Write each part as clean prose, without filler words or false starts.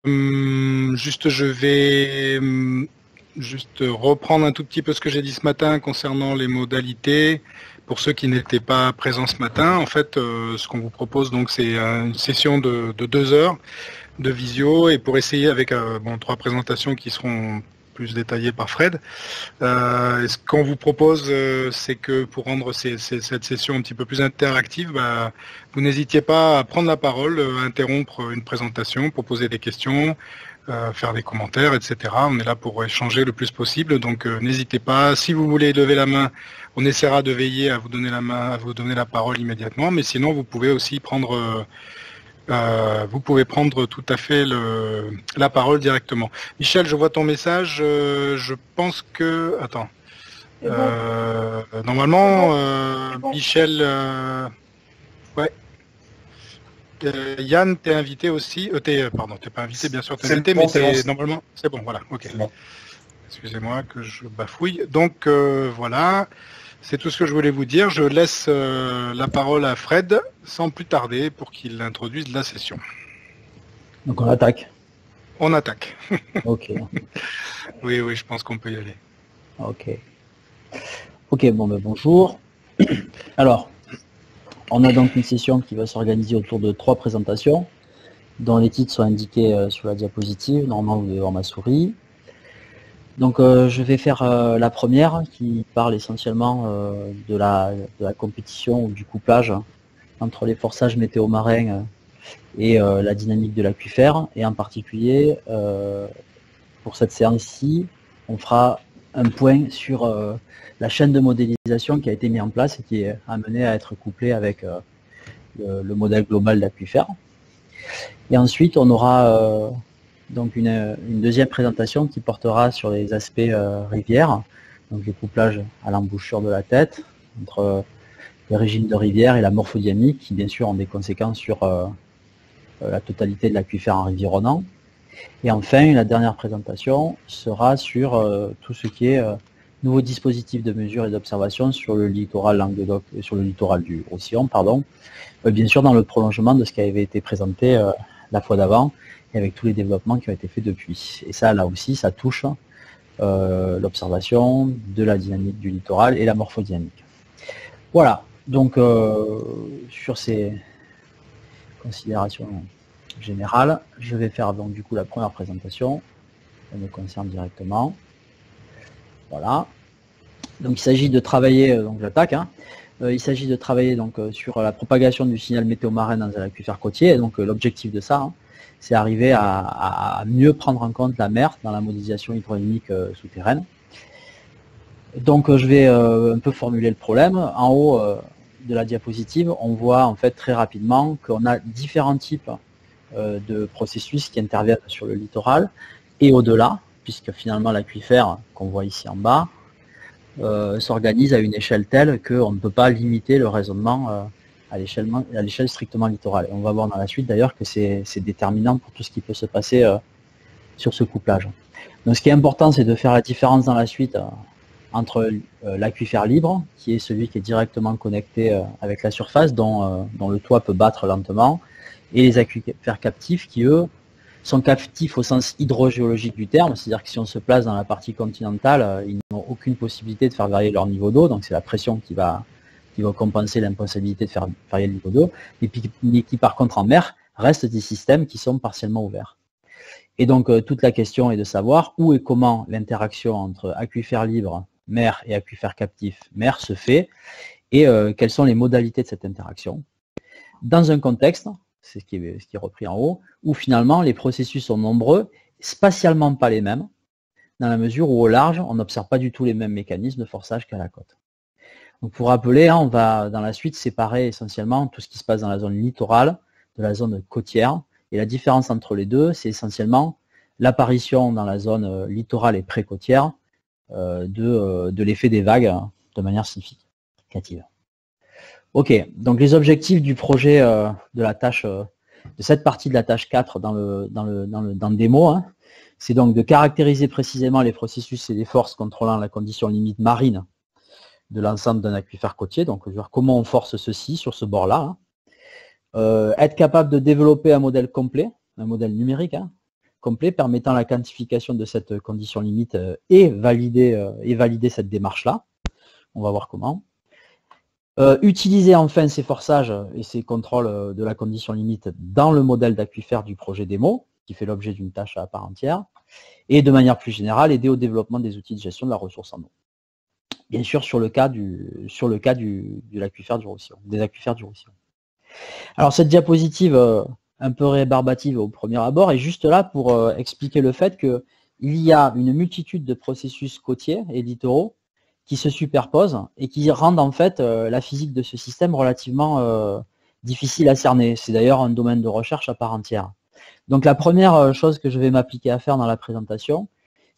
Juste, je vais juste reprendre un tout petit peu ce que j'ai dit ce matin concernant les modalités. Pour ceux qui n'étaient pas présents ce matin, en fait, ce qu'on vous propose, donc, c'est une session de 2 heures de visio, et pour essayer avec 3 présentations qui seront plus détaillées par Fred. Ce qu'on vous propose, c'est que pour rendre cette session un petit peu plus interactive, vous n'hésitiez pas à prendre la parole, interrompre une présentation pour poser des questions, faire des commentaires, etc. On est là pour échanger le plus possible, donc n'hésitez pas. Si vous voulez lever la main, on essaiera de veiller à vous donner la main, à vous donner la parole immédiatement, mais sinon vous pouvez aussi prendre tout à fait la parole directement. Michel, je vois ton message. Je pense que... Attends. Normalement, Michel... ouais. Yann, t'es invité aussi. Pardon, t'es pas invité, bien sûr, t'es invité, mais normalement... C'est bon, voilà. Ok. Bon. Excusez-moi que je bafouille. Donc, voilà. C'est tout ce que je voulais vous dire. Je laisse la parole à Fred sans plus tarder pour qu'il introduise la session. Donc on attaque. On attaque. Ok. Oui, je pense qu'on peut y aller. Ok, bon, bonjour. Alors, on a donc une session qui va s'organiser autour de 3 présentations, dont les titres sont indiqués sur la diapositive. Normalement, vous devez voir ma souris. Donc je vais faire la première qui parle essentiellement de la compétition ou du couplage entre les forçages météo-marins et la dynamique de l'aquifère. Et en particulier, pour cette séance-ci, on fera un point sur la chaîne de modélisation qui a été mise en place et qui est amenée à être couplée avec le modèle global d'aquifère. Et ensuite, on aura donc une deuxième présentation qui portera sur les aspects rivières, donc les couplages à l'embouchure de la tête entre les régimes de rivière et la morphodynamique qui bien sûr ont des conséquences sur la totalité de l'aquifère environnant. Et enfin, la dernière présentation sera sur tout ce qui est nouveaux dispositifs de mesure et d'observation sur le littoral Languedoc, sur le littoral du Roussillon, pardon, bien sûr dans le prolongement de ce qui avait été présenté la fois d'avant, et avec tous les développements qui ont été faits depuis. Et ça, là aussi, ça touche l'observation de la dynamique du littoral et la morphodynamique. Voilà, donc sur ces considérations générales, je vais faire donc du coup la première présentation, elle me concerne directement. Voilà, donc il s'agit de travailler, donc j'attaque, il s'agit de travailler donc sur la propagation du signal météo-marin dans un aquifère côtier, et donc l'objectif de ça, c'est arriver à mieux prendre en compte la mer dans la modélisation hydrodynamique souterraine. Donc je vais un peu formuler le problème. En haut de la diapositive, on voit en fait très rapidement qu'on a différents types de processus qui interviennent sur le littoral et au-delà, puisque finalement l'aquifère qu'on voit ici en bas s'organise à une échelle telle qu'on ne peut pas limiter le raisonnement à l'échelle strictement littorale. Et on va voir dans la suite d'ailleurs que c'est déterminant pour tout ce qui peut se passer sur ce couplage. Donc ce qui est important, c'est de faire la différence dans la suite entre l'aquifère libre, qui est celui qui est directement connecté avec la surface, dont le toit peut battre lentement, et les aquifères captifs qui, eux, sont captifs au sens hydrogéologique du terme, c'est-à-dire que si on se place dans la partie continentale, ils n'ont aucune possibilité de faire varier leur niveau d'eau, donc c'est la pression qui va compenser l'impossibilité de faire varier le niveau d'eau, mais qui par contre en mer restent des systèmes qui sont partiellement ouverts. Et donc toute la question est de savoir où et comment l'interaction entre aquifère libre, mer, et aquifère captif, mer, se fait, et quelles sont les modalités de cette interaction. Dans un contexte, c'est ce qui est repris en haut, où finalement les processus sont nombreux, spatialement pas les mêmes, dans la mesure où au large, on n'observe pas du tout les mêmes mécanismes de forçage qu'à la côte. Donc pour rappeler, on va dans la suite séparer essentiellement tout ce qui se passe dans la zone littorale de la zone côtière, et la différence entre les deux, c'est essentiellement l'apparition dans la zone littorale et pré-côtière de l'effet des vagues de manière significative. Ok, donc les objectifs du projet de la tâche, de cette partie de la tâche 4 dans le démo, c'est donc de caractériser précisément les processus et les forces contrôlant la condition limite marine de l'ensemble d'un aquifère côtier, donc comment on force ceci sur ce bord-là, être capable de développer un modèle complet, un modèle numérique, complet permettant la quantification de cette condition limite et valider cette démarche-là. On va voir comment. Utiliser enfin ces forçages et ces contrôles de la condition limite dans le modèle d'aquifère du projet démo, qui fait l'objet d'une tâche à part entière, et de manière plus générale, aider au développement des outils de gestion de la ressource en eau. Bien sûr, sur le cas de l'aquifère du Roussillon, des aquifères du Roussillon. Alors cette diapositive un peu rébarbative au premier abord est juste là pour expliquer le fait qu'il y a une multitude de processus côtiers et littoraux qui se superposent et qui rendent en fait la physique de ce système relativement difficile à cerner. C'est d'ailleurs un domaine de recherche à part entière. Donc la première chose que je vais m'appliquer à faire dans la présentation,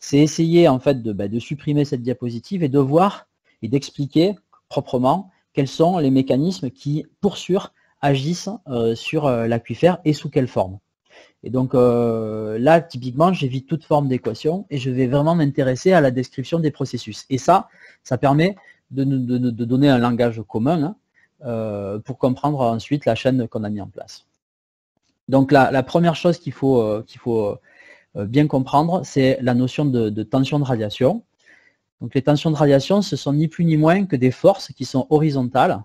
c'est essayer en fait de supprimer cette diapositive et de voir et d'expliquer proprement quels sont les mécanismes qui, pour sûr, agissent sur l'aquifère et sous quelle forme. Et donc là, typiquement, j'évite toute forme d'équation et je vais vraiment m'intéresser à la description des processus. Et ça permet de donner un langage commun pour comprendre ensuite la chaîne qu'on a mis en place. Donc la première chose qu'il faut bien comprendre, c'est la notion de tension de radiation. Donc les tensions de radiation, ce sont ni plus ni moins que des forces qui sont horizontales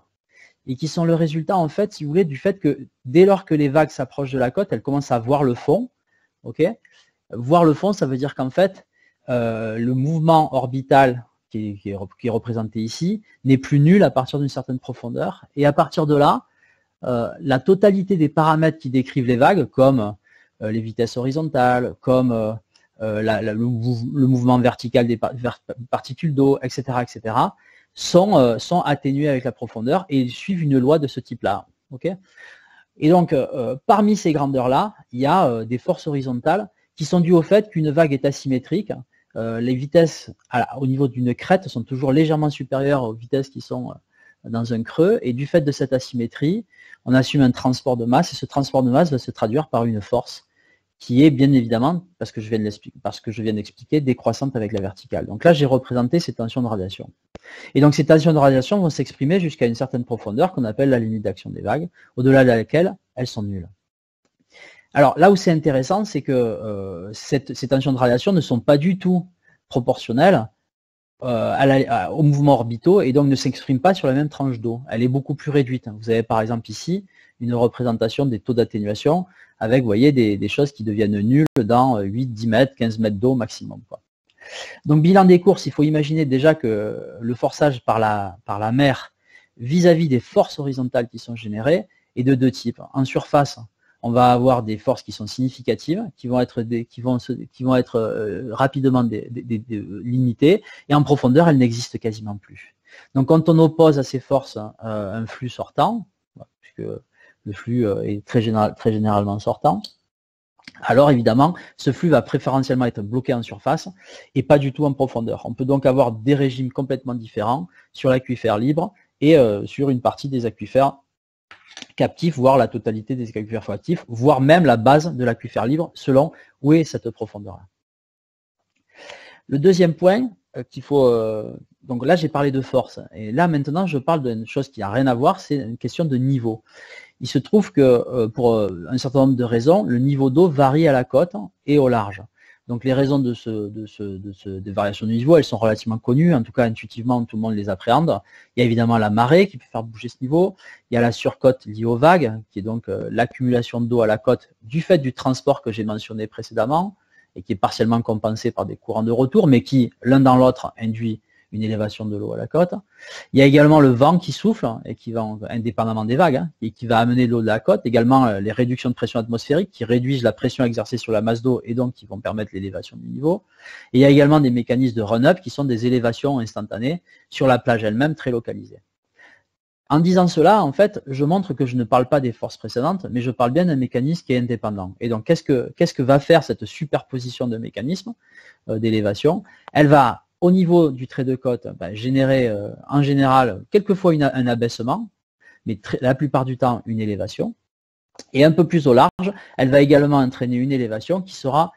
et qui sont le résultat, en fait, si vous voulez, du fait que dès lors que les vagues s'approchent de la côte, elles commencent à voir le fond. Okay, voir le fond, ça veut dire qu'en fait, le mouvement orbital qui est représenté ici n'est plus nul à partir d'une certaine profondeur. Et à partir de là, la totalité des paramètres qui décrivent les vagues, comme les vitesses horizontales, comme le mouvement vertical des particules d'eau, etc., sont atténués avec la profondeur et ils suivent une loi de ce type-là. Okay, et donc, parmi ces grandeurs-là, il y a des forces horizontales qui sont dues au fait qu'une vague est asymétrique. Les vitesses au niveau d'une crête sont toujours légèrement supérieures aux vitesses qui sont dans un creux, et du fait de cette asymétrie, on assume un transport de masse, et ce transport de masse va se traduire par une force qui est bien évidemment, parce que je viens d'expliquer, décroissante avec la verticale. Donc là, j'ai représenté ces tensions de radiation. Et donc ces tensions de radiation vont s'exprimer jusqu'à une certaine profondeur qu'on appelle la limite d'action des vagues, au-delà de laquelle elles sont nulles. Alors là où c'est intéressant, c'est que ces tensions de radiation ne sont pas du tout proportionnelles aux mouvements orbitaux et donc ne s'expriment pas sur la même tranche d'eau. Elle est beaucoup plus réduite. Vous avez par exemple ici une représentation des taux d'atténuation avec, vous voyez, des choses qui deviennent nulles dans 8, 10 mètres, 15 mètres d'eau maximum, quoi. Donc bilan des courses, il faut imaginer déjà que le forçage par la mer vis-à-vis des forces horizontales qui sont générées est de deux types. En surface, on va avoir des forces qui sont significatives, qui vont être rapidement limitées, et en profondeur, elles n'existent quasiment plus. Donc quand on oppose à ces forces un flux sortant, puisque le flux est très généralement sortant, alors évidemment, ce flux va préférentiellement être bloqué en surface et pas du tout en profondeur. On peut donc avoir des régimes complètement différents sur l'aquifère libre et sur une partie des aquifères captifs, voire la totalité des aquifères actifs, voire même la base de l'aquifère libre, selon où est cette profondeur-là. Le deuxième point qu'il faut... donc là, j'ai parlé de force. Et là, maintenant, je parle d'une chose qui n'a rien à voir, c'est une question de niveau. Il se trouve que pour un certain nombre de raisons, le niveau d'eau varie à la côte et au large. Donc les raisons de variation de niveau, elles sont relativement connues, en tout cas intuitivement tout le monde les appréhende. Il y a évidemment la marée qui peut faire bouger ce niveau, il y a la surcote liée aux vagues, qui est donc l'accumulation d'eau à la côte du fait du transport que j'ai mentionné précédemment, et qui est partiellement compensé par des courants de retour, mais qui, l'un dans l'autre, induit une élévation de l'eau à la côte. Il y a également le vent qui souffle, et qui va, indépendamment des vagues, et qui va amener l'eau de la côte. Également, les réductions de pression atmosphérique qui réduisent la pression exercée sur la masse d'eau et donc qui vont permettre l'élévation du niveau. Et il y a également des mécanismes de run-up qui sont des élévations instantanées sur la plage elle-même, très localisées. En disant cela, en fait, je montre que je ne parle pas des forces précédentes, mais je parle bien d'un mécanisme qui est indépendant. Et donc, qu'est-ce que va faire cette superposition de mécanismes d'élévation? Elle va, au niveau du trait de côte, générer en général quelquefois un abaissement, mais la plupart du temps une élévation. Et un peu plus au large, elle va également entraîner une élévation qui sera,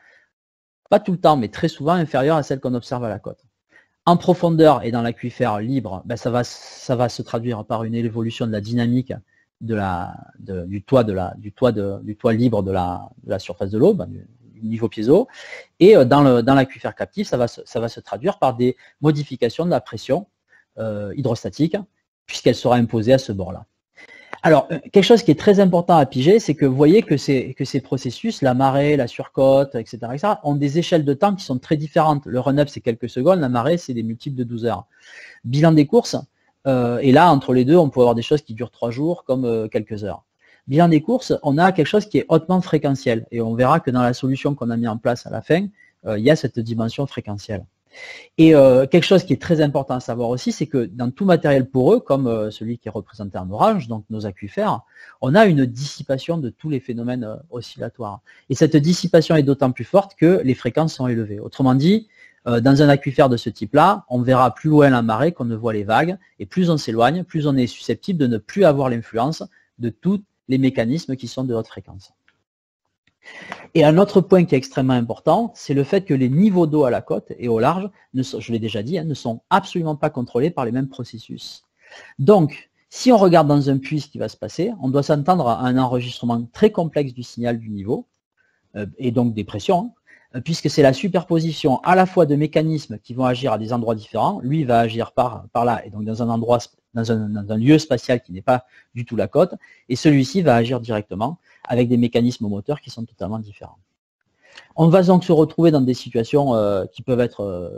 pas tout le temps, mais très souvent inférieure à celle qu'on observe à la côte. En profondeur et dans l'aquifère libre, ça va se traduire par une évolution de la dynamique du toit libre de la surface de l'eau, niveau piézo. Et dans l'aquifère captif, ça va se traduire par des modifications de la pression hydrostatique, puisqu'elle sera imposée à ce bord-là. Alors, quelque chose qui est très important à piger, c'est que vous voyez que ces processus, la marée, la surcote, etc., ont des échelles de temps qui sont très différentes. Le run-up, c'est quelques secondes, la marée, c'est des multiples de 12 heures. Bilan des courses, et là, entre les deux, on peut avoir des choses qui durent 3 jours comme quelques heures. Bilan des courses, on a quelque chose qui est hautement fréquentiel, et on verra que dans la solution qu'on a mis en place à la fin, il y a cette dimension fréquentielle. Et quelque chose qui est très important à savoir aussi, c'est que dans tout matériel poreux, comme celui qui est représenté en orange, donc nos aquifères, on a une dissipation de tous les phénomènes oscillatoires. Et cette dissipation est d'autant plus forte que les fréquences sont élevées. Autrement dit, dans un aquifère de ce type-là, on verra plus loin la marée qu'on ne voit les vagues, et plus on s'éloigne, plus on est susceptible de ne plus avoir l'influence de tous les mécanismes qui sont de haute fréquence. Et un autre point qui est extrêmement important, c'est le fait que les niveaux d'eau à la côte et au large, je l'ai déjà dit, ne sont absolument pas contrôlés par les mêmes processus. Donc, si on regarde dans un puits ce qui va se passer, on doit s'attendre à un enregistrement très complexe du signal du niveau, et donc des pressions, puisque c'est la superposition à la fois de mécanismes qui vont agir à des endroits différents. Lui va agir par là, et donc dans un endroit, dans un lieu spatial qui n'est pas du tout la côte, et celui-ci va agir directement avec des mécanismes moteurs qui sont totalement différents. On va donc se retrouver dans des situations qui peuvent être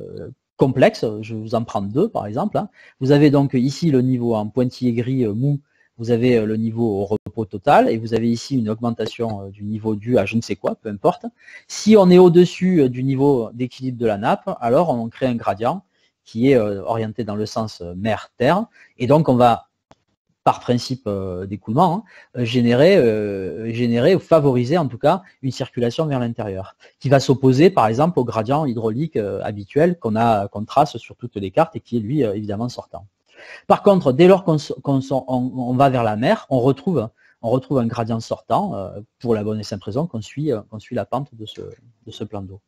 complexes. Je vous en prends deux par exemple. Vous avez donc ici le niveau en pointillé gris mou, vous avez le niveau au repos total, et vous avez ici une augmentation du niveau dû à je ne sais quoi, peu importe. Si on est au-dessus du niveau d'équilibre de la nappe, alors on crée un gradient qui est orienté dans le sens mer-terre, et donc on va, par principe d'écoulement, générer ou favoriser en tout cas une circulation vers l'intérieur, qui va s'opposer par exemple au gradient hydraulique habituel qu'on trace sur toutes les cartes et qui est lui évidemment sortant. Par contre, dès lors qu'on va vers la mer, on retrouve un gradient sortant pour la bonne et simple raison qu'on suit la pente de ce plan d'eau.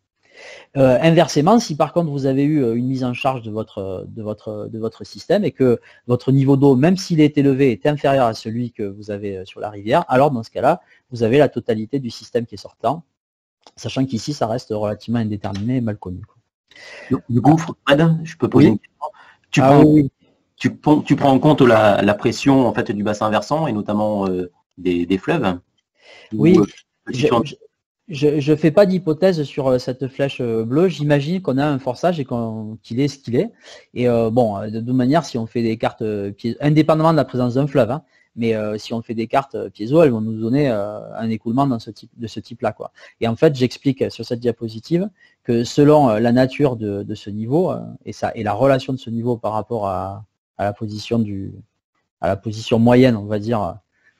Inversement, si par contre vous avez eu une mise en charge de votre système et que votre niveau d'eau, même s'il est élevé, est inférieur à celui que vous avez sur la rivière, alors dans ce cas-là, vous avez la totalité du système qui est sortant, sachant qu'ici, ça reste relativement indéterminé et mal connu. Du coup, Fred, je peux poser une question. Tu prends en compte la pression en fait du bassin versant et notamment des fleuves. Oui. Je ne fais pas d'hypothèse sur cette flèche bleue. J'imagine qu'on a un forçage et qu'il est ce qu'il est. Et de toute manière, si on fait des cartes indépendamment de la présence d'un fleuve, mais si on fait des cartes piézo, elles vont nous donner un écoulement de ce type-là, quoi. Et en fait, j'explique sur cette diapositive que selon la nature de ce niveau et la relation de ce niveau par rapport à la position moyenne, on va dire,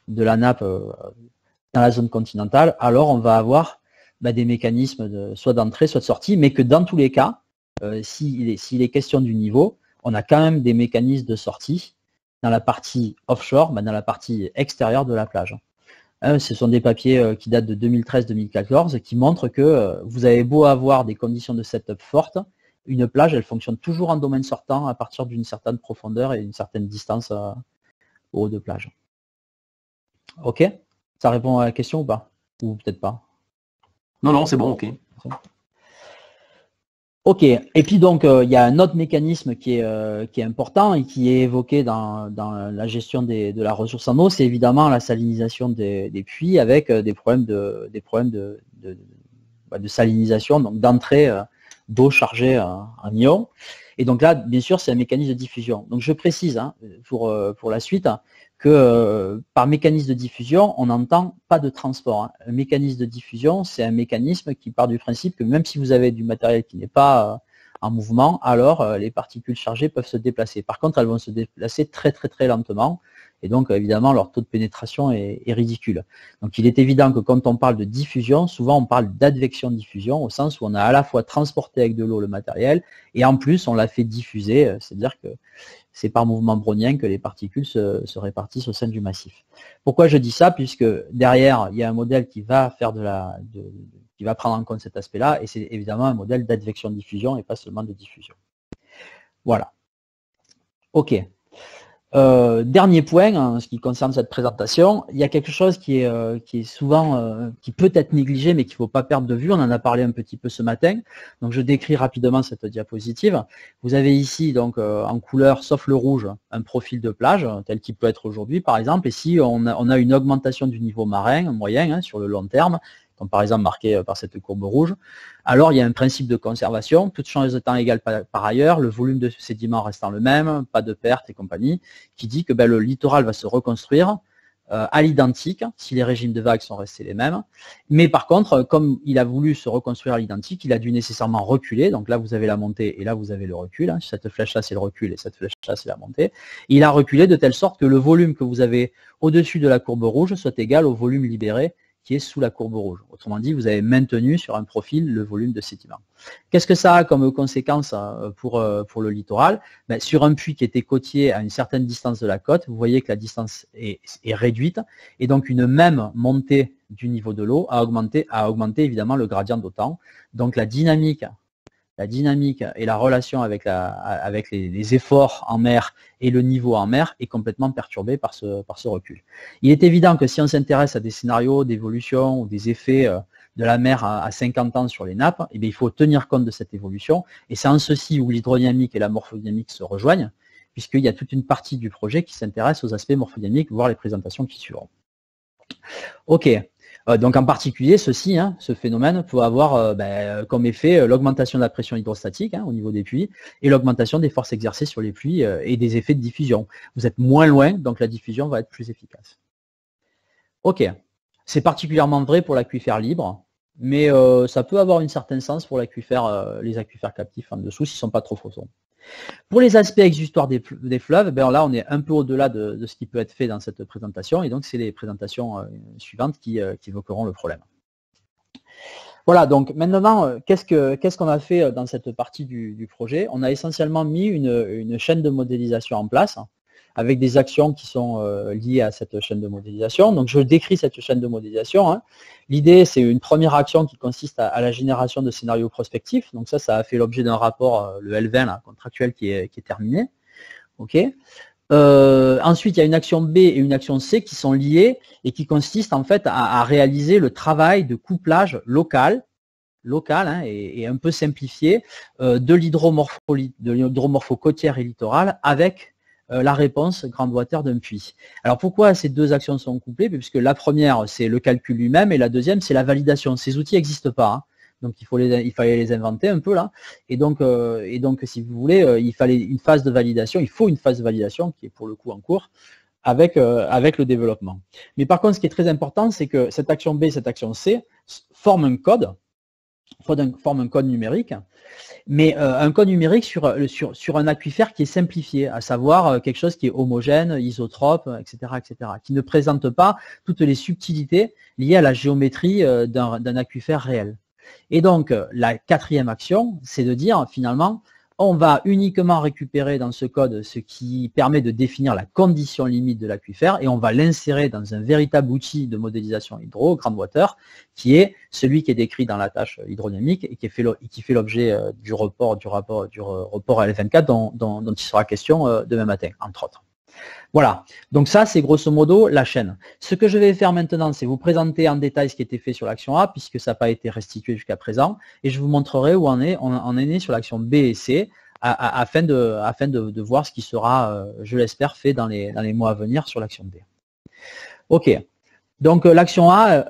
de la nappe dans la zone continentale, alors on va avoir des mécanismes soit d'entrée, soit de sortie, mais que dans tous les cas, s'il est question du niveau, on a quand même des mécanismes de sortie dans la partie offshore, dans la partie extérieure de la plage. Ce sont des papiers qui datent de 2013-2014 qui montrent que vous avez beau avoir des conditions de setup fortes, une plage, elle fonctionne toujours en domaine sortant à partir d'une certaine profondeur et une certaine distance au haut de plage. Ok ? Ça répond à la question ou pas? Ou peut-être pas? Non, c'est bon, ok. Ok, et puis donc il y a un autre mécanisme qui est important et qui est évoqué dans la gestion de la ressource en eau, c'est évidemment la salinisation des puits avec des problèmes de salinisation, donc d'entrée d'eau chargée en ions. Et donc là, bien sûr, c'est un mécanisme de diffusion. Donc je précise pour la suite que par mécanisme de diffusion, on n'entend pas de transport. Un mécanisme de diffusion, c'est un mécanisme qui part du principe que même si vous avez du matériel qui n'est pas en mouvement, alors les particules chargées peuvent se déplacer. Par contre, elles vont se déplacer très très très lentement, et donc évidemment leur taux de pénétration est ridicule. Donc il est évident que quand on parle de diffusion, souvent on parle d'advection-diffusion, au sens où on a à la fois transporté avec de l'eau le matériel, et en plus on l'a fait diffuser, c'est-à-dire que c'est par mouvement brownien que les particules se répartissent au sein du massif. Pourquoi je dis ça? Puisque derrière, il y a un modèle qui va faire qui va prendre en compte cet aspect-là, et c'est évidemment un modèle d'advection-diffusion et pas seulement de diffusion. Voilà. Ok. Dernier point, en ce qui concerne cette présentation, il y a quelque chose qui est souvent, qui peut être négligé, mais qu'il ne faut pas perdre de vue. On en a parlé un petit peu ce matin. Donc, je décris rapidement cette diapositive. Vous avez ici, donc, en couleur, sauf le rouge, un profil de plage, tel qu'il peut être aujourd'hui, par exemple. Et si on a une augmentation du niveau marin moyen sur le long terme, comme par exemple marqué par cette courbe rouge, alors il y a un principe de conservation, toute chose étant égale par ailleurs, le volume de sédiments restant le même, pas de perte et compagnie, qui dit que le littoral va se reconstruire à l'identique, si les régimes de vagues sont restés les mêmes. Mais par contre, comme il a voulu se reconstruire à l'identique, il a dû nécessairement reculer. Donc là, vous avez la montée et là, vous avez le recul. Cette flèche-là, c'est le recul et cette flèche-là, c'est la montée. Et il a reculé de telle sorte que le volume que vous avez au-dessus de la courbe rouge soit égal au volume libéré qui est sous la courbe rouge. Autrement dit, vous avez maintenu sur un profil le volume de sédiments. Qu'est-ce que ça a comme conséquence pour le littoral? Sur un puits qui était côtier à une certaine distance de la côte, vous voyez que la distance est réduite et donc une même montée du niveau de l'eau a augmenté évidemment le gradient d'autant. Donc la dynamique et la relation avec les efforts en mer et le niveau en mer est complètement perturbée par ce recul. Il est évident que si on s'intéresse à des scénarios d'évolution ou des effets de la mer à 50 ans sur les nappes, eh bien, il faut tenir compte de cette évolution. Et c'est en ceci où l'hydrodynamique et la morphodynamique se rejoignent, puisqu'il y a toute une partie du projet qui s'intéresse aux aspects morphodynamiques, voire les présentations qui suivront. Ok. Donc en particulier, ce phénomène peut avoir comme effet l'augmentation de la pression hydrostatique au niveau des puits et l'augmentation des forces exercées sur les puits et des effets de diffusion. Vous êtes moins loin, donc la diffusion va être plus efficace. Ok, c'est particulièrement vrai pour l'aquifère libre, mais ça peut avoir un certain sens pour les aquifères captifs en dessous s'ils ne sont pas trop faussons. Pour les aspects exutoires des fleuves, là on est un peu au-delà de ce qui peut être fait dans cette présentation et donc c'est les présentations suivantes qui évoqueront le problème. Voilà, donc maintenant, qu'est-ce qu'on a fait dans cette partie du projet? On a essentiellement mis une chaîne de modélisation en place avec des actions qui sont liées à cette chaîne de modélisation. Donc je décris cette chaîne de modélisation. L'idée, c'est une première action qui consiste à la génération de scénarios prospectifs. Donc ça a fait l'objet d'un rapport, le L20 là, contractuel qui est terminé. Okay. Ensuite, il y a une action B et une action C qui sont liées et qui consistent en fait à réaliser le travail de couplage local et un peu simplifié de l'hydromorpho côtière et littorale avec la réponse groundwater d'un puits. Alors pourquoi ces deux actions sont couplées? Puisque la première, c'est le calcul lui-même et la deuxième, c'est la validation. Ces outils n'existent pas. Donc il fallait les inventer un peu là. Et donc si vous voulez, il fallait une phase de validation, il faut une phase de validation qui est pour le coup en cours avec le développement. Mais par contre, ce qui est très important, c'est que cette action B et cette action C forment un code numérique, mais un code numérique sur un aquifère qui est simplifié, à savoir quelque chose qui est homogène, isotrope, etc., qui ne présente pas toutes les subtilités liées à la géométrie d'un aquifère réel. Et donc, la quatrième action, c'est de dire, finalement, on va uniquement récupérer dans ce code ce qui permet de définir la condition limite de l'aquifère et on va l'insérer dans un véritable outil de modélisation hydro, groundwater, qui est celui qui est décrit dans la tâche hydrodynamique et qui fait l'objet du rapport L24 dont il sera question demain matin, entre autres. Voilà, donc ça c'est grosso modo la chaîne. Ce que je vais faire maintenant, c'est vous présenter en détail ce qui a été fait sur l'action A, puisque ça n'a pas été restitué jusqu'à présent, et je vous montrerai où on est né sur l'action B et C, afin de voir ce qui sera, je l'espère, fait dans les mois à venir sur l'action B. Ok, donc l'action A,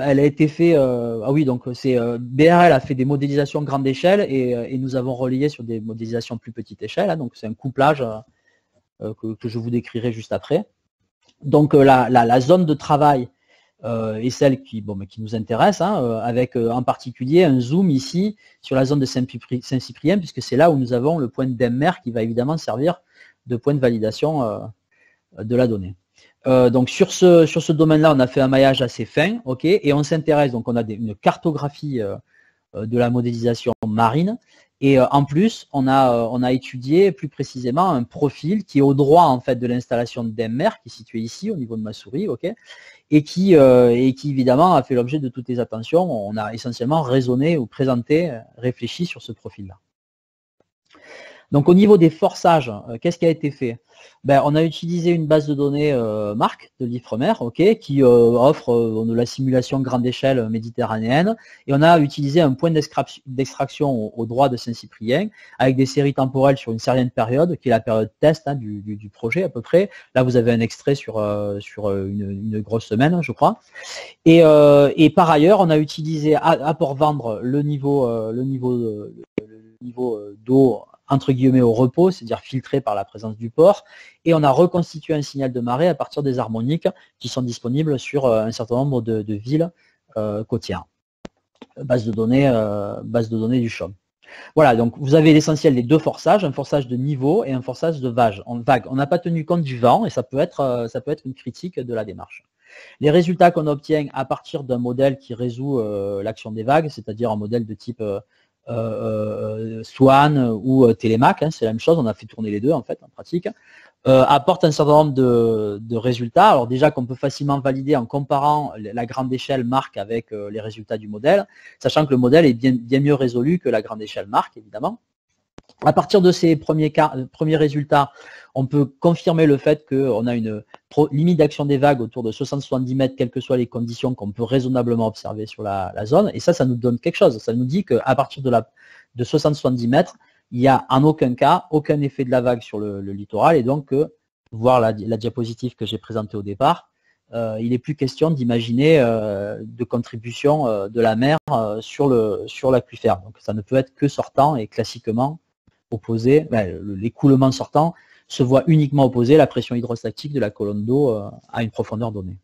elle a été faite, donc c'est BRL a fait des modélisations grande échelle, et nous avons relayé sur des modélisations plus petite échelle, donc c'est un couplage que je vous décrirai juste après. Donc la zone de travail est celle qui nous intéresse, avec en particulier un zoom ici sur la zone de Saint-Cyprien, puisque c'est là où nous avons le point d'Emmer qui va évidemment servir de point de validation de la donnée. Donc sur ce domaine-là, on a fait un maillage assez fin, et on s'intéresse, donc on a une cartographie de la modélisation marine. Et en plus, on a étudié plus précisément un profil qui est au droit en fait de l'installation d'Emmer, qui est situé ici au niveau de ma souris, et qui évidemment a fait l'objet de toutes les attentions. On a essentiellement raisonné ou présenté, réfléchi sur ce profil-là. Donc au niveau des forçages, qu'est-ce qui a été fait? On a utilisé une base de données Marc de l'Ifremer, qui offre de la simulation grande échelle méditerranéenne, et on a utilisé un point d'extraction au droit de Saint-Cyprien avec des séries temporelles sur une certaine période, qui est la période test du projet à peu près. Là vous avez un extrait sur une grosse semaine, je crois. Et par ailleurs, on a utilisé à Port-Vendre le niveau d'eau entre guillemets au repos, c'est-à-dire filtré par la présence du port, et on a reconstitué un signal de marée à partir des harmoniques qui sont disponibles sur un certain nombre de villes côtières. Base de données du CHOM. Voilà, donc vous avez l'essentiel des deux forçages, un forçage de niveau et un forçage de vague. On n'a pas tenu compte du vent et ça peut être une critique de la démarche. Les résultats qu'on obtient à partir d'un modèle qui résout l'action des vagues, c'est-à-dire un modèle de type Swan ou Télémac, c'est la même chose, on a fait tourner les deux en fait en pratique, apporte un certain nombre de résultats. Alors déjà qu'on peut facilement valider en comparant la grande échelle Marc avec les résultats du modèle, sachant que le modèle est bien mieux résolu que la grande échelle Marc évidemment. À partir de ces premiers résultats, on peut confirmer le fait qu'on a une limite d'action des vagues autour de 60-70 mètres, quelles que soient les conditions qu'on peut raisonnablement observer sur la zone. Et ça nous donne quelque chose. Ça nous dit qu'à partir de 60-70 mètres, il n'y a en aucun cas aucun effet de la vague sur le littoral. Et donc, voir la diapositive que j'ai présentée au départ, il n'est plus question d'imaginer de contribution de la mer sur l'aquifère. Donc, ça ne peut être que sortant et classiquement opposé, l'écoulement sortant se voit uniquement opposer la pression hydrostatique de la colonne d'eau à une profondeur donnée.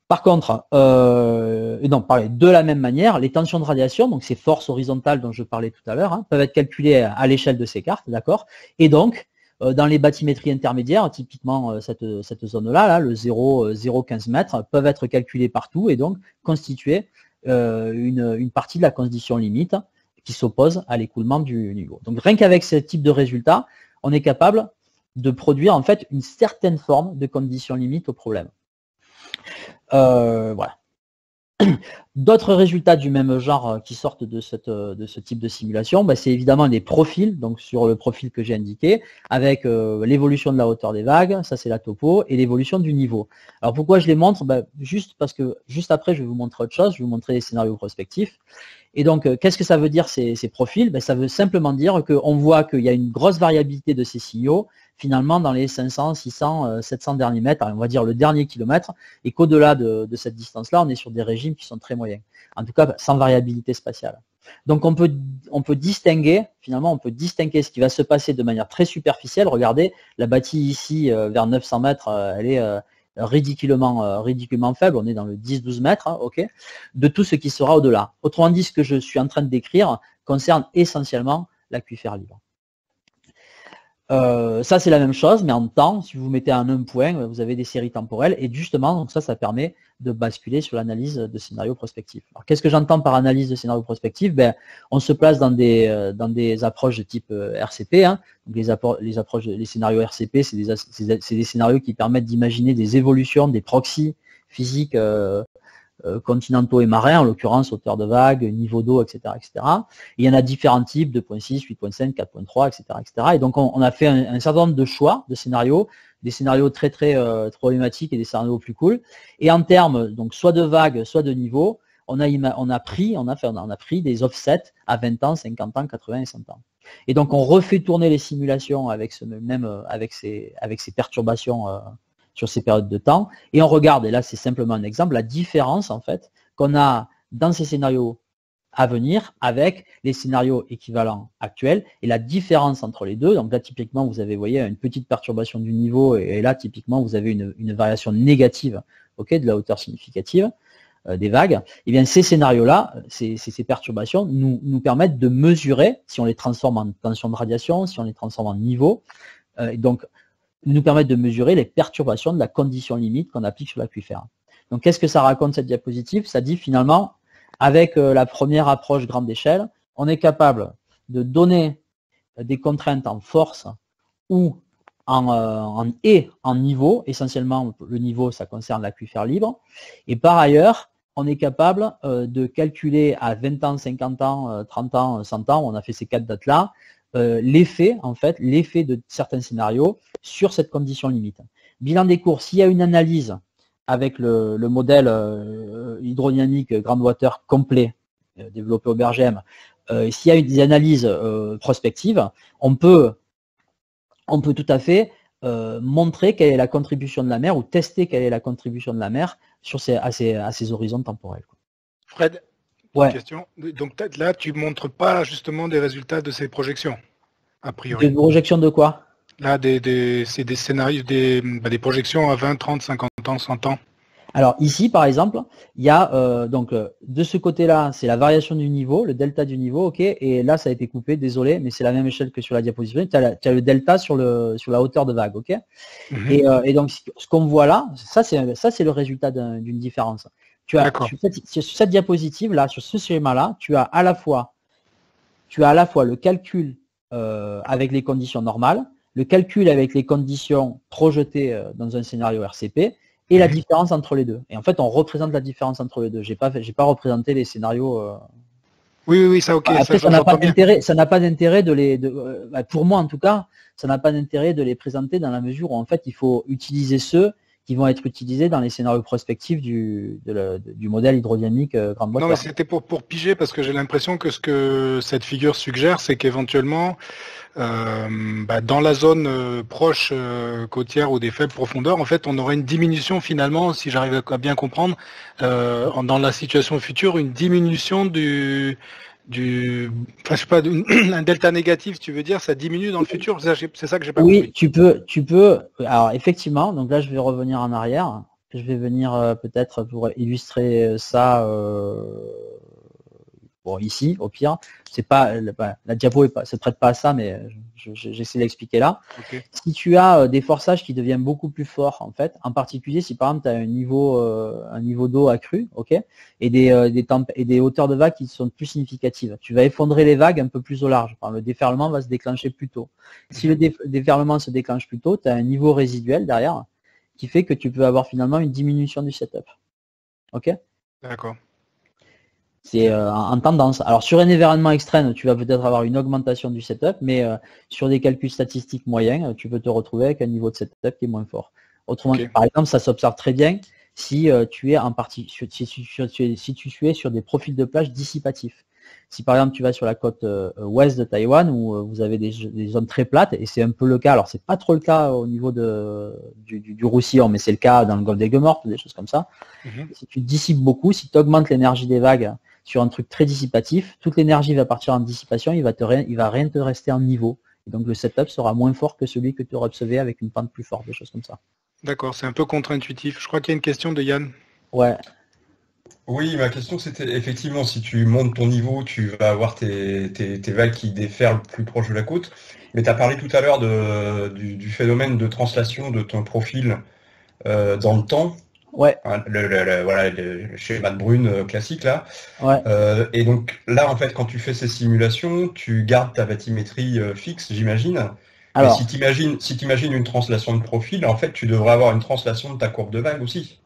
Par contre, de la même manière, les tensions de radiation, donc ces forces horizontales dont je parlais tout à l'heure, peuvent être calculées à l'échelle de ces cartes, d'accord. Et donc, dans les bathymétries intermédiaires, typiquement cette zone-là, le 0,15 mètres, peuvent être calculées partout et donc constituer une partie de la condition limite qui s'oppose à l'écoulement du niveau. Donc rien qu'avec ce type de résultat, on est capable de produire en fait une certaine forme de condition limite au problème. Voilà. D'autres résultats du même genre qui sortent de ce type de simulation, c'est évidemment des profils, donc sur le profil que j'ai indiqué, avec l'évolution de la hauteur des vagues, ça c'est la topo, et l'évolution du niveau. Alors pourquoi je les montre? Juste parce que juste après je vais vous montrer autre chose, je vais vous montrer les scénarios prospectifs. Et donc qu'est-ce que ça veut dire ces profils? Ça veut simplement dire qu'on voit qu'il y a une grosse variabilité de ces signaux, finalement dans les 500, 600, 700 derniers mètres, on va dire le dernier kilomètre, et qu'au-delà de cette distance-là, on est sur des régimes qui sont très moyens. En tout cas, sans variabilité spatiale. Donc on peut distinguer, finalement, ce qui va se passer de manière très superficielle. Regardez, la bâtie ici, vers 900 mètres, elle est ridiculement faible, on est dans le 10-12 mètres, de tout ce qui sera au-delà. Autrement dit, ce que je suis en train de décrire concerne essentiellement l'aquifère libre. Ça c'est la même chose, mais en temps, si vous mettez en un point, vous avez des séries temporelles, et justement, donc ça permet de basculer sur l'analyse de scénarios prospectifs. Alors qu'est-ce que j'entends par analyse de scénarios prospectifs? On se place dans des approches de type RCP, Donc les scénarios RCP, c'est des scénarios qui permettent d'imaginer des évolutions, des proxys physiques continentaux et marins, en l'occurrence hauteur de vague, niveau d'eau, etc., etc. Et il y en a différents types, 2.6, 8.5, 4.3, etc., etc. Et donc on a fait un certain nombre de choix de scénarios, des scénarios très problématiques et des scénarios plus cool. Et en termes donc soit de vague, soit de niveau, on a pris des offsets à 20 ans, 50 ans, 80 et 100 ans. Et donc on refait tourner les simulations avec ces perturbations sur ces périodes de temps, et on regarde, et là c'est simplement un exemple, la différence en fait qu'on a dans ces scénarios à venir avec les scénarios équivalents actuels, et la différence entre les deux. Donc là typiquement vous avez, voyez, une petite perturbation du niveau, et là typiquement vous avez une variation négative de la hauteur significative des vagues. Et bien ces scénarios-là, ces perturbations nous permettent de mesurer, si on les transforme en tension de radiation, si on les transforme en niveau, donc nous permettent de mesurer les perturbations de la condition limite qu'on applique sur l'aquifère. Donc qu'est-ce que ça raconte cette diapositive? Ça dit finalement, avec la première approche grande échelle, on est capable de donner des contraintes en force ou en niveau. Essentiellement le niveau ça concerne l'aquifère libre, et par ailleurs on est capable de calculer à 20 ans, 50 ans, 30 ans, 100 ans, on a fait ces 4 dates là, l'effet de certains scénarios sur cette condition limite. Bilan des cours, s'il y a une analyse avec le modèle hydrodynamique groundwater complet développé au BRGM, s'il y a des analyses prospectives, on peut tout à fait montrer quelle est la contribution de la mer ou tester quelle est la contribution de la mer à ces horizons temporels. Fred, ouais. Question. Donc là, tu montres pas justement des résultats de ces projections, a priori. Des projections de quoi? Là, c'est des scénarios, des projections à 20, 30, 50 ans, 100 ans. Alors ici, par exemple, il y a donc de ce côté-là, c'est la variation du niveau, le delta du niveau, ok. Et là, ça a été coupé, désolé, mais c'est la même échelle que sur la diapositive. Tu as le delta sur la hauteur de vague, ok. Et donc ce qu'on voit là, ça c'est le résultat d'une différence. Tu as sur cette diapositive là, sur ce schéma-là, tu as à la fois le calcul avec les conditions normales, le calcul avec les conditions projetées dans un scénario RCP. Et la différence entre les deux. Et en fait, on représente la différence entre les deux. J'ai pas représenté les scénarios. Oui, ça, ok. Après, ça n'a pas d'intérêt. Ça n'a pas d'intérêt pour moi en tout cas, ça n'a pas d'intérêt de les présenter dans la mesure où en fait, il faut utiliser ceux qui vont être utilisés dans les scénarios prospectifs du modèle hydrodynamique groundwater. Non, mais c'était pour piger parce que j'ai l'impression que ce que cette figure suggère, c'est qu'éventuellement, dans la zone proche côtière ou des faibles profondeurs, en fait, on aurait une diminution finalement, si j'arrive à bien comprendre, dans la situation future, une diminution un delta négatif, tu veux dire, ça diminue dans le futur, c'est ça que j'ai pas compris. Oui, tu peux. Alors effectivement, donc là je vais revenir en arrière. Je vais venir peut-être pour illustrer ça. Ici, au pire, c'est pas la diapo se prête pas à ça, mais j'essaie d'expliquer là. Okay. Si tu as des forçages qui deviennent beaucoup plus forts, en fait, en particulier si par exemple tu as un niveau d'eau accru, ok, et des hauteurs de vagues qui sont plus significatives, tu vas effondrer les vagues un peu plus au large. Enfin, le déferlement va se déclencher plus tôt. Si le déferlement se déclenche plus tôt, tu as un niveau résiduel derrière qui fait que tu peux avoir finalement une diminution du setup. Ok. D'accord. C'est en tendance. Alors sur un événement extrême, tu vas peut-être avoir une augmentation du setup, mais sur des calculs statistiques moyens, tu peux te retrouver avec un niveau de setup qui est moins fort. Autrement, par exemple, ça s'observe très bien si tu es si tu es sur des profils de plage dissipatifs. Si par exemple tu vas sur la côte ouest de Taïwan où vous avez des zones très plates, et c'est un peu le cas, alors c'est pas trop le cas au niveau du Roussillon, mais c'est le cas dans le golfe des Guemortes, des choses comme ça. Si tu dissipes beaucoup, si tu augmentes l'énergie des vagues sur un truc très dissipatif, toute l'énergie va partir en dissipation, il va rien te rester en niveau. Et donc le setup sera moins fort que celui que tu aurais observé avec une pente plus forte, des choses comme ça. D'accord, c'est un peu contre-intuitif. Je crois qu'il y a une question de Yann. Ouais. Oui, ma question c'était effectivement si tu montes ton niveau, tu vas avoir tes vagues qui déferlent plus proche de la côte. Mais tu as parlé tout à l'heure du phénomène de translation de ton profil dans le temps. Ouais. Le schéma de Brune classique là. Ouais. Et donc là en fait quand tu fais ces simulations, tu gardes ta bathymétrie fixe, j'imagine. Alors, mais si tu imagines une translation de profil, en fait tu devrais avoir une translation de ta courbe de vague aussi.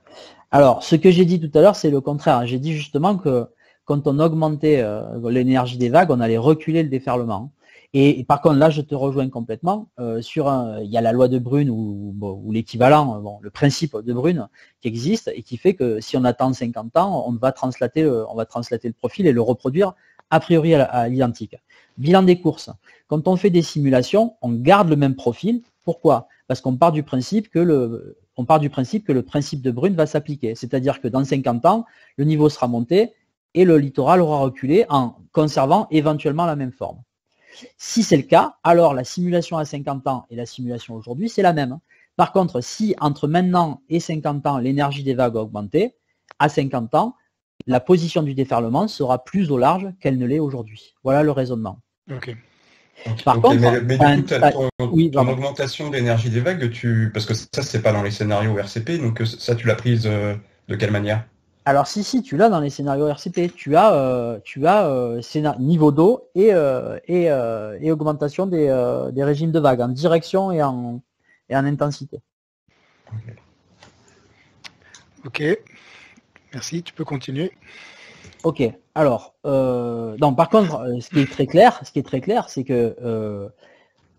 Alors ce que j'ai dit tout à l'heure, c'est le contraire. J'ai dit justement que quand on augmentait l'énergie des vagues, on allait reculer le déferlement. Et par contre, là, je te rejoins complètement. Il y a la loi de Brune ou l'équivalent, le principe de Brune qui existe et qui fait que si on attend 50 ans, on va translater le profil et le reproduire a priori à l'identique. Bilan des courses. Quand on fait des simulations, on garde le même profil. Pourquoi? Parce qu'on part du principe que le principe de Brune va s'appliquer. C'est-à-dire que dans 50 ans, le niveau sera monté et le littoral aura reculé en conservant éventuellement la même forme. Si c'est le cas, alors la simulation à 50 ans et la simulation aujourd'hui, c'est la même. Par contre, si entre maintenant et 50 ans, l'énergie des vagues a augmenté, à 50 ans, la position du déferlement sera plus au large qu'elle ne l'est aujourd'hui. Voilà le raisonnement. Okay. Par contre, mais du coup, ton augmentation d'énergie des vagues, parce que ça, c'est pas dans les scénarios RCP, donc ça, tu l'as prise de quelle manière? Alors si, tu l'as dans les scénarios RCP. Tu as niveau d'eau et augmentation des régimes de vagues en direction et en intensité. Ok. Merci, tu peux continuer. Ok. Alors, non, par contre, ce qui est très clair, c'est que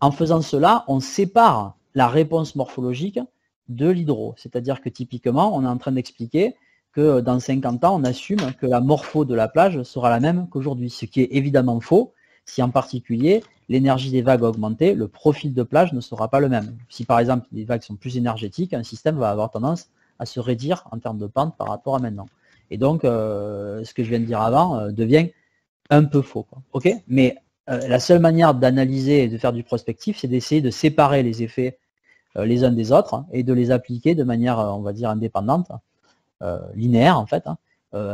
en faisant cela, on sépare la réponse morphologique de l'hydro. C'est-à-dire que typiquement, on est en train d'expliquer que dans 50 ans, on assume que la morpho de la plage sera la même qu'aujourd'hui, ce qui est évidemment faux, si en particulier l'énergie des vagues a augmenté, le profil de plage ne sera pas le même. Si par exemple les vagues sont plus énergétiques, un système va avoir tendance à se raidir en termes de pente par rapport à maintenant. Et donc, ce que je viens de dire avant devient un peu faux, quoi. Ok ? Mais la seule manière d'analyser et de faire du prospectif, c'est d'essayer de séparer les effets les uns des autres et de les appliquer de manière, on va dire, indépendante, linéaire en fait,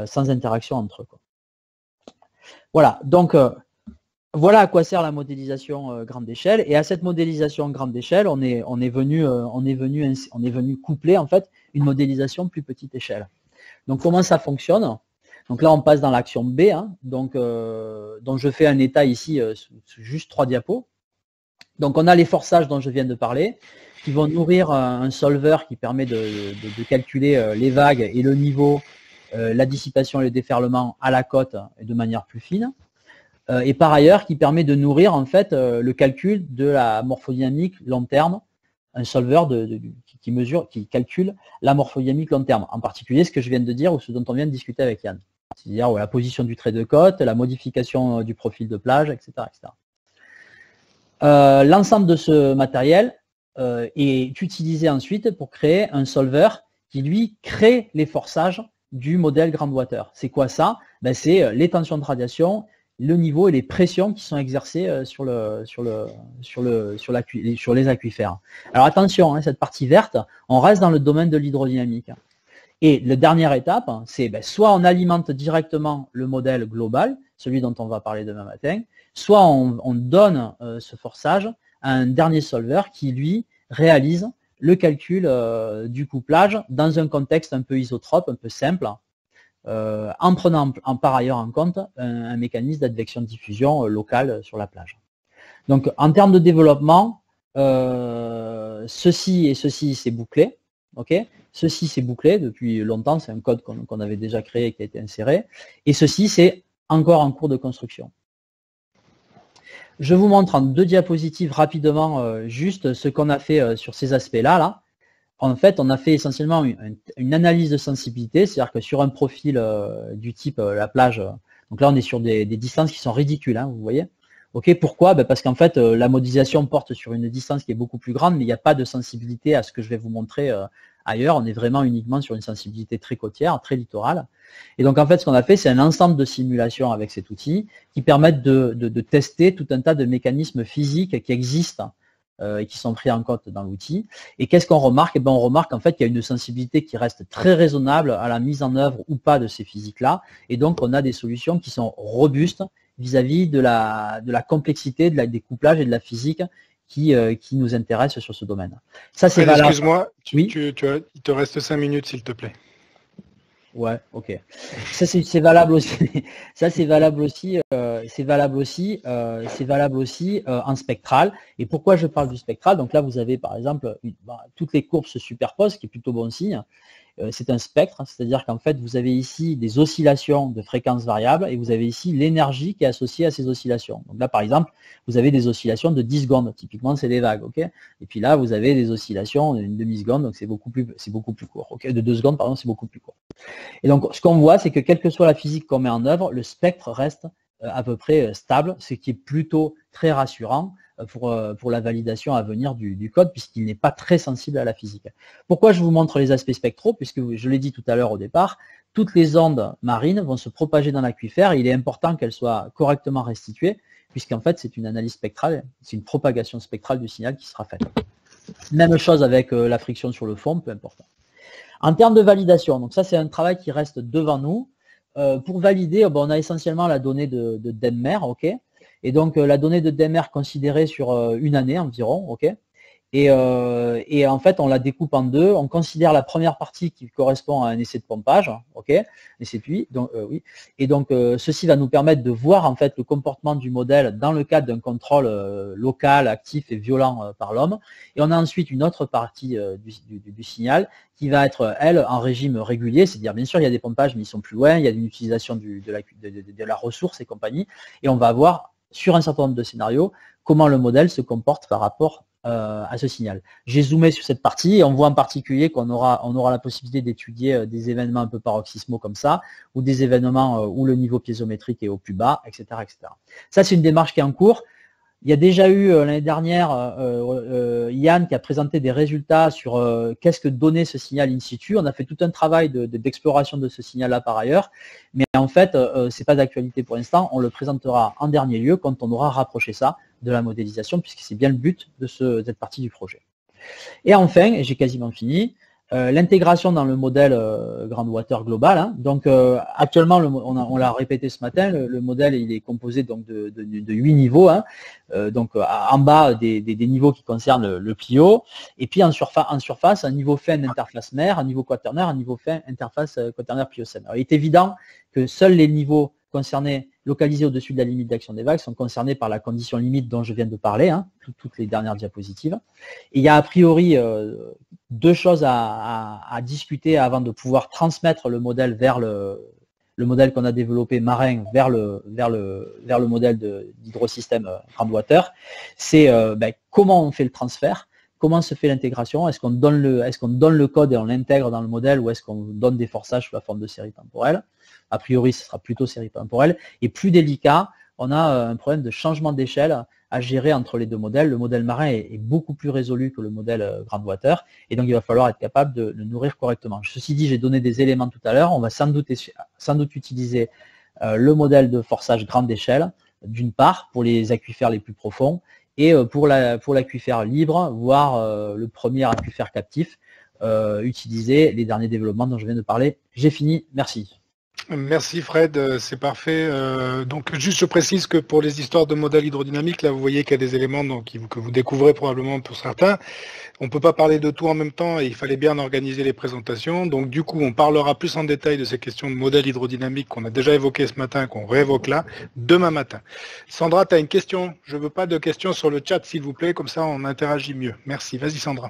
sans interaction entre eux, quoi. Voilà, donc voilà à quoi sert la modélisation grande échelle. Et à cette modélisation grande échelle, on est venu coupler en fait une modélisation plus petite échelle. Donc comment ça fonctionne ? Donc là, on passe dans l'action B, hein, donc je fais un état ici sous juste 3 diapos. Donc on a les forçages dont je viens de parler, qui vont nourrir un solver qui permet de calculer les vagues et le niveau, la dissipation et le déferlement à la côte et de manière plus fine. Et par ailleurs, qui permet de nourrir en fait le calcul de la morphodynamique long terme, un solver qui calcule la morphodynamique long terme, en particulier ce que je viens de dire ou ce dont on vient de discuter avec Yann. C'est-à-dire la position du trait de côte, la modification du profil de plage, etc. etc. L'ensemble de ce matériel est utilisé ensuite pour créer un solver qui, lui, crée les forçages du modèle Groundwater. C'est quoi ça ? Ben, c'est les tensions de radiation, le niveau et les pressions qui sont exercées sur les aquifères. Alors attention, hein, cette partie verte, on reste dans le domaine de l'hydrodynamique. Et la dernière étape, c'est soit on alimente directement le modèle global, celui dont on va parler demain matin, soit on donne ce forçage à un dernier solver qui, lui, réalise le calcul du couplage dans un contexte un peu isotrope, un peu simple, en prenant par ailleurs en compte un mécanisme d'advection-diffusion locale sur la plage. Donc en termes de développement, ceci et ceci c'est bouclé. Okay, ceci c'est bouclé depuis longtemps, c'est un code qu'on avait déjà créé et qui a été inséré. Et ceci c'est encore en cours de construction. Je vous montre en 2 diapositives rapidement juste ce qu'on a fait sur ces aspects-là. Là. En fait, on a fait essentiellement une analyse de sensibilité, c'est-à-dire que sur un profil du type la plage, donc là on est sur des distances qui sont ridicules, hein, vous voyez. Ok, pourquoi ? Parce qu'en fait, la modélisation porte sur une distance qui est beaucoup plus grande, mais il n'y a pas de sensibilité à ce que je vais vous montrer ailleurs. On est vraiment uniquement sur une sensibilité très côtière, très littorale. Et donc, en fait, ce qu'on a fait, c'est un ensemble de simulations avec cet outil qui permettent de tester tout un tas de mécanismes physiques qui existent et qui sont pris en compte dans l'outil. Et qu'est-ce qu'on remarque ? On remarque en fait qu'il y a une sensibilité qui reste très raisonnable à la mise en œuvre ou pas de ces physiques-là. Et donc, on a des solutions qui sont robustes vis-à-vis de la complexité des couplages et de la physique qui nous intéresse sur ce domaine. Ça, c'est valable. Excuse-moi, oui, il te reste 5 minutes, s'il te plaît. Ouais, ok. Ça, c'est valable aussi. Ça, c'est valable aussi. C'est valable aussi en spectral. Et pourquoi je parle du spectral ? Donc là, vous avez par exemple toutes les courbes se superposent, ce qui est plutôt bon signe. C'est un spectre, c'est-à-dire qu'en fait, vous avez ici des oscillations de fréquences variables et vous avez ici l'énergie qui est associée à ces oscillations. Donc là, par exemple, vous avez des oscillations de 10 secondes. Typiquement, c'est des vagues, ok ? Et puis là, vous avez des oscillations d'une demi-seconde, donc c'est beaucoup plus court. Okay, de 2 secondes, pardon, c'est beaucoup plus court. Et donc, ce qu'on voit, c'est que quelle que soit la physique qu'on met en œuvre, le spectre reste à peu près stable, ce qui est plutôt très rassurant pour la validation à venir du code, puisqu'il n'est pas très sensible à la physique. Pourquoi je vous montre les aspects spectraux ? Puisque je l'ai dit tout à l'heure au départ, toutes les ondes marines vont se propager dans l'aquifère et il est important qu'elles soient correctement restituées, puisqu'en fait, c'est une analyse spectrale, c'est une propagation spectrale du signal qui sera faite. Même chose avec la friction sur le fond, peu importe. En termes de validation, donc ça, c'est un travail qui reste devant nous. Pour valider, on a essentiellement la donnée de Demmer, ok. Et donc la donnée de Demmer considérée sur une année environ, ok. Et en fait, on la découpe en deux. On considère la première partie qui correspond à un essai de pompage, ok, essai de puits. Donc oui. Et donc ceci va nous permettre de voir en fait le comportement du modèle dans le cadre d'un contrôle local, actif et violent par l'homme. Et on a ensuite une autre partie du signal qui va être elle en régime régulier, c'est-à-dire bien sûr il y a des pompages mais ils sont plus loin, il y a une utilisation de la ressource et compagnie. Et on va voir sur un certain nombre de scénarios comment le modèle se comporte par rapport à ce signal. J'ai zoomé sur cette partie et on voit en particulier qu'on aura la possibilité d'étudier des événements un peu paroxysmaux comme ça, ou des événements où le niveau piézométrique est au plus bas, etc. etc. Ça, c'est une démarche qui est en cours. Il y a déjà eu l'année dernière Yann qui a présenté des résultats sur qu'est-ce que donnait ce signal in situ. On a fait tout un travail d'exploration de ce signal-là par ailleurs, mais en fait, c'est pas d'actualité pour l'instant. On le présentera en dernier lieu quand on aura rapproché ça de la modélisation, puisque c'est bien le but de cette partie du projet. Et enfin, et j'ai quasiment fini, l'intégration dans le modèle Groundwater global. Hein. Donc actuellement, on l'a répété ce matin, le modèle il est composé donc de 8 niveaux. Hein. Donc en bas des niveaux qui concernent le Plio, et puis en surface un niveau fin d'interface mère, un niveau quaternaire, un niveau fin interface quaternaire Pliocène. Il est évident que seuls les niveaux concernés, localisés au-dessus de la limite d'action des vagues, sont concernés par la condition limite dont je viens de parler, hein, toutes les dernières diapositives. Et il y a a priori deux choses à discuter avant de pouvoir transmettre le modèle vers le modèle qu'on a développé marin vers le modèle d'hydrosystème Groundwater. C'est comment on fait le transfert, comment se fait l'intégration, est-ce qu'on donne le code et on l'intègre dans le modèle, ou est-ce qu'on donne des forçages sous la forme de série temporelle. A priori, ce sera plutôt série temporelle. Et plus délicat, on a un problème de changement d'échelle à gérer entre les deux modèles. Le modèle marin est beaucoup plus résolu que le modèle Groundwater, et donc il va falloir être capable de le nourrir correctement. Ceci dit, j'ai donné des éléments tout à l'heure. On va sans doute utiliser le modèle de forçage grande échelle, d'une part, pour les aquifères les plus profonds, et pour l'aquifère libre, voire le premier aquifère captif, utiliser les derniers développements dont je viens de parler. J'ai fini, merci. Merci Fred, c'est parfait. Donc juste je précise que pour les histoires de modèles hydrodynamiques, là vous voyez qu'il y a des éléments que vous découvrez probablement pour certains. On ne peut pas parler de tout en même temps et il fallait bien organiser les présentations. Donc du coup on parlera plus en détail de ces questions de modèles hydrodynamiques qu'on a déjà évoquées ce matin, qu'on réévoque là, demain matin. Sandra, tu as une question? Je veux pas de questions sur le chat s'il vous plaît, comme ça on interagit mieux. Merci, vas-y Sandra.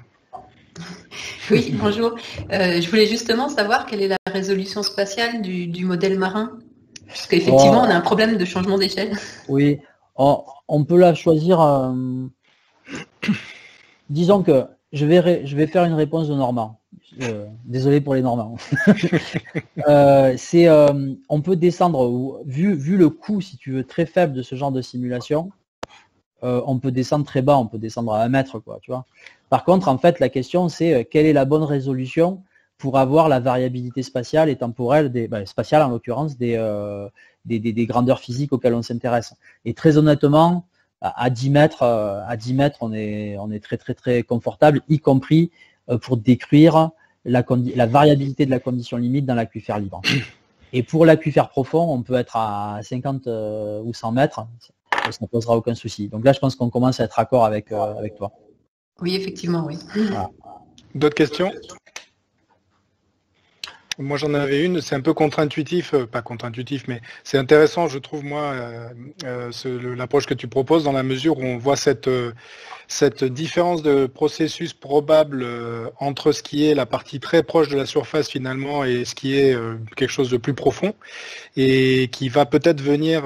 Oui, bonjour. Je voulais justement savoir quelle est la résolution spatiale du modèle marin, parce qu'effectivement, on a un problème de changement d'échelle. Oui, on peut la choisir. Disons que je vais faire une réponse de Normand. Désolé pour les Normands. On peut descendre, vu le coût, si tu veux, très faible de ce genre de simulation, on peut descendre très bas, on peut descendre à 1 mètre, quoi, tu vois. Par contre, en fait, la question, c'est quelle est la bonne résolution pour avoir la variabilité spatiale et temporelle, spatiale en l'occurrence, des grandeurs physiques auxquelles on s'intéresse. Et très honnêtement, à 10 mètres, on est très très très confortable, y compris pour décrire la variabilité de la condition limite dans l'aquifère libre. Et pour l'aquifère profond, on peut être à 50 ou 100 mètres, ça ne posera aucun souci. Donc là, je pense qu'on commence à être d'accord avec toi. Oui, effectivement, oui. Voilà. D'autres questions? Moi, j'en avais une, c'est un peu contre-intuitif, pas contre-intuitif, mais c'est intéressant, je trouve, moi, l'approche que tu proposes, dans la mesure où on voit cette différence de processus probable entre ce qui est la partie très proche de la surface, finalement, et ce qui est quelque chose de plus profond, et qui va peut-être venir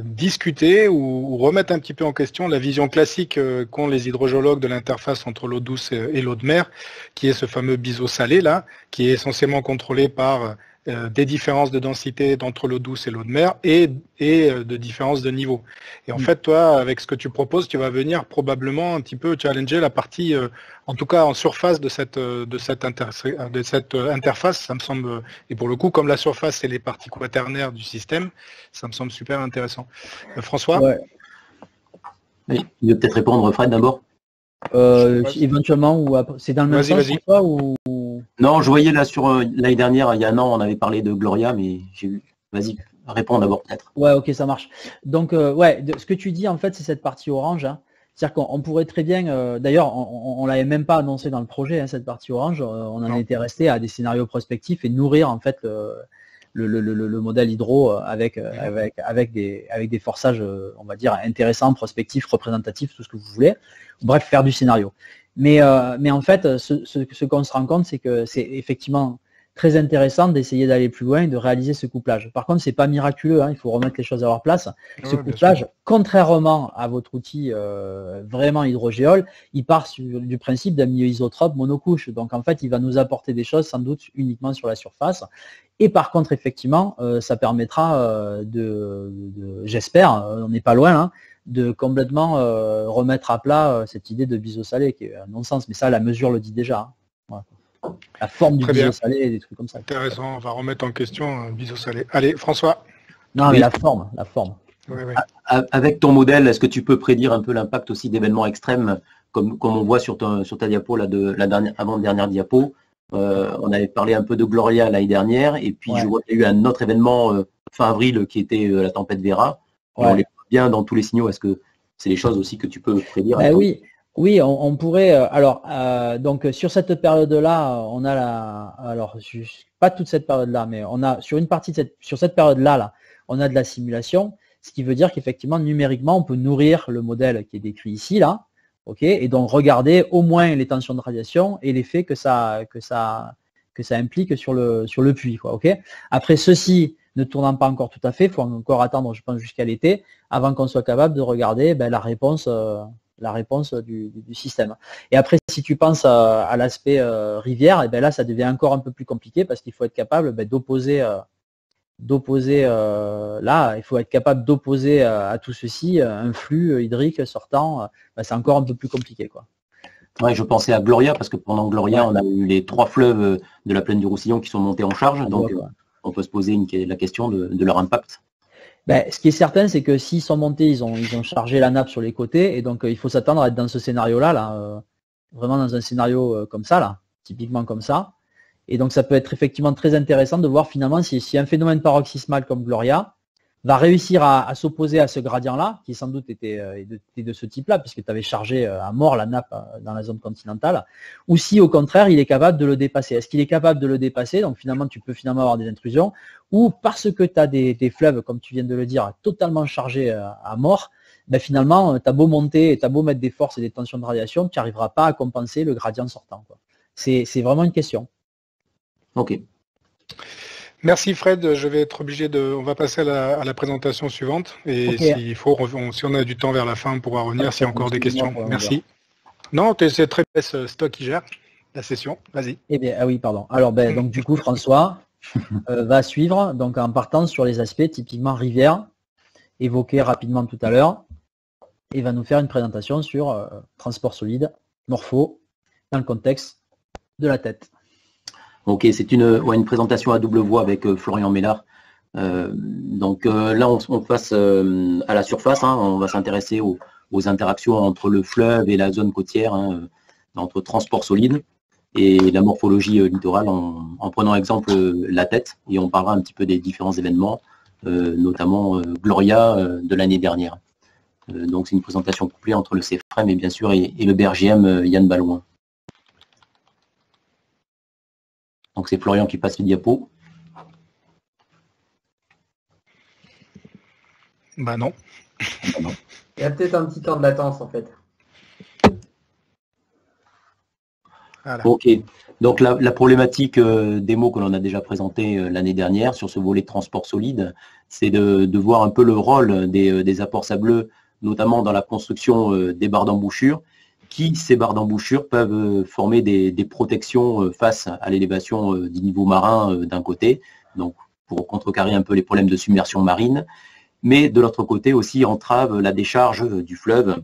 discuter ou remettre un petit peu en question la vision classique qu'ont les hydrogéologues de l'interface entre l'eau douce et l'eau de mer, qui est ce fameux biseau salé, là, qui est essentiellement contrôlé par des différences de densité entre l'eau douce et l'eau de mer et de différences de niveau. Et en fait, toi, avec ce que tu proposes, tu vas venir probablement un petit peu challenger la partie, en tout cas en surface de cette interface, ça me semble, et pour le coup, comme la surface, c'est les parties quaternaires du système, ça me semble super intéressant. François? Ouais. Oui, il veut peut-être répondre, Fred, d'abord. Éventuellement, ou après, c'est dans le même sens pour toi, ou... Non, je voyais là sur l'année dernière, il y a un an, on avait parlé de Gloria, mais j'ai vu. Vas-y, réponds d'abord peut-être. Ouais, ok, ça marche. Donc, ce que tu dis en fait, c'est cette partie orange. Hein. C'est-à-dire qu'on pourrait très bien, d'ailleurs, on l'avait même pas annoncé dans le projet, hein, cette partie orange, on en était resté à des scénarios prospectifs et nourrir en fait le modèle hydro avec des forçages, on va dire, intéressants, prospectifs, représentatifs, tout ce que vous voulez. Bref, faire du scénario. Mais en fait, ce qu'on se rend compte, c'est que c'est effectivement très intéressant d'essayer d'aller plus loin et de réaliser ce couplage. Par contre, c'est pas miraculeux, hein, il faut remettre les choses à leur place. Ce couplage, contrairement à votre outil vraiment hydrogéol, il part du principe d'un milieu isotrope monocouche. Donc en fait, il va nous apporter des choses sans doute uniquement sur la surface. Et par contre, effectivement, ça permettra j'espère, on n'est pas loin, hein, de complètement remettre à plat cette idée de biseau salé, qui est un non-sens. Mais ça, la mesure le dit déjà. Hein. Voilà. La forme du biseau salé et des trucs comme ça. Intéressant, on va remettre en question biseau salé. Allez, François. Non, mais la forme. Oui. Avec ton modèle, est-ce que tu peux prédire un peu l'impact aussi d'événements extrêmes, comme on voit sur ta diapo, là, avant-dernière diapo. On avait parlé un peu de Gloria l'année dernière, et puis je vois qu'il y a eu un autre événement fin avril qui était la tempête Vera. On les voit bien dans tous les signaux. Est-ce que c'est des choses aussi que tu peux prédire? Oui, on pourrait. Alors, donc sur cette période-là, on a pas toute cette période-là, mais on a sur une partie sur cette période-là, on a de la simulation, ce qui veut dire qu'effectivement numériquement, on peut nourrir le modèle qui est décrit ici, là, ok, et donc regarder au moins les tensions de radiation et l'effet que ça implique sur le puits, quoi, ok. Après, ceci ne tournant pas encore tout à fait, il faut encore attendre, je pense, jusqu'à l'été, avant qu'on soit capable de regarder la réponse du système. Et après, si tu penses à l'aspect rivière, et là, ça devient encore un peu plus compliqué parce qu'il faut être capable d'opposer à tout ceci un flux hydrique sortant. C'est encore un peu plus compliqué, quoi. Ouais, je pensais à Gloria parce que pendant Gloria, on a eu les 3 fleuves de la plaine du Roussillon qui sont montés en charge. Donc, on peut se poser la question de leur impact. Ce qui est certain, c'est que s'ils sont montés, ils ont chargé la nappe sur les côtés, et donc il faut s'attendre à être dans ce scénario-là, vraiment dans un scénario comme ça, là, typiquement comme ça. Et donc ça peut être effectivement très intéressant de voir finalement si un phénomène paroxysmal comme Gloria va réussir à s'opposer à ce gradient-là, qui sans doute était de ce type-là, puisque tu avais chargé à mort la nappe dans la zone continentale, ou si au contraire il est capable de le dépasser. Est-ce qu'il est capable de le dépasser? Donc finalement tu peux avoir des intrusions, ou parce que tu as des fleuves, comme tu viens de le dire, totalement chargés à mort, finalement tu as beau monter, tu as beau mettre des forces et des tensions de radiation, tu n'arriveras pas à compenser le gradient sortant, quoi. C'est vraiment une question. Ok. Merci Fred, je vais être obligé on va passer à la présentation suivante, et s'il faut, si on a du temps vers la fin, on pourra revenir s'il y a encore des questions. Merci. Non, c'est très bien, c'est toi qui gères la session, vas-y. Eh bien, oui, pardon. Alors, donc du coup, François va suivre, donc en partant sur les aspects typiquement rivière, évoqués rapidement tout à l'heure, et va nous faire une présentation sur transport solide, morpho, dans le contexte de la tête. Ok, c'est une présentation à double voix avec Florian Mélard. Donc là, on passe à la surface, hein, on va s'intéresser aux interactions entre le fleuve et la zone côtière, hein, entre transport solide et la morphologie littorale en prenant exemple la tête, et on parlera un petit peu des différents événements, notamment Gloria de l'année dernière. Donc c'est une présentation couplée entre le CFREM et bien sûr et le BRGM Yann Balouin. Donc c'est Florian qui passe les diapos. Non. Il y a peut-être un petit temps de latence en fait. Voilà. Ok, donc la problématique des mots que l'on a déjà présenté l'année dernière sur ce volet de transport solide, c'est de voir un peu le rôle des apports sableux, notamment dans la construction des barres d'embouchure, ces barres d'embouchure peuvent former des protections face à l'élévation du niveau marin d'un côté, donc pour contrecarrer un peu les problèmes de submersion marine, mais de l'autre côté aussi entravent la décharge du fleuve,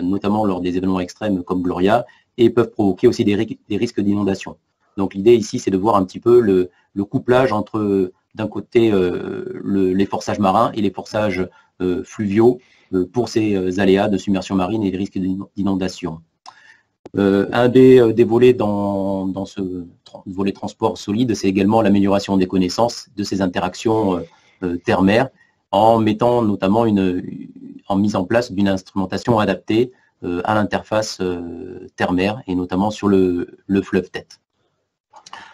notamment lors des événements extrêmes comme Gloria, et peuvent provoquer aussi des risques d'inondation. Donc l'idée ici, c'est de voir un petit peu le couplage entre, d'un côté, les forçages marins et les forçages fluviaux pour ces aléas de submersion marine et les risques d'inondation. Un des volets dans ce volet transport solide, c'est également l'amélioration des connaissances de ces interactions terre-mer, en mettant notamment en mise en place d'une instrumentation adaptée à l'interface terre-mer et notamment sur le fleuve Tête.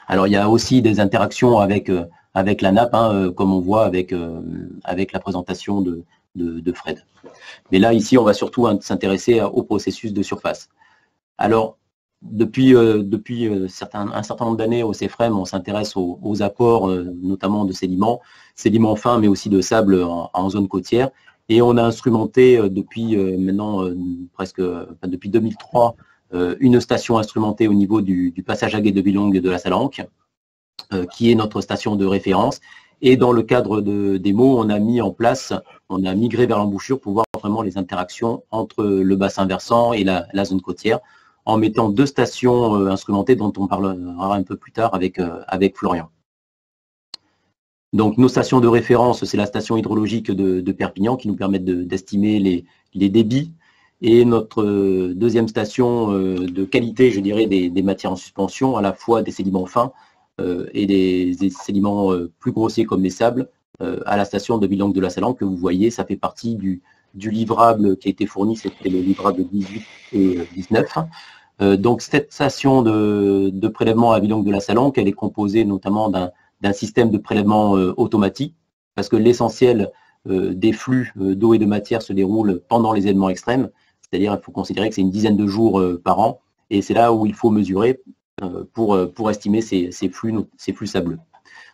Alors il y a aussi des interactions avec la nappe, comme on voit avec la présentation de Fred. Mais là, ici, on va surtout s'intéresser au processus de surface. Alors, depuis un certain nombre d'années au CEFREM, on s'intéresse aux apports, notamment de sédiments fins, mais aussi de sable en zone côtière. Et on a instrumenté depuis maintenant depuis 2003 une station instrumentée au niveau du passage à gué de Villongue de la Salanque, qui est notre station de référence. Et dans le cadre de démo, on a migré vers l'embouchure pour voir vraiment les interactions entre le bassin versant et la zone côtière, en mettant 2 stations instrumentées dont on parlera un peu plus tard avec Florian. Donc nos stations de référence, c'est la station hydrologique de Perpignan qui nous permet d'estimer les débits, et notre deuxième station de qualité, je dirais, des matières en suspension, à la fois des sédiments fins et des sédiments plus grossiers comme les sables, à la station de Villongue de la Salanque que vous voyez. Ça fait partie du livrable qui a été fourni, c'était le livrable 18 et 19. Donc cette station de prélèvement à Villongue de la Salanque, elle est composée notamment d'un système de prélèvement automatique, parce que l'essentiel des flux d'eau et de matière se déroule pendant les événements extrêmes, c'est-à-dire il faut considérer que c'est une dizaine de jours par an, et c'est là où il faut mesurer pour estimer ces flux sableux.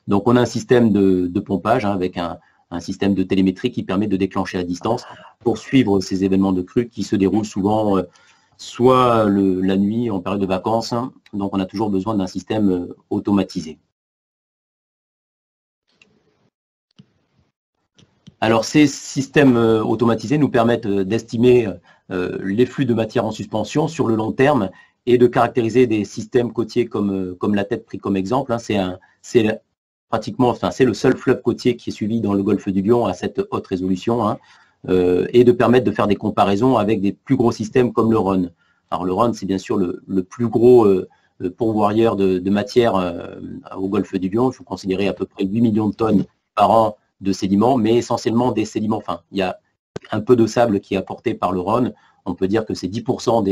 Donc on a un système de pompage avec un système de télémétrie qui permet de déclencher à distance pour suivre ces événements de crue qui se déroulent souvent soit la nuit en période de vacances. Donc on a toujours besoin d'un système automatisé. Alors ces systèmes automatisés nous permettent d'estimer les flux de matière en suspension sur le long terme et de caractériser des systèmes côtiers comme la Tête pris comme exemple. C'est le seul fleuve côtier qui est suivi dans le golfe du Lion à cette haute résolution, et de permettre de faire des comparaisons avec des plus gros systèmes comme le Rhône. Alors le Rhône, c'est bien sûr le plus gros pourvoyeur de matière au golfe du Lion. Il faut considérer à peu près 8 millions de tonnes par an de sédiments, mais essentiellement des sédiments fins. Il y a un peu de sable qui est apporté par le Rhône. On peut dire que c'est 10%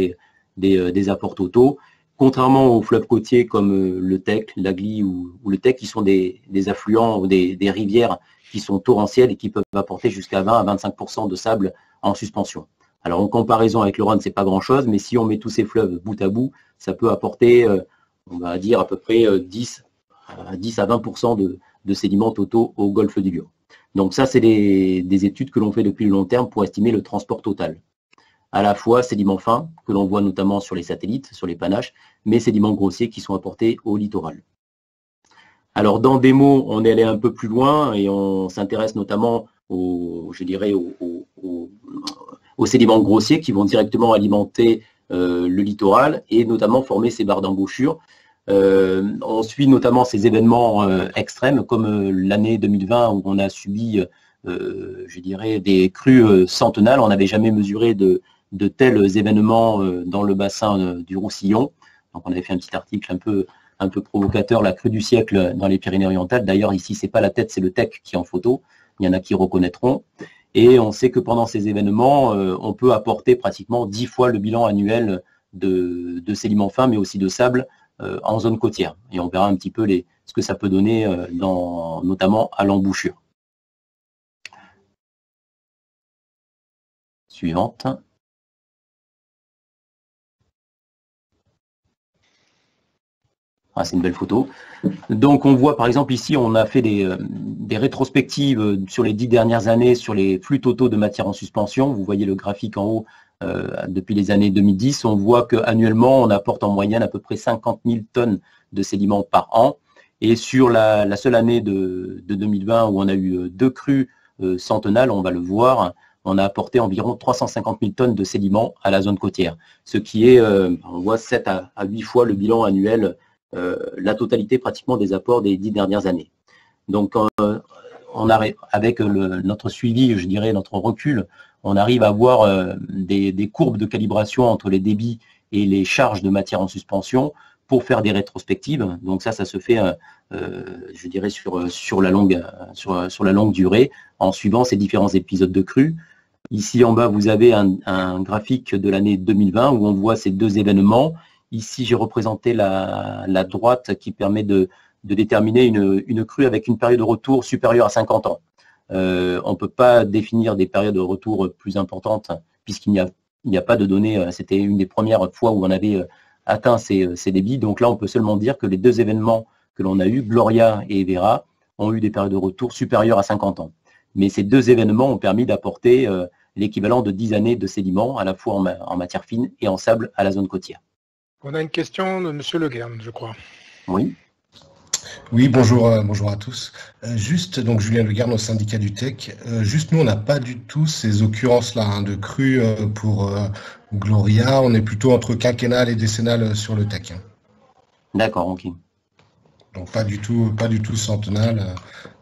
des apports totaux, contrairement aux fleuves côtiers comme le Tech, l'Agly ou le Tech, qui sont des affluents ou des rivières qui sont torrentielles et qui peuvent apporter jusqu'à 20 à 25% de sable en suspension. Alors en comparaison avec le Rhône, c'est pas grand-chose, mais si on met tous ces fleuves bout à bout, ça peut apporter, on va dire à peu près 10 à 20% de sédiments totaux au golfe du Lion. Donc ça, c'est des études que l'on fait depuis le long terme pour estimer le transport total. À la fois sédiments fins, que l'on voit notamment sur les satellites, sur les panaches, mais sédiments grossiers qui sont apportés au littoral. Alors dans Démo, on est allé un peu plus loin et on s'intéresse notamment aux sédiments grossiers qui vont directement alimenter le littoral et notamment former ces barres d'embouchure. On suit notamment ces événements extrêmes comme l'année 2020 où on a subi, des crues centenales. On n'avait jamais mesuré de tels événements dans le bassin du Roussillon. Donc on avait fait un petit article un peu provocateur, la crue du siècle dans les Pyrénées-Orientales. D'ailleurs ici c'est pas la Tête, c'est le Tech qui est en photo. Il y en a qui reconnaîtront. Et on sait que pendant ces événements, on peut apporter pratiquement 10 fois le bilan annuel de sédiments fins, mais aussi de sable en zone côtière. Et on verra un petit peu ce que ça peut donner notamment à l'embouchure. Suivante. Ah, c'est une belle photo. Donc on voit par exemple ici, on a fait des rétrospectives sur les 10 dernières années sur les flux totaux de matière en suspension. Vous voyez le graphique en haut depuis les années 2010. On voit qu'annuellement, on apporte en moyenne à peu près 50 000 tonnes de sédiments par an. Et sur la seule année de 2020 où on a eu 2 crues centenales, on va le voir, on a apporté environ 350 000 tonnes de sédiments à la zone côtière. Ce qui est, on voit 7 à 8 fois le bilan annuel, la totalité pratiquement des apports des 10 dernières années. Donc on arrive, avec notre suivi, je dirais notre recul, on arrive à voir des courbes de calibration entre les débits et les charges de matière en suspension pour faire des rétrospectives. Donc ça se fait, je dirais, sur la longue durée, en suivant ces différents épisodes de crue. Ici en bas, vous avez un graphique de l'année 2020 où on voit ces deux événements. Ici, j'ai représenté la droite qui permet de déterminer une crue avec une période de retour supérieure à 50 ans. On ne peut pas définir des périodes de retour plus importantes puisqu'il n'y a pas de données. C'était une des premières fois où on avait atteint ces débits. Donc là, on peut seulement dire que les deux événements que l'on a eus, Gloria et Vera, ont eu des périodes de retour supérieures à 50 ans. Mais ces deux événements ont permis d'apporter l'équivalent de 10 années de sédiments, à la fois en matière fine et en sable à la zone côtière. On a une question de M. Le Guern, je crois. Oui. Oui, bonjour à tous. Juste, donc Julien Le Guern au syndicat du TEC. Juste, nous, on n'a pas du tout ces occurrences-là de crues pour Gloria. On est plutôt entre quinquennal et décennal sur le TEC. D'accord, ok. Donc pas du tout centenal,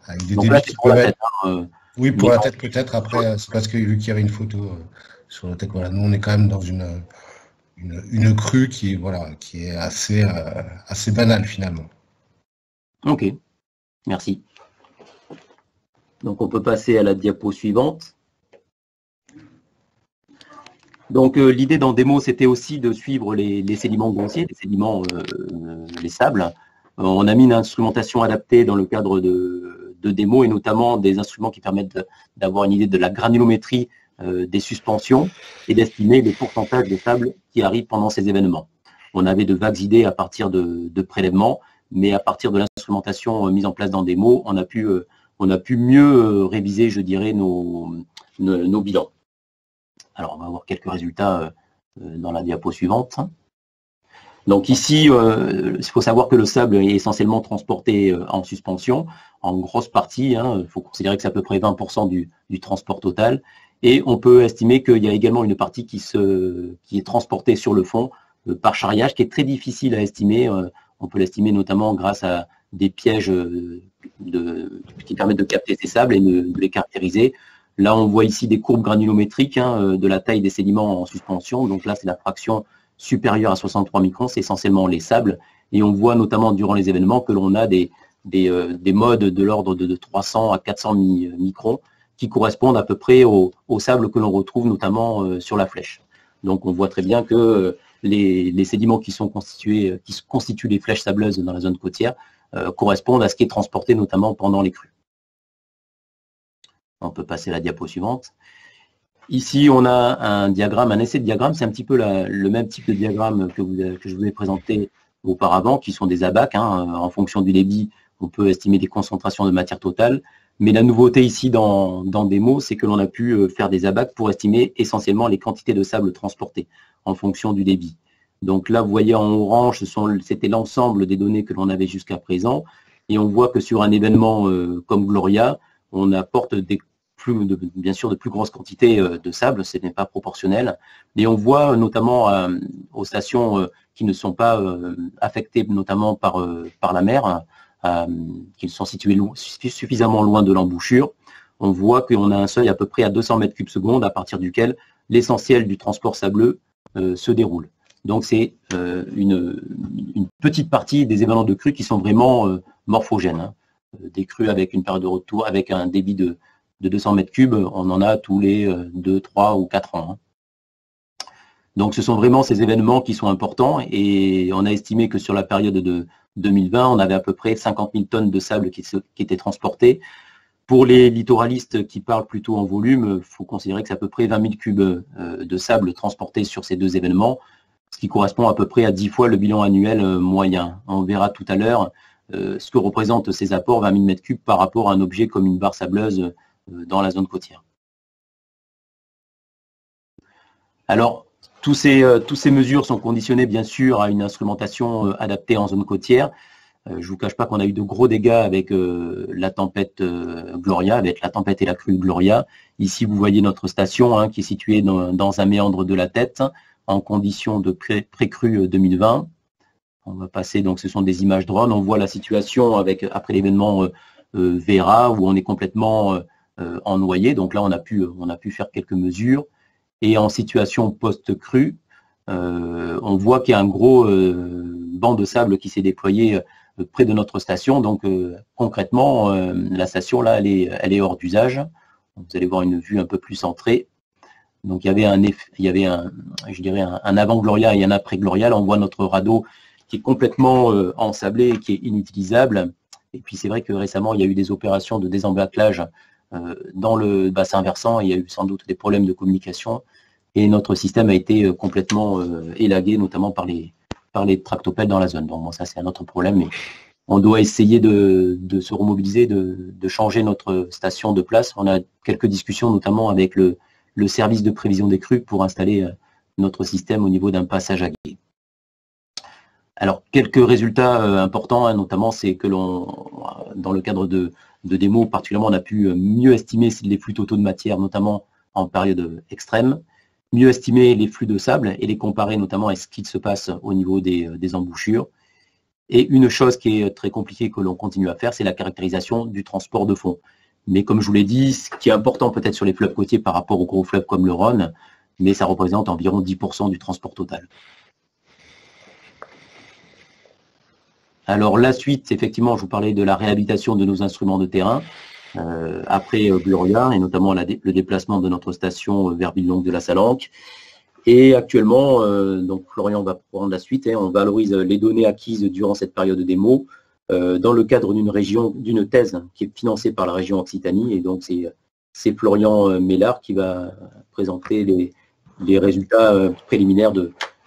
avec des donc débits là, qui pour peuvent la être... tête, Oui, pour la tête peut-être. Après, c'est parce qu'il y avait une photo sur le TEC. Voilà, nous, on est quand même dans une crue qui est assez banale finalement. Ok, merci. Donc on peut passer à la diapo suivante. Donc l'idée dans Démo, c'était aussi de suivre les sédiments grossiers, les sédiments, les sables. On a mis une instrumentation adaptée dans le cadre de Démo et notamment des instruments qui permettent d'avoir une idée de la granulométrie des suspensions et d'estimer le pourcentage de sable qui arrive pendant ces événements. On avait de vagues idées à partir de prélèvements, mais à partir de l'instrumentation mise en place dans Démo, on a pu mieux réviser, je dirais, nos bilans. Alors, on va voir quelques résultats dans la diapo suivante. Donc ici, il faut savoir que le sable est essentiellement transporté en suspension, en grosse partie. Il faut considérer que c'est à peu près 20% du transport total. Et on peut estimer qu'il y a également une partie qui est transportée sur le fond par charriage, qui est très difficile à estimer. On peut l'estimer notamment grâce à des pièges qui permettent de capter ces sables et de les caractériser. Là, on voit ici des courbes granulométriques de la taille des sédiments en suspension. Donc là, c'est la fraction supérieure à 63 microns, c'est essentiellement les sables. Et on voit notamment durant les événements que l'on a des modes de l'ordre de 300 à 400 microns qui correspondent à peu près au sable que l'on retrouve notamment sur la flèche. Donc on voit très bien que les sédiments qui constituent les flèches sableuses dans la zone côtière correspondent à ce qui est transporté notamment pendant les crues. On peut passer à la diapo suivante. Ici, on a un diagramme, un essai de diagramme. C'est un petit peu le même type de diagramme que je vous ai présenté auparavant, qui sont des ABAC. En fonction du débit, on peut estimer des concentrations de matière totale. Mais la nouveauté ici dans Démo, c'est que l'on a pu faire des ABAC pour estimer essentiellement les quantités de sable transportées en fonction du débit. Donc là, vous voyez en orange, c'était l'ensemble des données que l'on avait jusqu'à présent. Et on voit que sur un événement comme Gloria, on apporte bien sûr de plus grosses quantités de sable, ce n'est pas proportionnel. Et on voit notamment aux stations qui ne sont pas affectées notamment par la mer, qui sont situées suffisamment loin de l'embouchure, on voit qu'on a un seuil à peu près à 200 mètres cubes secondes à partir duquel l'essentiel du transport sableux se déroule. Donc c'est une petite partie des événements de crues qui sont vraiment morphogènes. Des crues avec une période de retour, avec un débit de 200 mètres cubes, on en a tous les 2, 3 ou 4 ans. Donc ce sont vraiment ces événements qui sont importants et on a estimé que sur la période de 2020, on avait à peu près 50 000 tonnes de sable qui étaient transportées. Pour les littoralistes qui parlent plutôt en volume, il faut considérer que c'est à peu près 20 000 cubes de sable transportés sur ces deux événements, ce qui correspond à peu près à 10 fois le bilan annuel moyen. On verra tout à l'heure ce que représentent ces apports 20 000 mètres cubes par rapport à un objet comme une barre sableuse dans la zone côtière. Alors, toutes ces mesures sont conditionnées bien sûr à une instrumentation adaptée en zone côtière. Je ne vous cache pas qu'on a eu de gros dégâts avec la tempête Gloria, avec la tempête et la crue Gloria. Ici, vous voyez notre station qui est située dans un méandre de la tête en condition de pré-crue 2020. On va passer, donc ce sont des images drone. On voit la situation après l'événement Vera où on est complètement ennoyé. Donc là, on a pu faire quelques mesures. Et en situation post-crue, on voit qu'il y a un gros banc de sable qui s'est déployé près de notre station. Donc concrètement, la station là, elle est hors d'usage. Vous allez voir une vue un peu plus centrée. Donc il y avait je dirais un avant Gloria et un après Gloria. Là, on voit notre radeau qui est complètement ensablé et qui est inutilisable. Et puis c'est vrai que récemment, il y a eu des opérations de désembâclage dans le bassin versant. Il y a eu sans doute des problèmes de communication et notre système a été complètement élagué, notamment par les tractopelles dans la zone. Donc bon, ça c'est un autre problème, mais on doit essayer de se remobiliser, de changer notre station de place. On a quelques discussions, notamment avec le service de prévision des crues pour installer notre système au niveau d'un passage à gué. Alors, quelques résultats importants, hein, notamment, c'est que dans le cadre de démos, particulièrement, on a pu mieux estimer les flux totaux de matière, notamment en période extrême, mieux estimer les flux de sable et les comparer notamment à ce qu'il se passe au niveau des embouchures. Et une chose qui est très compliquée que l'on continue à faire, c'est la caractérisation du transport de fond. Mais comme je vous l'ai dit, ce qui est important peut-être sur les fleuves côtiers par rapport aux gros fleuves comme le Rhône, mais ça représente environ 10% du transport total. Alors la suite, effectivement, je vous parlais de la réhabilitation de nos instruments de terrain après Gloria, et notamment le déplacement de notre station vers Villelongue de la Salanque. Et actuellement, donc Florian va prendre la suite, on valorise les données acquises durant cette période démo dans le cadre d'une thèse qui est financée par la région Occitanie. Et donc c'est Florian Mélard qui va présenter les résultats préliminaires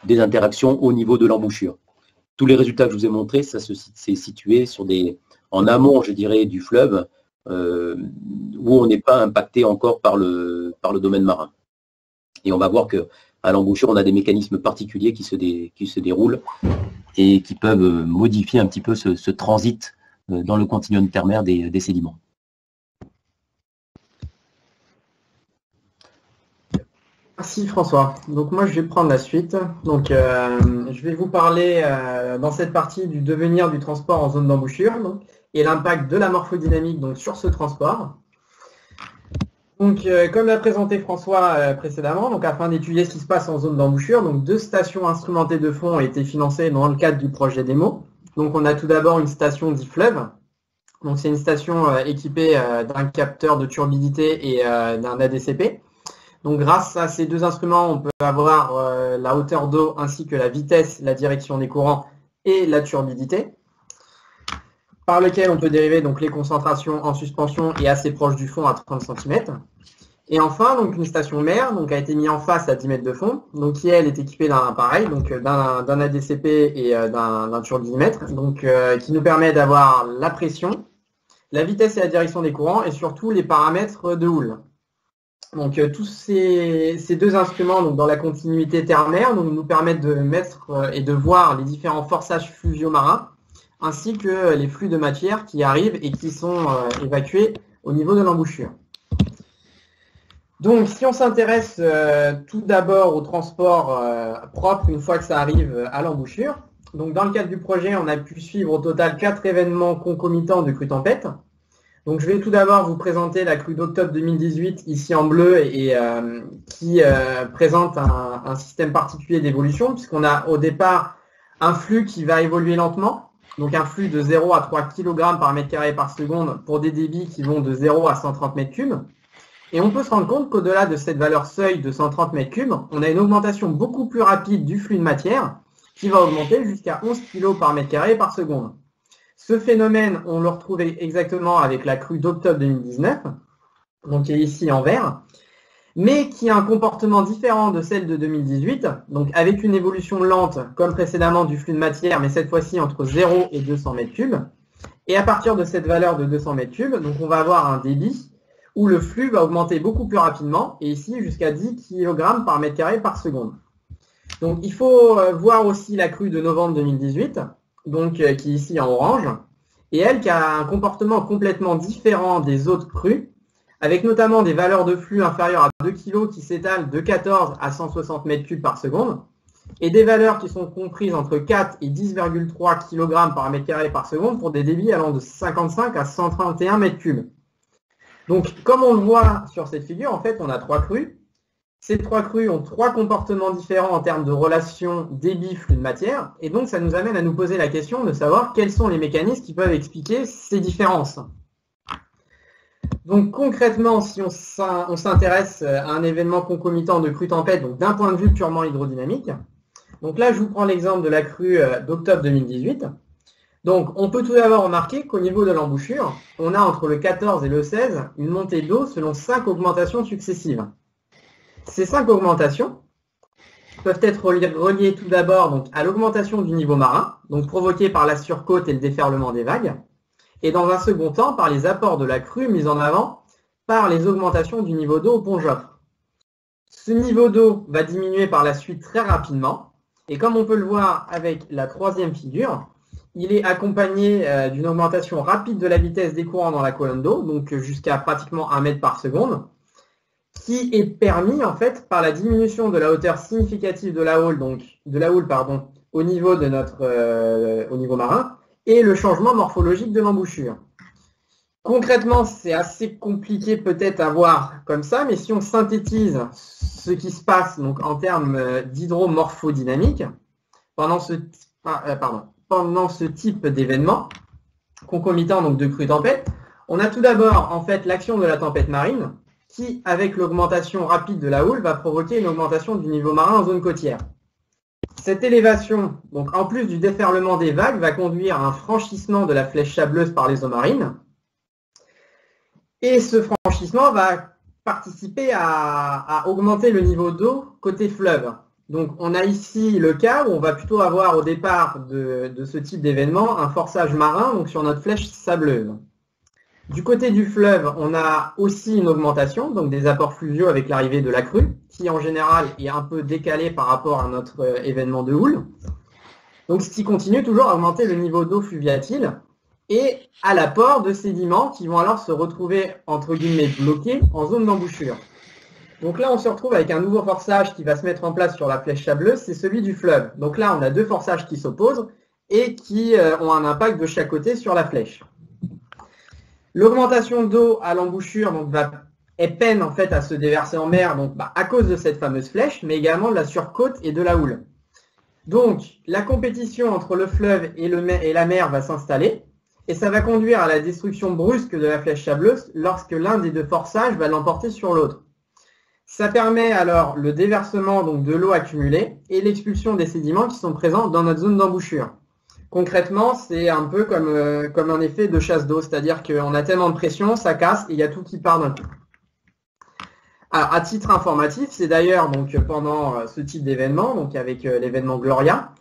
des interactions au niveau de l'embouchure. Tous les résultats que je vous ai montrés, ça s'est situé en amont, je dirais, du fleuve, où on n'est pas impacté encore par le domaine marin. Et on va voir que à l'embouchure, on a des mécanismes particuliers qui se déroulent et qui peuvent modifier un petit peu ce transit dans le continuum ternaire des sédiments. Merci François. Donc moi je vais prendre la suite. Donc je vais vous parler dans cette partie du devenir du transport en zone d'embouchure et l'impact de la morphodynamique sur ce transport. Donc, comme l'a présenté François précédemment, afin d'étudier ce qui se passe en zone d'embouchure, 2 stations instrumentées de fond ont été financées dans le cadre du projet démo. Donc, on a tout d'abord une station dit fleuve. Donc, c'est une station équipée d'un capteur de turbidité et d'un ADCP. Donc, grâce à ces 2 instruments, on peut avoir la hauteur d'eau ainsi que la vitesse, la direction des courants et la turbidité, par lequel on peut dériver les concentrations en suspension et assez proches du fond à 30 cm. Et enfin, une station mer a été mise en face à 10 mètres de fond, qui elle est équipée d'un appareil, d'un ADCP et d'un turbidimètre, qui nous permet d'avoir la pression, la vitesse et la direction des courants et surtout les paramètres de houle. Donc tous ces 2 instruments dans la continuité terre-mer nous permettent de mettre et de voir les différents forçages fluvio-marins, ainsi que les flux de matière qui arrivent et qui sont évacués au niveau de l'embouchure. Donc, si on s'intéresse tout d'abord au transport propre une fois que ça arrive à l'embouchure, donc dans le cadre du projet, on a pu suivre au total 4 événements concomitants de crue tempête. Donc, je vais tout d'abord vous présenter la crue d'octobre 2018, ici en bleu, et qui présente un système particulier d'évolution, puisqu'on a au départ un flux qui va évoluer lentement. Donc un flux de 0 à 3 kg par mètre carré par seconde pour des débits qui vont de 0 à 130 mètres cubes. Et on peut se rendre compte qu'au-delà de cette valeur seuil de 130 mètres cubes, on a une augmentation beaucoup plus rapide du flux de matière qui va augmenter jusqu'à 11 kg par mètre carré par seconde. Ce phénomène, on le retrouve exactement avec la crue d'octobre 2019, qui est ici en vert, mais qui a un comportement différent de celle de 2018, avec une évolution lente, comme précédemment, du flux de matière, mais cette fois-ci entre 0 et 200 mètres cubes. Et à partir de cette valeur de 200 mètres cubes, on va avoir un débit où le flux va augmenter beaucoup plus rapidement, et ici jusqu'à 10 kg par mètre carré par seconde. Donc il faut voir aussi la crue de novembre 2018, qui est ici en orange, et elle qui a un comportement complètement différent des autres crues, avec notamment des valeurs de flux inférieures à 2 kg qui s'étalent de 14 à 160 mètres cubes par seconde, et des valeurs qui sont comprises entre 4 et 10,3 kg par mètre carré par seconde pour des débits allant de 55 à 131 mètres cubes. Donc, comme on le voit sur cette figure, en fait, on a 3 crues. Ces 3 crues ont 3 comportements différents en termes de relation débit-flux de matière, et donc ça nous amène à nous poser la question de savoir quels sont les mécanismes qui peuvent expliquer ces différences. Donc concrètement, si on s'intéresse à un événement concomitant de crue tempête, donc d'un point de vue purement hydrodynamique, donc là je vous prends l'exemple de la crue d'octobre 2018. Donc on peut tout d'abord remarquer qu'au niveau de l'embouchure, on a entre le 14 et le 16 une montée d'eau selon 5 augmentations successives. Ces 5 augmentations peuvent être reliées tout d'abord donc à l'augmentation du niveau marin, donc provoquée par la surcôte et le déferlement des vagues, et dans un second temps par les apports de la crue mis en avant par les augmentations du niveau d'eau au pont Joffre. Ce niveau d'eau va diminuer par la suite très rapidement, et comme on peut le voir avec la troisième figure, il est accompagné d'une augmentation rapide de la vitesse des courants dans la colonne d'eau, donc jusqu'à pratiquement 1 mètre par seconde, qui est permis en fait par la diminution de la hauteur significative de la houle, au niveau de au niveau marin, et le changement morphologique de l'embouchure. Concrètement, c'est assez compliqué peut-être à voir comme ça, mais si on synthétise ce qui se passe donc en termes d'hydromorphodynamique pendant ce type d'événement concomitant donc de crue tempête, on a tout d'abord en fait l'action de la tempête marine qui, avec l'augmentation rapide de la houle, va provoquer une augmentation du niveau marin en zone côtière. Cette élévation, donc en plus du déferlement des vagues, va conduire à un franchissement de la flèche sableuse par les eaux marines. Et ce franchissement va participer à augmenter le niveau d'eau côté fleuve. Donc on a ici le cas où on va plutôt avoir au départ de ce type d'événement un forçage marin donc sur notre flèche sableuse. Du côté du fleuve, on a aussi une augmentation, donc des apports fluviaux avec l'arrivée de la crue, qui en général est un peu décalée par rapport à notre événement de houle. Donc ce qui continue toujours à augmenter le niveau d'eau fluviatile et à l'apport de sédiments qui vont alors se retrouver entre guillemets bloqués en zone d'embouchure. Donc là, on se retrouve avec un nouveau forçage qui va se mettre en place sur la flèche sableuse, c'est celui du fleuve. Donc là, on a deux forçages qui s'opposent et qui ont un impact de chaque côté sur la flèche. L'augmentation d'eau à l'embouchure peine en fait à se déverser en mer à cause de cette fameuse flèche, mais également de la surcôte et de la houle. Donc la compétition entre le fleuve et la mer va s'installer et ça va conduire à la destruction brusque de la flèche sableuse lorsque l'un des deux forçages va l'emporter sur l'autre. Ça permet alors le déversement donc, de l'eau accumulée et l'expulsion des sédiments qui sont présents dans notre zone d'embouchure. Concrètement, c'est un peu comme un effet de chasse d'eau, c'est-à-dire qu'on a tellement de pression, ça casse et il y a tout qui part d'un coup. Alors, à titre informatif, c'est d'ailleurs donc pendant ce type d'événement, donc avec l'événement Gloria,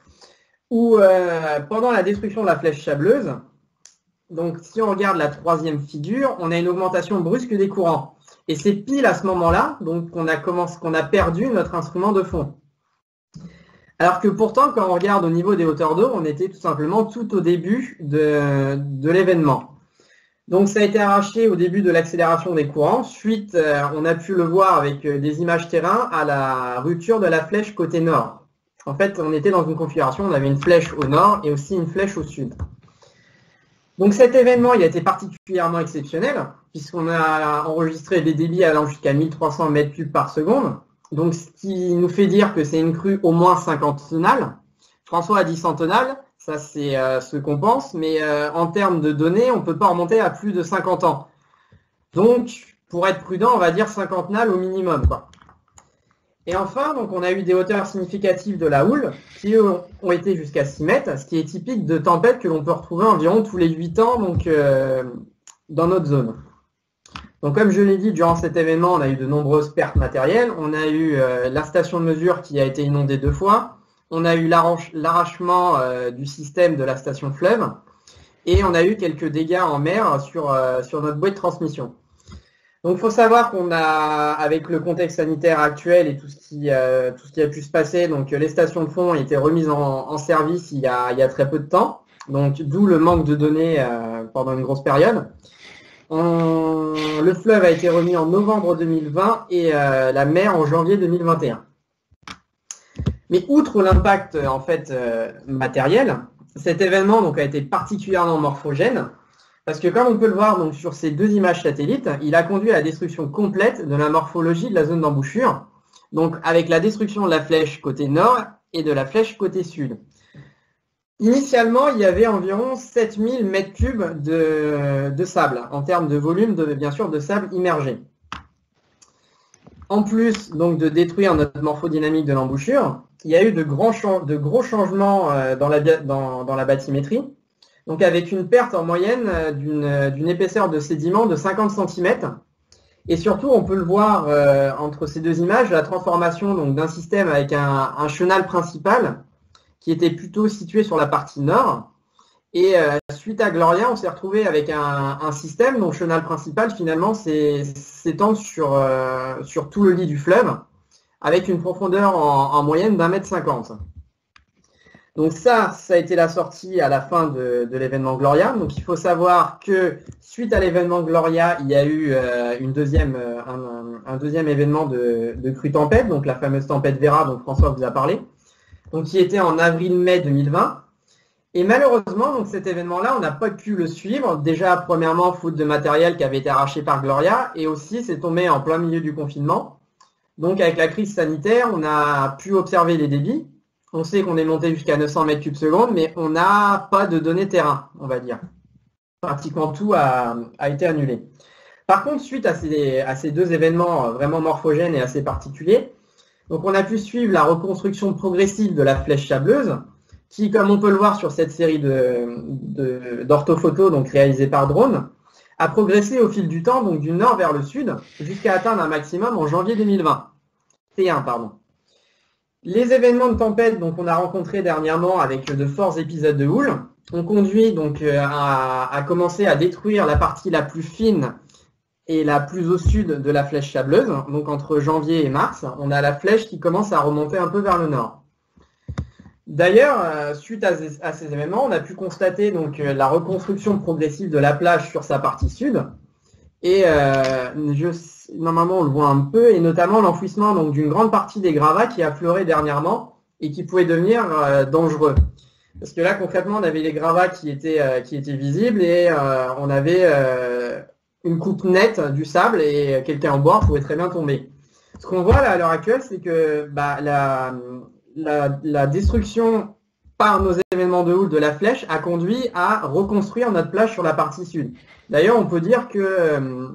où pendant la destruction de la flèche sableuse, donc si on regarde la troisième figure, on a une augmentation brusque des courants. Et c'est pile à ce moment-là donc qu'on a perdu notre instrument de fond. Alors que pourtant, quand on regarde au niveau des hauteurs d'eau, on était tout simplement tout au début de l'événement. Donc ça a été arraché au début de l'accélération des courants. Suite, on a pu le voir avec des images terrain à la rupture de la flèche côté nord. En fait, on était dans une configuration, on avait une flèche au nord et aussi une flèche au sud. Donc cet événement, il a été particulièrement exceptionnel, puisqu'on a enregistré des débits allant jusqu'à 1300 mètres cubes par seconde. Donc, ce qui nous fait dire que c'est une crue au moins 50 tonales. François a dit 100 tonales, ça c'est ce qu'on pense, mais en termes de données, on ne peut pas remonter à plus de 50 ans. Donc, pour être prudent, on va dire 50 nales au minimum, quoi. Et enfin, donc, on a eu des hauteurs significatives de la houle qui ont été jusqu'à 6 mètres, ce qui est typique de tempêtes que l'on peut retrouver environ tous les 8 ans donc, dans notre zone. Donc comme je l'ai dit, durant cet événement, on a eu de nombreuses pertes matérielles. On a eu la station de mesure qui a été inondée 2 fois. On a eu l'arrachement du système de la station fleuve. Et on a eu quelques dégâts en mer sur notre bouée de transmission. Donc il faut savoir qu'on a, avec le contexte sanitaire actuel et tout ce qui a pu se passer, donc les stations de fond ont été remises en service il y a très peu de temps. Donc d'où le manque de données pendant une grosse période. Le fleuve a été remis en novembre 2020 et la mer en janvier 2021. Mais outre l'impact en fait matériel, cet événement donc a été particulièrement morphogène parce que comme on peut le voir donc sur ces deux images satellites, il a conduit à la destruction complète de la morphologie de la zone d'embouchure, donc avec la destruction de la flèche côté nord et de la flèche côté sud. Initialement, il y avait environ 7000 mètres cubes de sable, en termes de volume, bien sûr, de sable immergé. En plus donc, de détruire notre morphodynamique de l'embouchure, il y a eu de gros changements dans la bathymétrie, donc avec une perte en moyenne d'une épaisseur de sédiment de 50 cm. Et surtout, on peut le voir entre ces deux images, la transformation d'un système avec un chenal principal qui était plutôt situé sur la partie nord. Et suite à Gloria, on s'est retrouvé avec un système dont le chenal principal finalement s'étend sur tout le lit du fleuve, avec une profondeur en moyenne d'1,50 m. Donc ça a été la sortie à la fin de l'événement Gloria. Donc il faut savoir que suite à l'événement Gloria, il y a eu un deuxième événement de crue tempête, donc la fameuse tempête Vera dont François vous a parlé, donc qui était en avril-mai 2020. Et malheureusement, donc cet événement-là, on n'a pas pu le suivre. Déjà, premièrement, faute de matériel qui avait été arraché par Gloria, et aussi c'est tombé en plein milieu du confinement. Donc avec la crise sanitaire, on a pu observer les débits. On sait qu'on est monté jusqu'à 900 mètres cubes secondes, mais on n'a pas de données terrain, on va dire. Pratiquement tout a été annulé. Par contre, suite à ces deux événements vraiment morphogènes et assez particuliers, donc on a pu suivre la reconstruction progressive de la flèche sableuse, qui, comme on peut le voir sur cette série d'orthophotos donc réalisées par drone, a progressé au fil du temps, donc du nord vers le sud, jusqu'à atteindre un maximum en janvier 2020. Les événements de tempête qu'on a rencontrés dernièrement avec de forts épisodes de houle ont conduit donc à commencer à détruire la partie la plus fine et la plus au sud de la flèche sableuse. Donc entre janvier et mars, on a la flèche qui commence à remonter un peu vers le nord. D'ailleurs, suite à ces événements, on a pu constater donc la reconstruction progressive de la plage sur sa partie sud. Et normalement, on le voit un peu, et notamment l'enfouissement donc d'une grande partie des gravats qui affleuraient dernièrement et qui pouvaient devenir dangereux. Parce que là, concrètement, on avait les gravats qui étaient visibles et on avait une coupe nette du sable et quelqu'un en bord pouvait très bien tomber. Ce qu'on voit là à l'heure actuelle, c'est que la destruction par nos événements de houle de la flèche a conduit à reconstruire notre plage sur la partie sud. D'ailleurs, on peut dire que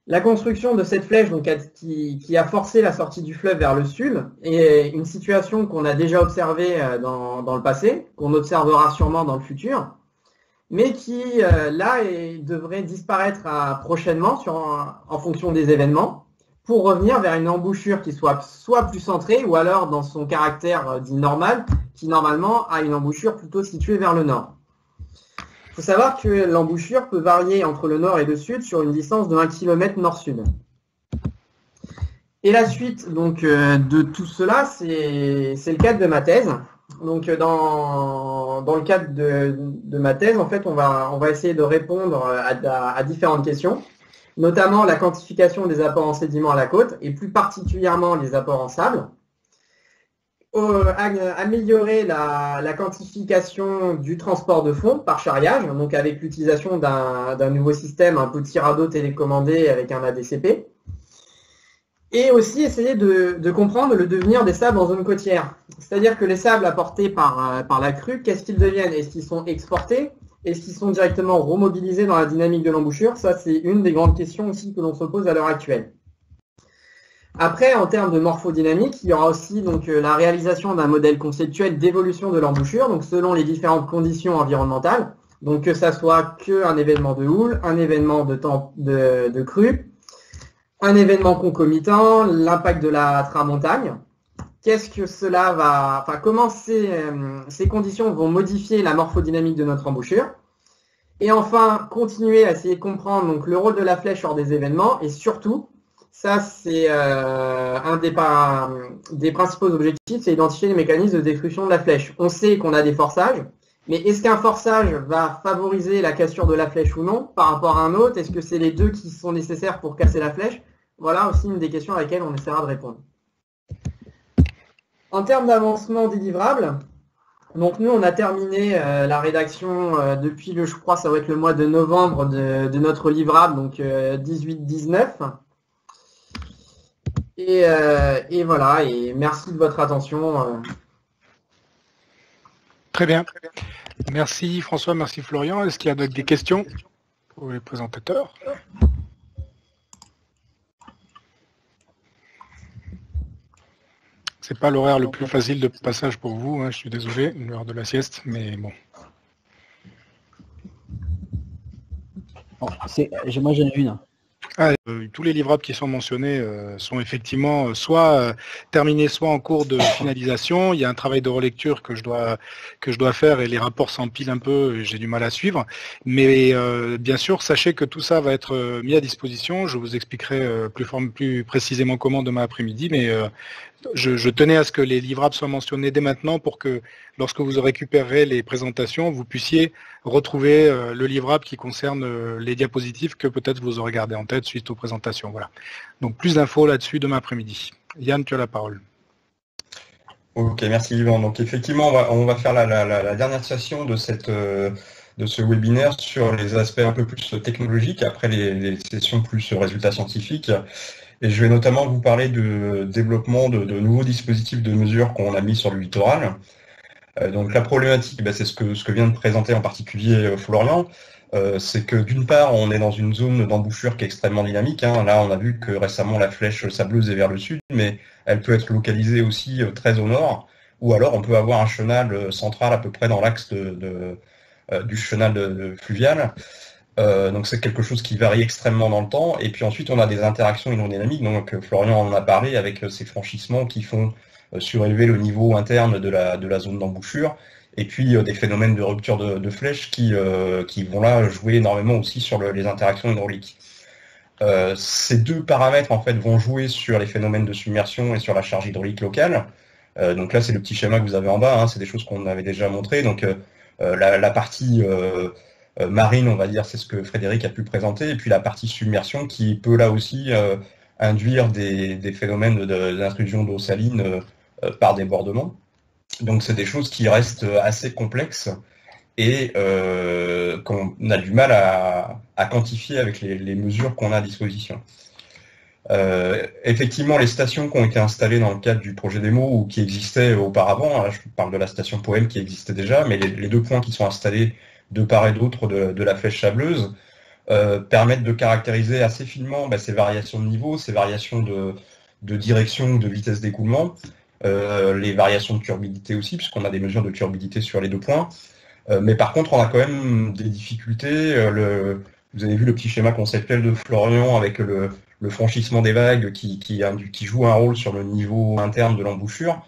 la construction de cette flèche qui a forcé la sortie du fleuve vers le sud est une situation qu'on a déjà observée dans le passé, qu'on observera sûrement dans le futur, mais qui devrait disparaître prochainement en fonction des événements, pour revenir vers une embouchure qui soit plus centrée ou alors dans son caractère dit normal, qui normalement a une embouchure plutôt située vers le nord. Il faut savoir que l'embouchure peut varier entre le nord et le sud sur une distance de 1 km nord-sud. Et la suite de tout cela, c'est le cadre de ma thèse. Donc dans le cadre de ma thèse, en fait, on va essayer de répondre à différentes questions, notamment la quantification des apports en sédiments à la côte, et plus particulièrement les apports en sable. Améliorer la quantification du transport de fond par charriage, donc avec l'utilisation d'un nouveau système, un petit radeau télécommandé avec un ADCP. Et aussi essayer de comprendre le devenir des sables en zone côtière. C'est-à-dire que les sables apportés par la crue, qu'est-ce qu'ils deviennent? Est-ce qu'ils sont exportés? Est-ce qu'ils sont directement remobilisés dans la dynamique de l'embouchure? Ça, c'est une des grandes questions aussi que l'on se pose à l'heure actuelle. Après, en termes de morphodynamique, il y aura aussi la réalisation d'un modèle conceptuel d'évolution de l'embouchure, donc selon les différentes conditions environnementales, donc que ça soit qu'un événement de houle, un événement de crue, un événement concomitant, l'impact de la tramontagne. Qu'est-ce que cela va, comment ces conditions vont modifier la morphodynamique de notre embouchure. Et enfin, continuer à essayer de comprendre le rôle de la flèche lors des événements. Et surtout, ça c'est un des principaux objectifs, c'est identifier les mécanismes de destruction de la flèche. On sait qu'on a des forçages, mais est-ce qu'un forçage va favoriser la cassure de la flèche ou non par rapport à un autre? Est-ce que c'est les deux qui sont nécessaires pour casser la flèche? Voilà aussi une des questions à laquelle on essaiera de répondre. En termes d'avancement des livrables, donc nous on a terminé la rédaction depuis je crois ça va être le mois de novembre de notre livrable, donc 18-19. Et voilà, et merci de votre attention. Très bien. Merci François, merci Florian. Est-ce qu'il y a des questions pour les présentateurs? C'est pas l'horaire le plus facile de passage pour vous, hein, je suis désolé, l'heure de la sieste, mais bon. Moi j'en ai une. Tous les livrables qui sont mentionnés sont effectivement soit terminés, soit en cours de finalisation. Il y a un travail de relecture que je dois faire et les rapports s'empilent un peu et j'ai du mal à suivre. Mais bien sûr, sachez que tout ça va être mis à disposition. Je vous expliquerai plus précisément comment demain après-midi, mais je tenais à ce que les livrables soient mentionnés dès maintenant pour que lorsque vous récupérerez les présentations, vous puissiez retrouver le livrable qui concerne les diapositives que peut-être vous aurez gardé en tête suite aux présentations. Voilà. Donc plus d'infos là-dessus demain après-midi. Yann, tu as la parole. Ok, merci Yvan. Donc effectivement, on va faire la dernière session de ce webinaire sur les aspects un peu plus technologiques, après les sessions plus résultats scientifiques. Et je vais notamment vous parler de développement de nouveaux dispositifs de mesure qu'on a mis sur le littoral. Donc la problématique, c'est ce que vient de présenter en particulier Florian. C'est que d'une part, on est dans une zone d'embouchure qui est extrêmement dynamique. Là, on a vu que récemment, la flèche sableuse est vers le sud, mais elle peut être localisée aussi très au nord. Ou alors, on peut avoir un chenal central à peu près dans l'axe du chenal fluvial. Donc c'est quelque chose qui varie extrêmement dans le temps. Et puis ensuite, on a des interactions hydrodynamiques. Donc Florian en a parlé avec ces franchissements qui font surélever le niveau interne de la zone d'embouchure. Et puis des phénomènes de rupture de flèche qui vont là jouer énormément aussi sur les interactions hydrauliques. Ces deux paramètres en fait vont jouer sur les phénomènes de submersion et sur la charge hydraulique locale. Donc là, c'est le petit schéma que vous avez en bas. C'est des choses qu'on avait déjà montrées. Donc la partie marine, on va dire, c'est ce que Frédéric a pu présenter, et puis la partie submersion qui peut là aussi induire des phénomènes d'intrusion d'eau saline par débordement. Donc c'est des choses qui restent assez complexes et qu'on a du mal à quantifier avec les mesures qu'on a à disposition. Effectivement, les stations qui ont été installées dans le cadre du projet démo ou qui existaient auparavant, là, je parle de la station Poème qui existait déjà, mais les deux points qui sont installés de part et d'autre de la flèche sableuse permettent de caractériser assez finement ces variations de niveau, ces variations de direction, de vitesse d'écoulement, les variations de turbidité aussi, puisqu'on a des mesures de turbidité sur les deux points. Mais par contre, on a quand même des difficultés. Vous avez vu le petit schéma conceptuel de Florian avec le franchissement des vagues qui joue un rôle sur le niveau interne de l'embouchure.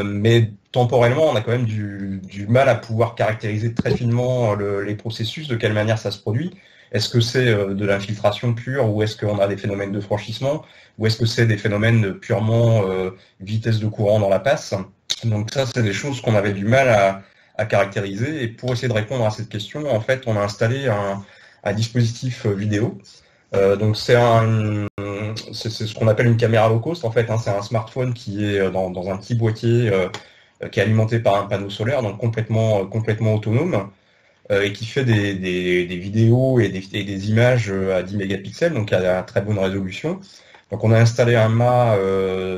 Mais temporellement, on a quand même du mal à pouvoir caractériser très finement les processus, de quelle manière ça se produit. Est-ce que c'est de l'infiltration pure ou est-ce qu'on a des phénomènes de franchissement ou est-ce que c'est des phénomènes purement vitesse de courant dans la passe? Donc ça, c'est des choses qu'on avait du mal à caractériser. Et pour essayer de répondre à cette question, en fait, on a installé un dispositif vidéo. Donc c'est ce qu'on appelle une caméra low cost en fait. C'est un smartphone qui est dans un petit boîtier qui est alimenté par un panneau solaire, donc complètement autonome et qui fait des vidéos et des images à 10 mégapixels, donc à très bonne résolution. Donc on a installé un mât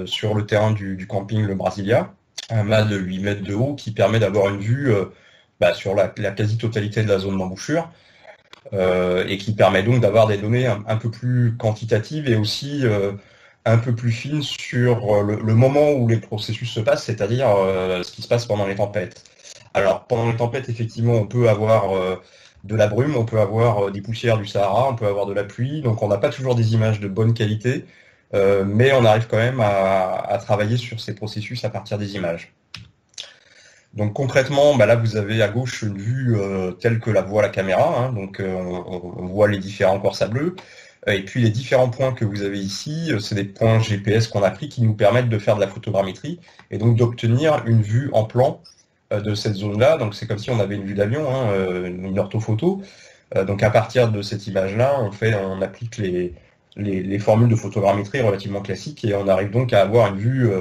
sur le terrain du camping Le Brasilia, un mât de 8 mètres de haut qui permet d'avoir une vue sur la quasi-totalité de la zone d'embouchure. Et qui permet donc d'avoir des données un peu plus quantitatives et aussi un peu plus fines sur le moment où les processus se passent, c'est-à-dire ce qui se passe pendant les tempêtes. Alors pendant les tempêtes, effectivement, on peut avoir de la brume, on peut avoir des poussières du Sahara, on peut avoir de la pluie, donc on n'a pas toujours des images de bonne qualité, mais on arrive quand même à travailler sur ces processus à partir des images. Donc concrètement, là vous avez à gauche une vue telle que la voit la caméra, donc on voit les différents corps sableux, et puis les différents points que vous avez ici, c'est des points GPS qu'on a pris qui nous permettent de faire de la photogrammétrie et donc d'obtenir une vue en plan de cette zone-là. Donc c'est comme si on avait une vue d'avion, une orthophoto. Donc à partir de cette image-là, on applique les formules de photogrammétrie relativement classiques et on arrive donc à avoir une vue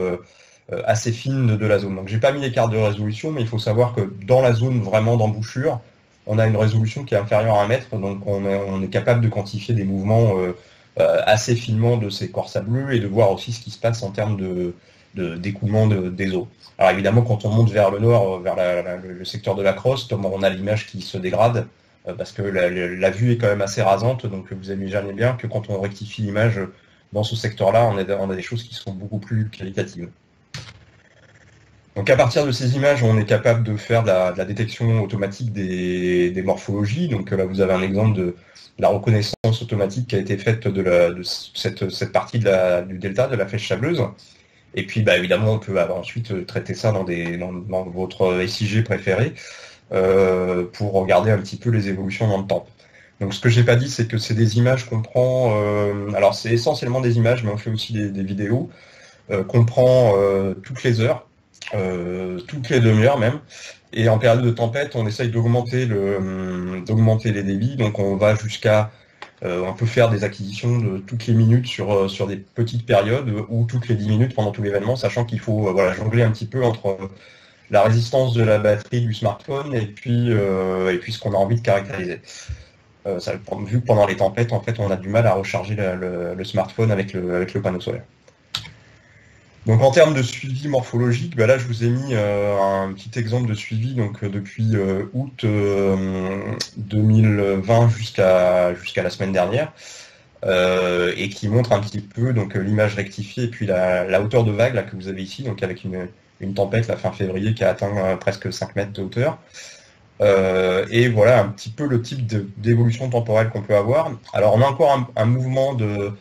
assez fine de la zone. Donc j'ai pas mis les cartes de résolution, mais il faut savoir que dans la zone vraiment d'embouchure, on a une résolution qui est inférieure à 1 mètre, donc on est capable de quantifier des mouvements assez finement de ces corps sableux et de voir aussi ce qui se passe en termes d'écoulement des eaux. Alors évidemment, quand on monte vers le nord, vers le secteur de la Crosse, on a l'image qui se dégrade, parce que la vue est quand même assez rasante, donc vous imaginez bien que quand on rectifie l'image dans ce secteur-là, on a des choses qui sont beaucoup plus qualitatives. Donc à partir de ces images, on est capable de faire de la détection automatique des morphologies. Donc là, vous avez un exemple de la reconnaissance automatique qui a été faite de cette partie du delta, de la flèche sableuse. Et puis évidemment, on peut ensuite traiter ça dans votre SIG préféré pour regarder un petit peu les évolutions dans le temps. Donc ce que j'ai pas dit, c'est que c'est des images qu'on prend, alors c'est essentiellement des images, mais on fait aussi des vidéos, qu'on prend toutes les heures, toutes les demi-heures même, et en période de tempête, on essaye d'augmenter les débits, donc on va jusqu'à, on peut faire des acquisitions de toutes les minutes sur des petites périodes, ou toutes les 10 minutes pendant tout l'événement, sachant qu'il faut jongler un petit peu entre la résistance de la batterie du smartphone et puis ce qu'on a envie de caractériser. Vu que pendant les tempêtes, en fait, on a du mal à recharger le smartphone avec le panneau solaire. Donc en termes de suivi morphologique, là je vous ai mis un petit exemple de suivi donc depuis août 2020 jusqu'à la semaine dernière, et qui montre un petit peu donc l'image rectifiée et puis la hauteur de vague là, que vous avez ici, donc avec une tempête la fin février qui a atteint presque 5 mètres de hauteur. Et voilà un petit peu le type d'évolution temporelle qu'on peut avoir. Alors on a encore un mouvement de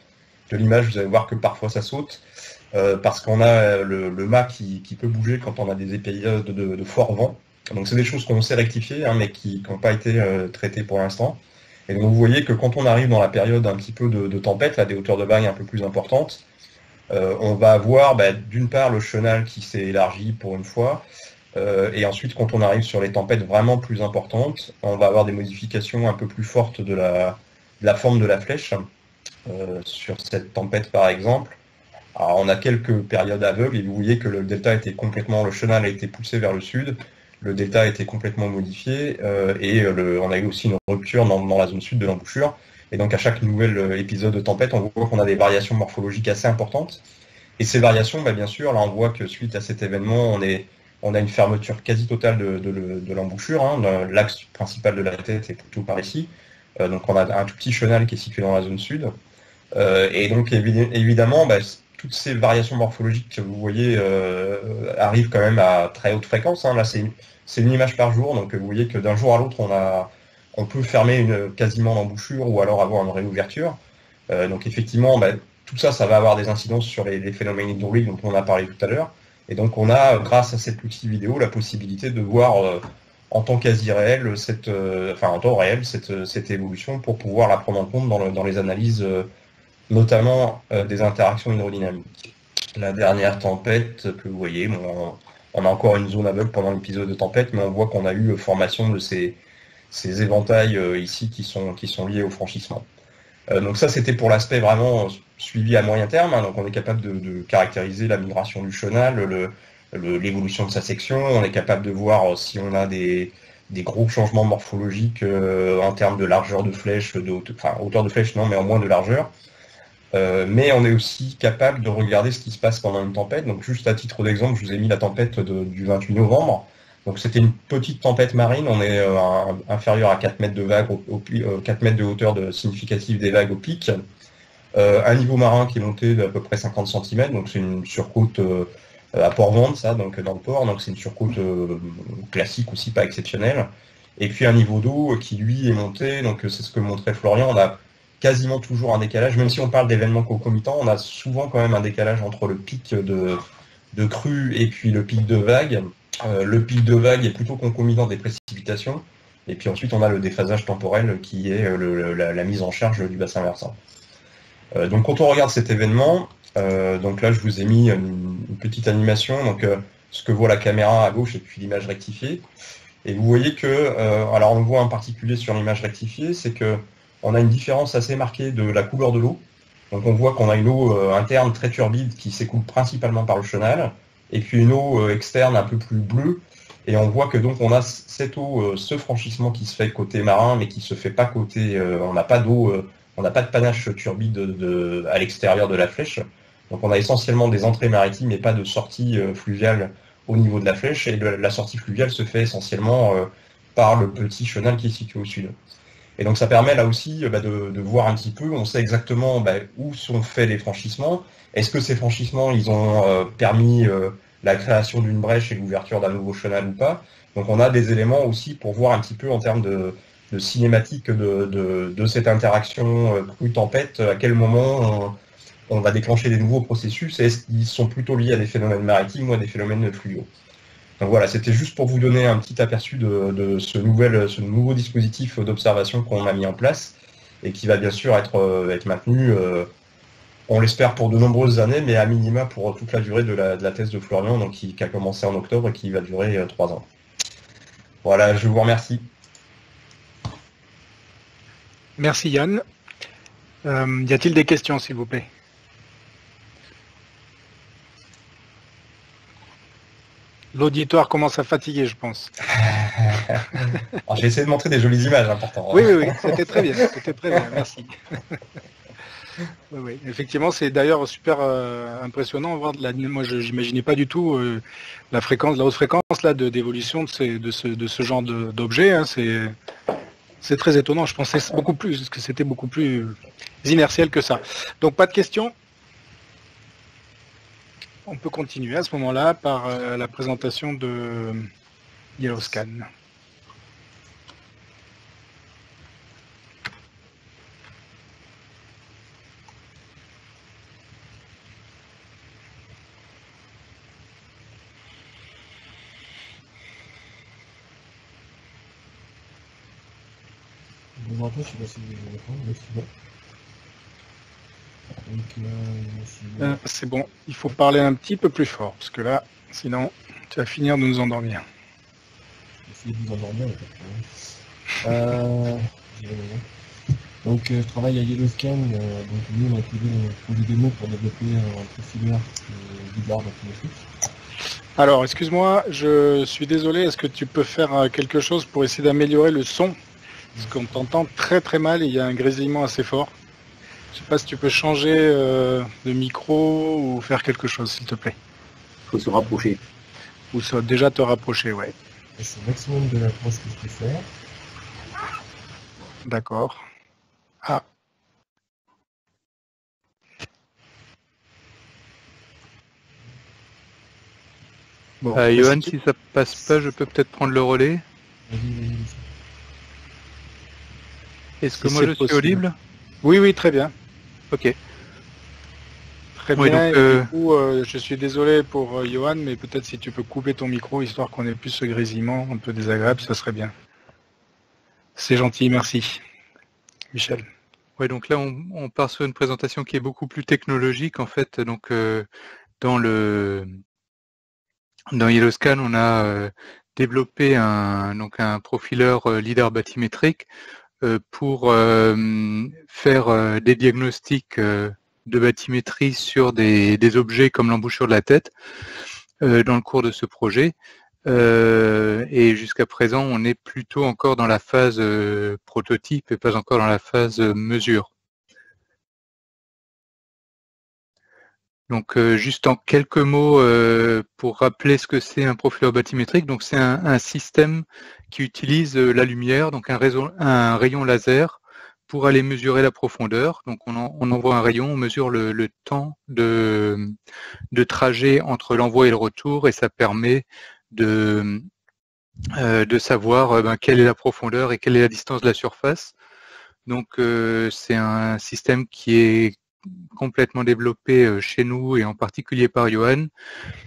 l'image, vous allez voir que parfois ça saute, parce qu'on a le mât qui peut bouger quand on a des épisodes de fort vent. Donc c'est des choses qu'on sait rectifier, mais qui n'ont pas été traitées pour l'instant. Et donc vous voyez que quand on arrive dans la période un petit peu de tempête, là, des hauteurs de vague un peu plus importantes, on va avoir d'une part le chenal qui s'est élargi pour une fois, et ensuite quand on arrive sur les tempêtes vraiment plus importantes, on va avoir des modifications un peu plus fortes de la forme de la flèche. Sur cette tempête par exemple, alors on a quelques périodes aveugles et vous voyez que le chenal a été poussé vers le sud, le delta a été complètement modifié, et on a eu aussi une rupture dans la zone sud de l'embouchure. Et donc à chaque nouvel épisode de tempête, on voit qu'on a des variations morphologiques assez importantes. Et ces variations, bien sûr, là on voit que suite à cet événement, on a une fermeture quasi totale de l'embouchure. L'axe principal de la tête est plutôt par ici. Donc on a un tout petit chenal qui est situé dans la zone sud. Et donc évidemment, toutes ces variations morphologiques que vous voyez arrivent quand même à très haute fréquence. Là c'est une image par jour, donc vous voyez que d'un jour à l'autre on peut fermer quasiment l'embouchure ou alors avoir une réouverture. Donc effectivement, tout ça va avoir des incidences sur les phénomènes hydrauliques dont on a parlé tout à l'heure. Et donc on a, grâce à cette outil vidéo, la possibilité de voir en temps quasi réel, en temps réel, cette évolution pour pouvoir la prendre en compte dans les analyses, notamment des interactions hydrodynamiques. La dernière tempête que vous voyez, on a encore une zone aveugle pendant l'épisode de tempête, mais on voit qu'on a eu formation de ces éventails ici qui sont liés au franchissement. Donc ça, c'était pour l'aspect vraiment suivi à moyen terme. Donc on est capable de caractériser la migration du chenal, l'évolution de sa section. On est capable de voir si on a des gros changements morphologiques en termes de largeur de flèche, hauteur de flèche non, mais en moins de largeur. Mais on est aussi capable de regarder ce qui se passe pendant une tempête. Donc juste à titre d'exemple, je vous ai mis la tempête du 28 novembre. Donc c'était une petite tempête marine, on est inférieur à 4 mètres de vague, 4 mètres de hauteur significative des vagues au pic. Un niveau marin qui est monté d'à peu près 50 cm, donc c'est une surcôte à Port-Vente, ça, donc dans le port, donc c'est une surcôte classique aussi, pas exceptionnelle. Et puis un niveau d'eau qui lui est monté, donc c'est ce que montrait Florian, on a quasiment toujours un décalage, même si on parle d'événements concomitants, on a souvent quand même un décalage entre le pic de crue et puis le pic de vague. Le pic de vague est plutôt concomitant des précipitations, et puis ensuite on a le déphasage temporel qui est la mise en charge du bassin versant. Donc quand on regarde cet événement, donc là je vous ai mis une petite animation, donc ce que voit la caméra à gauche et puis l'image rectifiée, et vous voyez que, alors on le voit en particulier sur l'image rectifiée, c'est que on a une différence assez marquée de la couleur de l'eau. Donc on voit qu'on a une eau interne très turbide qui s'écoule principalement par le chenal, et puis une eau externe un peu plus bleue, et on voit que donc on a cette eau, ce franchissement qui se fait côté marin, mais qui se fait pas côté, on n'a pas d'eau, on n'a pas de panache turbide à l'extérieur de la flèche, donc on a essentiellement des entrées maritimes et pas de sortie fluviale au niveau de la flèche, et la sortie fluviale se fait essentiellement par le petit chenal qui est situé au sud. Et donc ça permet là aussi de voir un petit peu, on sait exactement où sont faits les franchissements. Est-ce que ces franchissements, ils ont permis la création d'une brèche et l'ouverture d'un nouveau chenal ou pas? Donc on a des éléments aussi pour voir un petit peu en termes de cinématique de cette interaction crue-tempête, à quel moment on va déclencher des nouveaux processus, et est-ce qu'ils sont plutôt liés à des phénomènes maritimes ou à des phénomènes fluviaux. Donc voilà, c'était juste pour vous donner un petit aperçu de ce nouveau dispositif d'observation qu'on a mis en place et qui va bien sûr être maintenu, on l'espère, pour de nombreuses années, mais à minima pour toute la durée de la thèse de Florian, donc qui a commencé en octobre et qui va durer 3 ans. Voilà, je vous remercie. Merci Yann. Y a-t-il des questions, s'il vous plaît? L'auditoire commence à fatiguer, je pense. J'ai essayé de montrer des jolies images, important. Oui, c'était très bien, merci. Oui, effectivement, c'est d'ailleurs super impressionnant de voir moi, je n'imaginais pas du tout la haute fréquence là d'évolution de ce genre d'objet. Hein, c'est très étonnant. Je pensais que c'était beaucoup plus inertiel que ça. Donc pas de questions. On peut continuer à ce moment-là par la présentation de YellowScan. C'est bon, il faut parler un petit peu plus fort, parce que là, sinon, tu vas finir de nous endormir. Donc, je travaille à YellowScan. Donc, nous, on a trouvé un projet démo pour développer un profileur d'art bathymétrique. Alors, excuse-moi, je suis désolé, est-ce que tu peux faire quelque chose pour essayer d'améliorer le son? Parce qu'on t'entend très très mal et il y a un grésillement assez fort. Je sais pas si tu peux changer de micro ou faire quelque chose, s'il te plaît. Il faut se rapprocher. Ou déjà te rapprocher, ouais. C'est le maximum de l'approche que je peux faire. D'accord. Ah. Bon, Johan, si ça passe pas, je peux peut-être prendre le relais. Est-ce que moi je suis audible? Oui, très bien. Ok. Très bien. Donc, du coup, je suis désolé pour Johan, mais peut-être si tu peux couper ton micro, histoire qu'on ait plus ce grésillement un peu désagréable, ça serait bien. C'est gentil, merci. Michel. Ouais, donc là, on part sur une présentation qui est beaucoup plus technologique, en fait. Donc, dans YellowScan, on a développé un profileur lidar bathymétrique pour faire des diagnostics de bathymétrie sur des objets comme l'embouchure de la tête dans le cours de ce projet. Et jusqu'à présent, on est plutôt encore dans la phase prototype et pas encore dans la phase mesure. Donc, juste en quelques mots pour rappeler ce que c'est un profileur bathymétrique. Donc, c'est un système qui utilise la lumière, donc un rayon laser, pour aller mesurer la profondeur. Donc, on envoie un rayon, on mesure le temps de trajet entre l'envoi et le retour, et ça permet de savoir quelle est la profondeur et quelle est la distance de la surface. Donc, c'est un système qui est complètement développé chez nous et en particulier par Johan,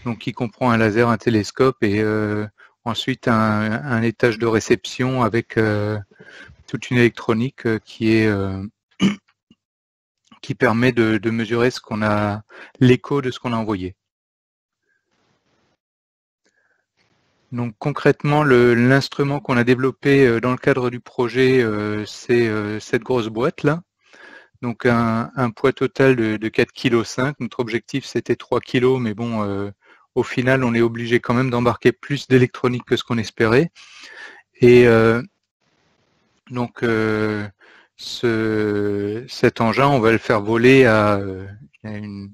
donc qui comprend un laser, un télescope et ensuite un étage de réception avec toute une électronique qui permet de mesurer l'écho de ce qu'on a envoyé. Donc concrètement, l'instrument qu'on a développé dans le cadre du projet, c'est cette grosse boîte là. Donc un poids total de 4,5 kg. Notre objectif c'était 3 kg, mais bon, au final on est obligé quand même d'embarquer plus d'électronique que ce qu'on espérait. Et donc cet engin, on va le faire voler à une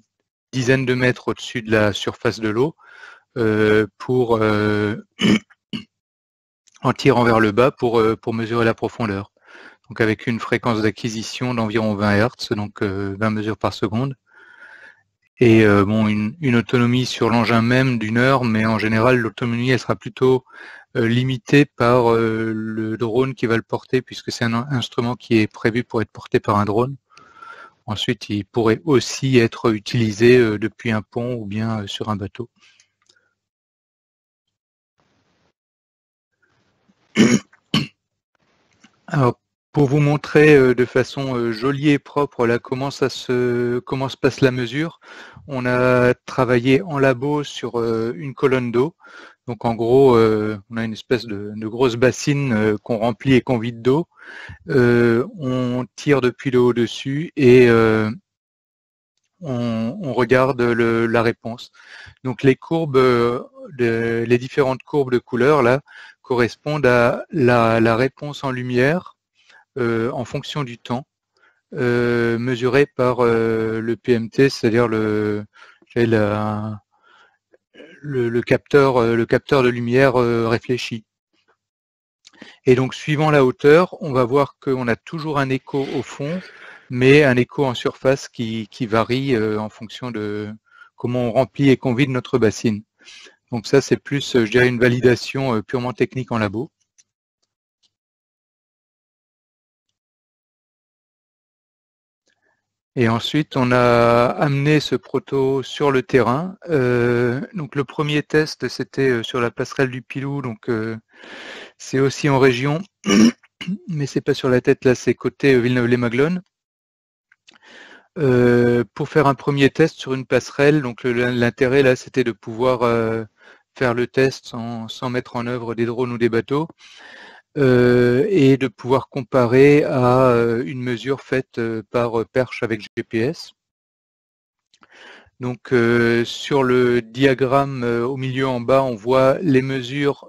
dizaine de mètres au-dessus de la surface de l'eau, pour en tirant vers le bas pour mesurer la profondeur. Donc avec une fréquence d'acquisition d'environ 20 Hz, donc 20 mesures par seconde. Et bon, une autonomie sur l'engin même d'1 heure, mais en général l'autonomie elle sera plutôt limitée par le drone qui va le porter, puisque c'est un instrument qui est prévu pour être porté par un drone. Ensuite, il pourrait aussi être utilisé depuis un pont ou bien sur un bateau. Alors, pour vous montrer de façon jolie et propre là comment se passe la mesure, on a travaillé en labo sur une colonne d'eau. Donc en gros, on a une espèce de grosse bassine qu'on remplit et qu'on vide d'eau. On tire depuis le haut dessus et on regarde la réponse. Donc les courbes, les différentes courbes de couleurs là correspondent à la réponse en lumière en fonction du temps, mesuré par le PMT, c'est-à-dire le capteur de lumière réfléchi. Et donc suivant la hauteur, on va voir qu'on a toujours un écho au fond, mais un écho en surface qui varie en fonction de comment on remplit et qu'on vide notre bassine. Donc ça, c'est plus, je dirais, une validation purement technique en labo. Et ensuite, on a amené ce proto sur le terrain. Donc le premier test, c'était sur la passerelle du Pilou. Donc c'est aussi en région, mais c'est pas sur la tête, là, c'est côté Villeneuve-les-Maguelones. Pour faire un premier test sur une passerelle, donc l'intérêt là, c'était de pouvoir faire le test sans mettre en œuvre des drones ou des bateaux. Et de pouvoir comparer à une mesure faite par perche avec GPS. Donc sur le diagramme au milieu en bas, on voit les mesures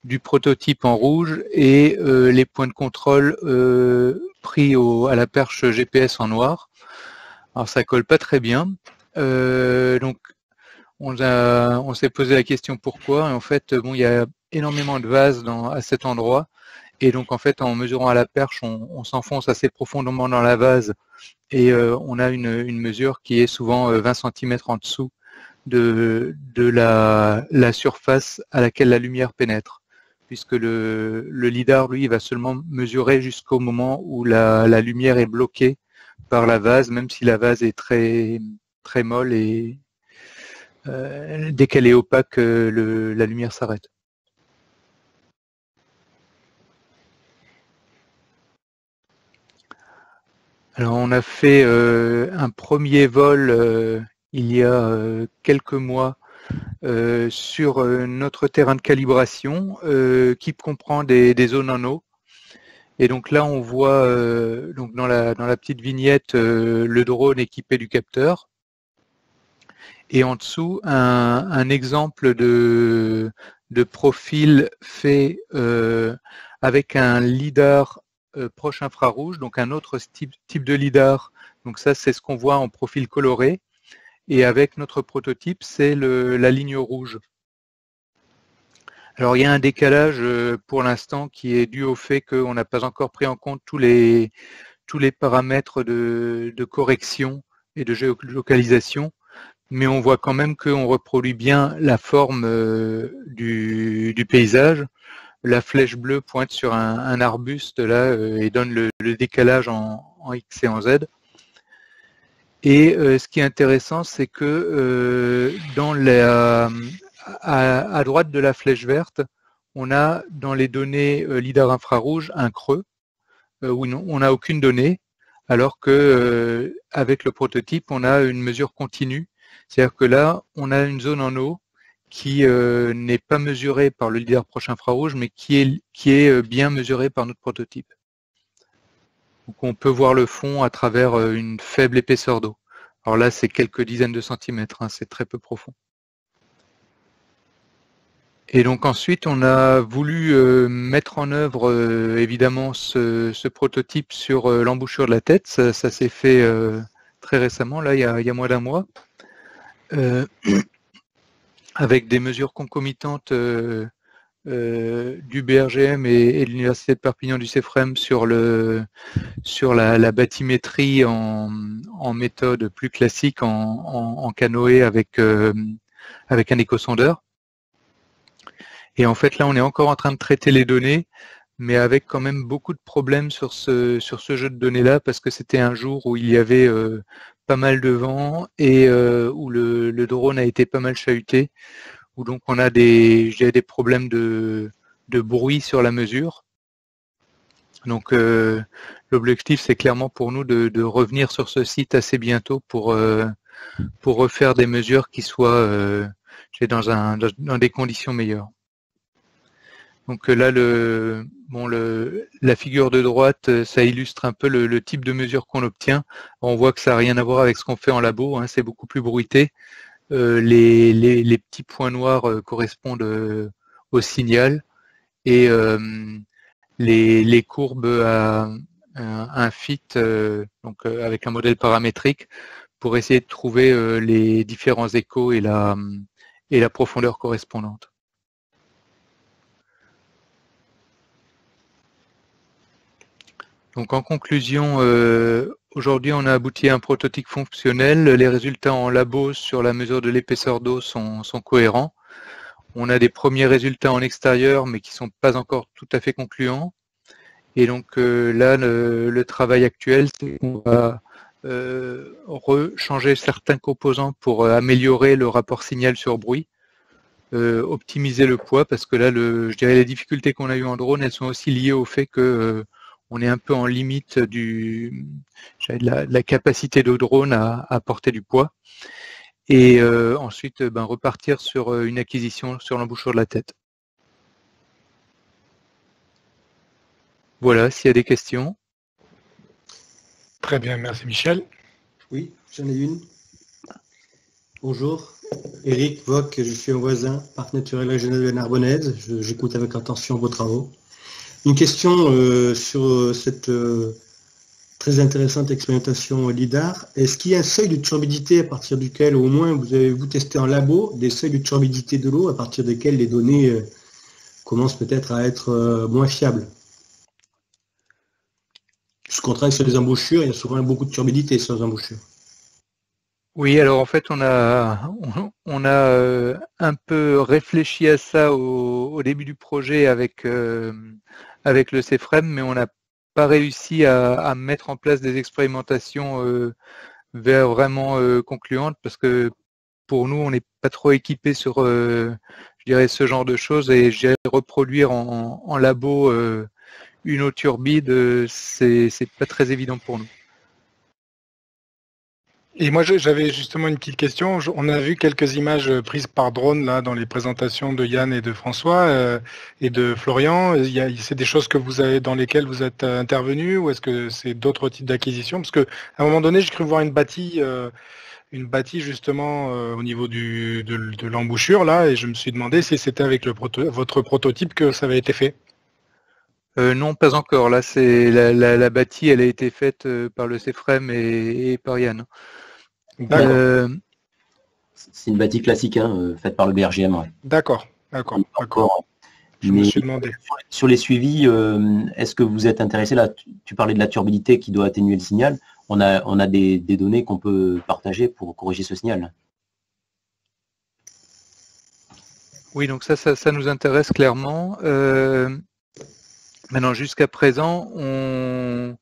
du prototype en rouge et les points de contrôle pris à la perche GPS en noir. Alors ça colle pas très bien. Donc on s'est posé la question pourquoi. Et en fait, bon, il y a énormément de vases à cet endroit, et donc en fait en mesurant à la perche, on s'enfonce assez profondément dans la vase et on a une mesure qui est souvent 20 cm en dessous de la surface à laquelle la lumière pénètre, puisque le lidar, lui, va seulement mesurer jusqu'au moment où la lumière est bloquée par la vase, même si la vase est très, très molle, et dès qu'elle est opaque, la lumière s'arrête. Alors on a fait un premier vol il y a quelques mois sur notre terrain de calibration qui comprend des zones en eau. Et donc là on voit donc dans la petite vignette le drone équipé du capteur. Et en dessous un exemple de profil fait avec un lidar proche infrarouge, donc un autre type de lidar. Donc ça, c'est ce qu'on voit en profil coloré. Et avec notre prototype, c'est la ligne rouge. Alors il y a un décalage pour l'instant qui est dû au fait qu'on n'a pas encore pris en compte tous les paramètres de correction et de géolocalisation. Mais on voit quand même qu'on reproduit bien la forme du paysage. La flèche bleue pointe sur un arbuste là et donne le décalage en X et en Z. Et ce qui est intéressant, c'est que à droite de la flèche verte, on a dans les données lidar infrarouge un creux où on n'a aucune donnée, alors que avec le prototype, on a une mesure continue. C'est-à-dire que là, on a une zone en eau qui n'est pas mesurée par le lidar proche infrarouge, mais qui est bien mesurée par notre prototype. Donc on peut voir le fond à travers une faible épaisseur d'eau. Alors là, c'est quelques dizaines de centimètres, hein, c'est très peu profond. Et donc ensuite, on a voulu mettre en œuvre évidemment ce prototype sur l'embouchure de la tête. Ça s'est fait très récemment, là, il y a moins d'un mois. avec des mesures concomitantes du BRGM et de l'Université de Perpignan du CEFREM sur la bathymétrie en méthode plus classique en canoë avec un échosondeur. Et en fait là on est encore en train de traiter les données, mais avec quand même beaucoup de problèmes sur ce jeu de données là, parce que c'était un jour où il y avait pas mal de vent et où le drone a été pas mal chahuté, où donc on a des problèmes de bruit sur la mesure. Donc l'objectif c'est clairement pour nous de revenir sur ce site assez bientôt pour refaire des mesures qui soient dans des conditions meilleures. Donc là la figure de droite, ça illustre un peu le type de mesure qu'on obtient. On voit que ça n'a rien à voir avec ce qu'on fait en labo, hein, c'est beaucoup plus bruité. Les petits points noirs correspondent au signal et les courbes à un fit donc avec un modèle paramétrique pour essayer de trouver les différents échos et la profondeur correspondante. Donc en conclusion, aujourd'hui on a abouti à un prototype fonctionnel. Les résultats en labo sur la mesure de l'épaisseur d'eau sont cohérents. On a des premiers résultats en extérieur mais qui ne sont pas encore tout à fait concluants. Et donc là le travail actuel c'est qu'on va rechanger certains composants pour améliorer le rapport signal sur bruit, optimiser le poids, parce que là je dirais les difficultés qu'on a eues en drone elles sont aussi liées au fait que on est un peu en limite de la capacité de drone à porter du poids. Et ensuite, repartir sur une acquisition sur l'embouchure de la tête. Voilà, s'il y a des questions. Très bien, merci Michel. Oui, j'en ai une. Bonjour, Eric Voc, je suis un voisin, parc naturel régional de la Narbonnaise. J'écoute avec attention vos travaux. Une question sur cette très intéressante expérimentation LIDAR. Est-ce qu'il y a un seuil de turbidité à partir duquel, au moins, vous avez-vous testé en labo, des seuils de turbidité de l'eau à partir desquels les données commencent peut-être à être moins fiables? Parce qu'on travaille sur des embouchures, il y a souvent beaucoup de turbidité sur les embouchures. Oui, alors en fait, on a un peu réfléchi à ça au début du projet avec le CEFREM, mais on n'a pas réussi à mettre en place des expérimentations vraiment concluantes, parce que pour nous, on n'est pas trop équipé sur, je dirais, ce genre de choses, et reproduire en labo une eau turbide, c'est pas très évident pour nous. Et moi, j'avais justement une petite question. On a vu quelques images prises par drone là dans les présentations de Yann et de François et de Florian. C'est des choses que vous avez dans lesquelles vous êtes intervenus, ou est-ce que c'est d'autres types d'acquisitions? Parce que à un moment donné, j'ai cru voir une bâtie justement au niveau de l'embouchure là, et je me suis demandé si c'était avec votre prototype que ça avait été fait. Non, pas encore. Là, c'est la bâtie, elle a été faite par le CEFREM et par Yann. C'est une bâtie classique, hein, faite par le BRGM. Ouais. D'accord. Je me suis demandé. Sur les suivis, est-ce que vous êtes intéressé là? Tu parlais de la turbidité qui doit atténuer le signal. On a des données qu'on peut partager pour corriger ce signal. Oui, donc ça nous intéresse clairement. Maintenant, jusqu'à présent, on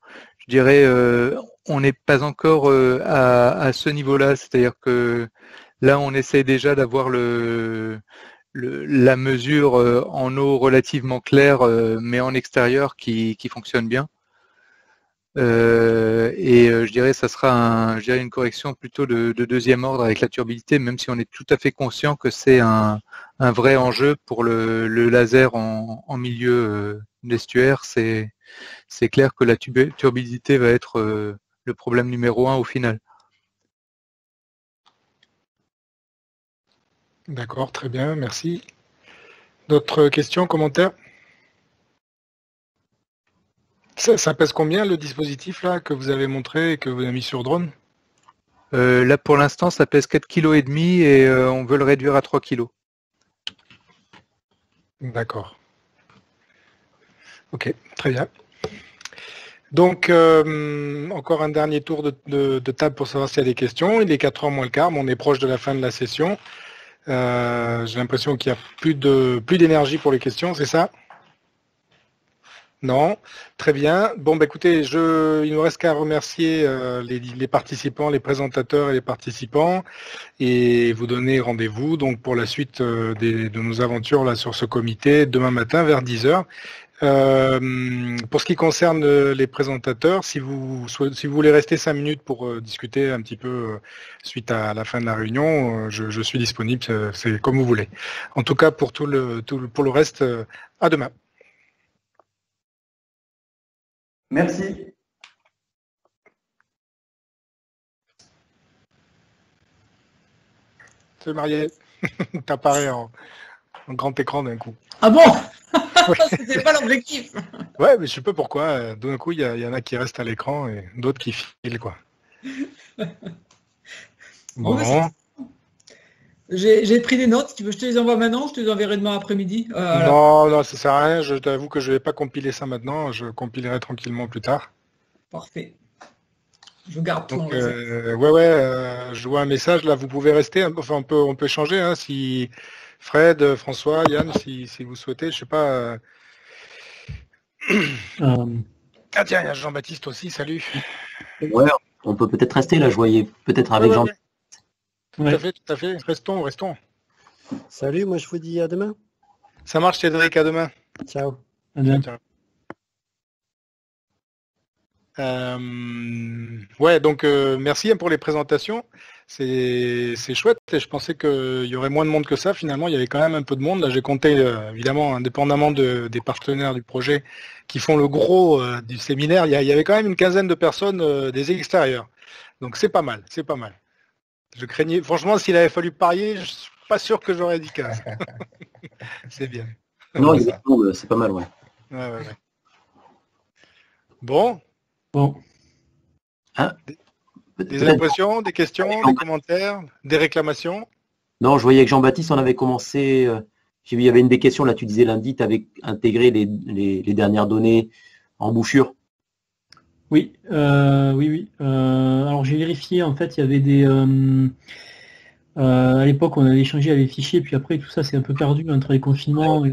n'est pas encore à ce niveau-là, c'est-à-dire que là, on essaie déjà d'avoir la mesure en eau relativement claire, mais en extérieur qui fonctionne bien. Je dirais ça sera une correction plutôt de deuxième ordre avec la turbidité, même si on est tout à fait conscient que c'est un vrai enjeu pour le laser en milieu d'estuaire. C'est clair que la turbidité va être le problème numéro 1 au final. D'accord, très bien, merci. D'autres questions, commentaires? Ça pèse combien le dispositif là que vous avez montré et que vous avez mis sur drone? Là pour l'instant ça pèse 4,5 kg et on veut le réduire à 3 kg. D'accord. Ok, très bien. Donc, encore un dernier tour de table pour savoir s'il y a des questions. Il est 4h moins le quart, mais on est proche de la fin de la session. J'ai l'impression qu'il n'y a plus d'énergie pour les questions, c'est ça? Non, très bien. Bon, bah, écoutez, il ne nous reste qu'à remercier les participants, les présentateurs et les participants, et vous donner rendez-vous donc pour la suite de nos aventures là sur ce comité demain matin vers 10h. Pour ce qui concerne les présentateurs, si vous voulez rester 5 minutes pour discuter un petit peu suite à la fin de la réunion, je suis disponible, c'est comme vous voulez. En tout cas, pour pour le reste, à demain. Merci. C'est Marielle. T'apparais en grand écran d'un coup. Ah bon? C'était pas l'objectif. Ouais, mais je sais pas pourquoi. D'un coup, il y en a qui restent à l'écran et d'autres qui filent, quoi. Bon. J'ai pris des notes. Tu veux que je te les envoie maintenant? Je te les enverrai demain après-midi. Non, ça sert à rien. Je t'avoue que je vais pas compiler ça maintenant. Je compilerai tranquillement plus tard. Parfait. Je garde ton. Donc, je vois un message là. Vous pouvez rester. Enfin, on peut changer. Hein, si Fred, François, Yann, si vous souhaitez. Je sais pas. Ah tiens, il y a Jean-Baptiste aussi. Salut. Ouais, on peut peut-être rester là. Je voyais peut-être avec Jean. Tout à fait. Restons. Salut, moi je vous dis à demain. Ça marche, Cédric, à demain. Ciao. Ciao. Ouais, donc merci pour les présentations. C'est chouette. Et je pensais qu'il y aurait moins de monde que ça. Finalement, il y avait quand même un peu de monde. Là, j'ai compté, évidemment, indépendamment des partenaires du projet qui font le gros du séminaire, il y avait quand même une quinzaine de personnes des extérieurs. Donc c'est pas mal. Je craignais, franchement, s'il avait fallu parier, je suis pas sûr que j'aurais dit 15. C'est bien. Non, c'est pas mal, ouais. Ouais. Bon. Hein, des impressions, des questions, des commentaires, des réclamations? Non, je voyais que Jean-Baptiste, on avait commencé, j'ai vu, il y avait une des questions, là tu disais lundi, tu avais intégré les dernières données embouchure. Oui. Alors j'ai vérifié, en fait, il y avait des... à l'époque, on avait échangé les fichiers, puis après, tout ça, c'est un peu perdu entre les confinements et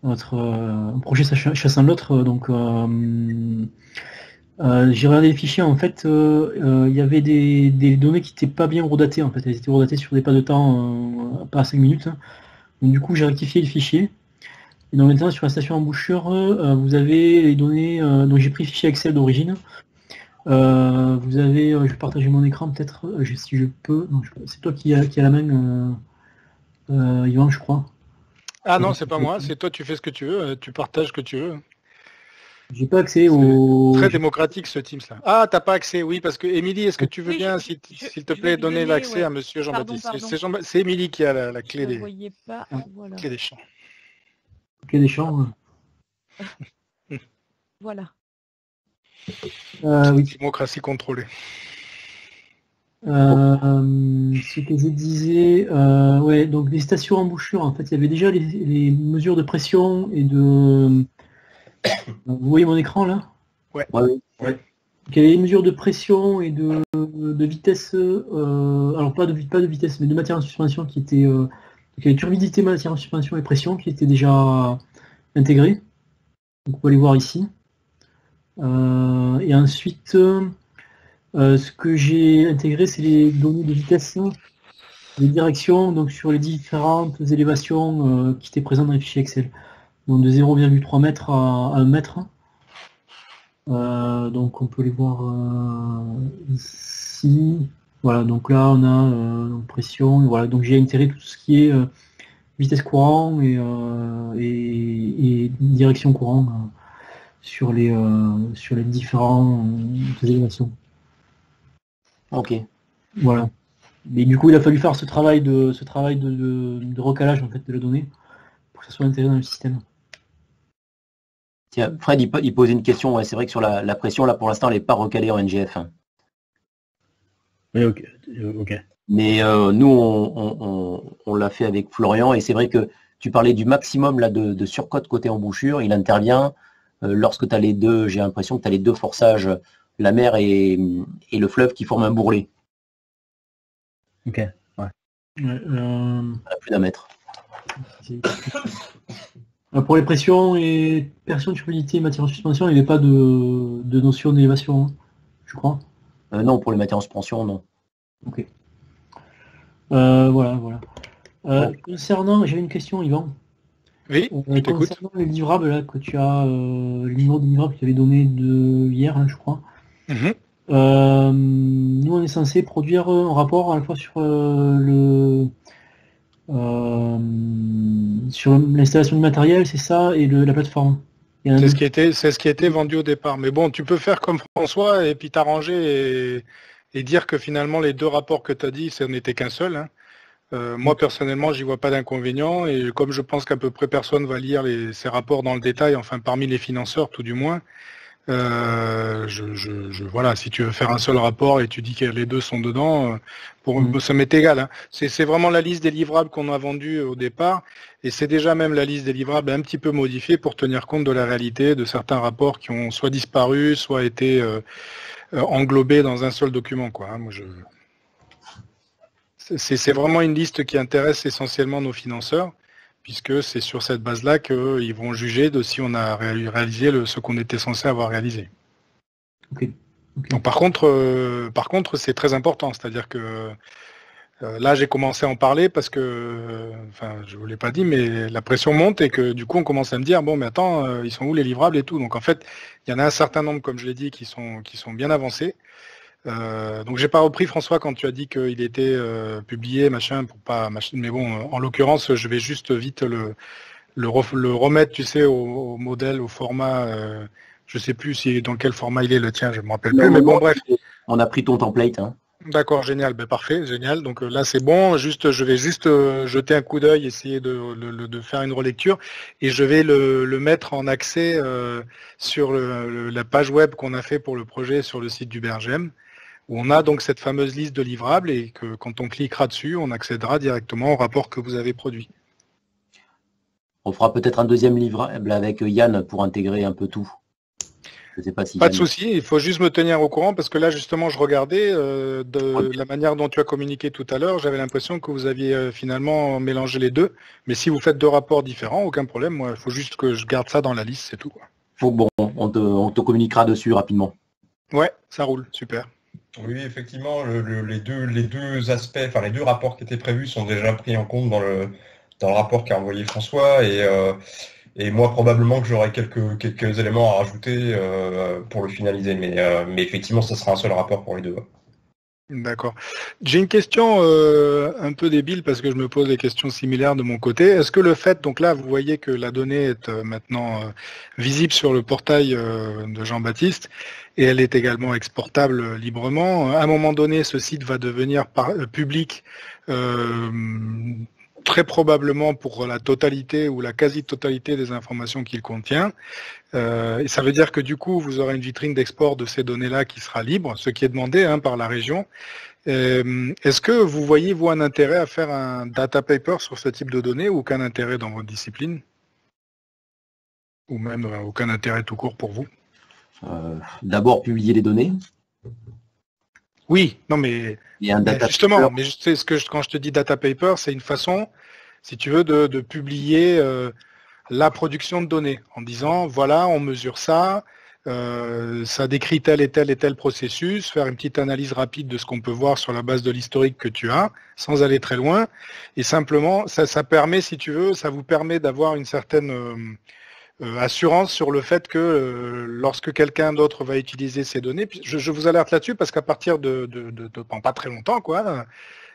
notre projet chassant l'autre. Donc, j'ai regardé les fichiers, en fait, il y avait des données qui n'étaient pas bien redatées, en fait. Elles étaient redatées sur des pas de temps, pas à 5 minutes. Donc, du coup, j'ai rectifié le fichier. Et donc maintenant, sur la station embouchure, vous avez les données, donc j'ai pris le fichier Excel d'origine. Vous avez, je vais partager mon écran peut-être, si je peux. C'est toi qui a la main, Yvan, je crois. Ah non, c'est pas moi, c'est toi, tu fais ce que tu veux, tu partages ce que tu veux. J'ai pas accès au... Très démocratique ce Teams là. Ah, t'as pas accès, oui, parce que Émilie, est-ce que tu veux bien, s'il te plaît, donner l'accès à monsieur Jean-Baptiste? C'est Émilie qui a la clé des champs. Clé des champs. Voilà. Oui. Démocratie contrôlée. Ce que je disais, ouais, donc les stations embouchure, en fait, il y avait déjà les mesures de pression et de... Vous voyez mon écran là? Ouais. Donc, il y avait les mesures de pression et de vitesse, alors pas de vitesse, mais de matière en suspension qui était... donc il y avait turbidité, matière en suspension et pression qui étaient déjà intégrées. Donc on peut les voir ici. Et ensuite... ce que j'ai intégré, c'est les données de vitesse, les directions, donc sur les différentes élévations qui étaient présentes dans les fichiers Excel. Donc de 0,3 mètre à 1 mètre. Donc on peut les voir ici. Voilà, donc là on a pression. Et voilà, donc j'ai intégré tout ce qui est vitesse courant et direction courant sur les différentes élévations. Ok. Voilà. Mais du coup, il a fallu faire ce travail de recalage en fait de la donnée pour que ça soit intégré dans le système. Tiens, Fred, il posait une question. Ouais, c'est vrai que sur la pression, là, pour l'instant, elle n'est pas recalée en NGF. Oui, ok. Mais nous, on l'a fait avec Florian, et c'est vrai que tu parlais du maximum là, de surcote côté embouchure. Il intervient lorsque tu as les deux, j'ai l'impression que tu as les deux forçages, la mer et le fleuve qui forment un bourrelet. Ok, ouais. Plus d'un mètre. Pour les pressions et pression, turbidité, matière en suspension, il n'y avait pas de notion d'élévation, hein, je crois. Non, pour les matières en suspension, non. Ok. Voilà. Concernant, j'avais une question, Yvan. Oui, je t'écoute. Concernant les livrables là, que tu as, le numéro de livrable que tu avais donné hier, là, je crois. Mhm. Nous, on est censé produire un rapport à la fois sur sur l'installation du matériel, c'est ça, et la plateforme. C'est ce qui était vendu au départ. Mais bon, tu peux faire comme François et puis t'arranger et dire que finalement les deux rapports que tu as dit, ce n'était qu'un seul. Hein. Moi personnellement, j'y vois pas d'inconvénient et comme je pense qu'à peu près personne va lire ces rapports dans le détail, enfin parmi les financeurs tout du moins. Voilà, si tu veux faire un seul rapport et tu dis que les deux sont dedans, ça m'est égal. Hein. C'est vraiment la liste des livrables qu'on a vendus au départ, et c'est déjà même la liste des livrables un petit peu modifiée pour tenir compte de la réalité de certains rapports qui ont soit disparu, soit été englobés dans un seul document, quoi. Hein. C'est vraiment une liste qui intéresse essentiellement nos financeurs, puisque c'est sur cette base-là qu'ils vont juger de si on a réalisé ce qu'on était censé avoir réalisé. Okay. Donc, par contre, c'est très important, c'est-à-dire que là, j'ai commencé à en parler parce que, je vous l'ai pas dit, mais la pression monte et que du coup, on commence à me dire, bon, mais attends, ils sont où les livrables et tout. Donc, en fait, il y en a un certain nombre, comme je l'ai dit, qui sont bien avancés. Donc j'ai pas repris François quand tu as dit qu'il était publié machin pour pas machin, mais bon en l'occurrence je vais juste vite le remettre, tu sais, au modèle, au format, je sais plus dans quel format il est le tien, je me rappelle plus, mais bon bref. On a pris ton template. Hein. D'accord, génial, parfait, génial. Donc là c'est bon, je vais juste jeter un coup d'œil, essayer de faire une relecture et je vais le mettre en accès sur la page web qu'on a fait pour le projet sur le site du BRGM. Où on a donc cette fameuse liste de livrables et que quand on cliquera dessus, on accédera directement au rapport que vous avez produit. On fera peut-être un deuxième livrable avec Yann pour intégrer un peu tout. Je sais pas si pas de souci, il faut juste me tenir au courant parce que là justement je regardais la manière dont tu as communiqué tout à l'heure, j'avais l'impression que vous aviez finalement mélangé les deux. Mais si vous faites deux rapports différents, aucun problème, moi il faut juste que je garde ça dans la liste, c'est tout, quoi. Bon, on te communiquera dessus rapidement. Ouais, ça roule, super. Oui, effectivement, les deux aspects, enfin les deux rapports qui étaient prévus sont déjà pris en compte dans le rapport qu'a envoyé François et moi probablement que j'aurai quelques éléments à rajouter pour le finaliser, mais effectivement, ce sera un seul rapport pour les deux. D'accord. J'ai une question un peu débile parce que je me pose des questions similaires de mon côté. Est-ce que le fait, donc là, vous voyez que la donnée est maintenant visible sur le portail de Jean-Baptiste et elle est également exportable librement. À un moment donné, ce site va devenir public très probablement pour la totalité ou la quasi-totalité des informations qu'il contient. Et ça veut dire que du coup, vous aurez une vitrine d'export de ces données-là qui sera libre, ce qui est demandé par la région. Est-ce que vous voyez, vous, un intérêt à faire un data paper sur ce type de données ou aucun intérêt dans votre discipline? Ou même aucun intérêt tout court pour vous? D'abord, publier les données. Oui, non mais justement, mais quand je te dis data paper, c'est une façon, si tu veux, de publier la production de données en disant voilà, on mesure ça, ça décrit tel et tel et tel processus, faire une petite analyse rapide de ce qu'on peut voir sur la base de l'historique que tu as, sans aller très loin, et simplement ça permet, si tu veux, ça vous permet d'avoir une certaine assurance sur le fait que lorsque quelqu'un d'autre va utiliser ces données, je vous alerte là-dessus parce qu'à partir de pas très longtemps, quoi,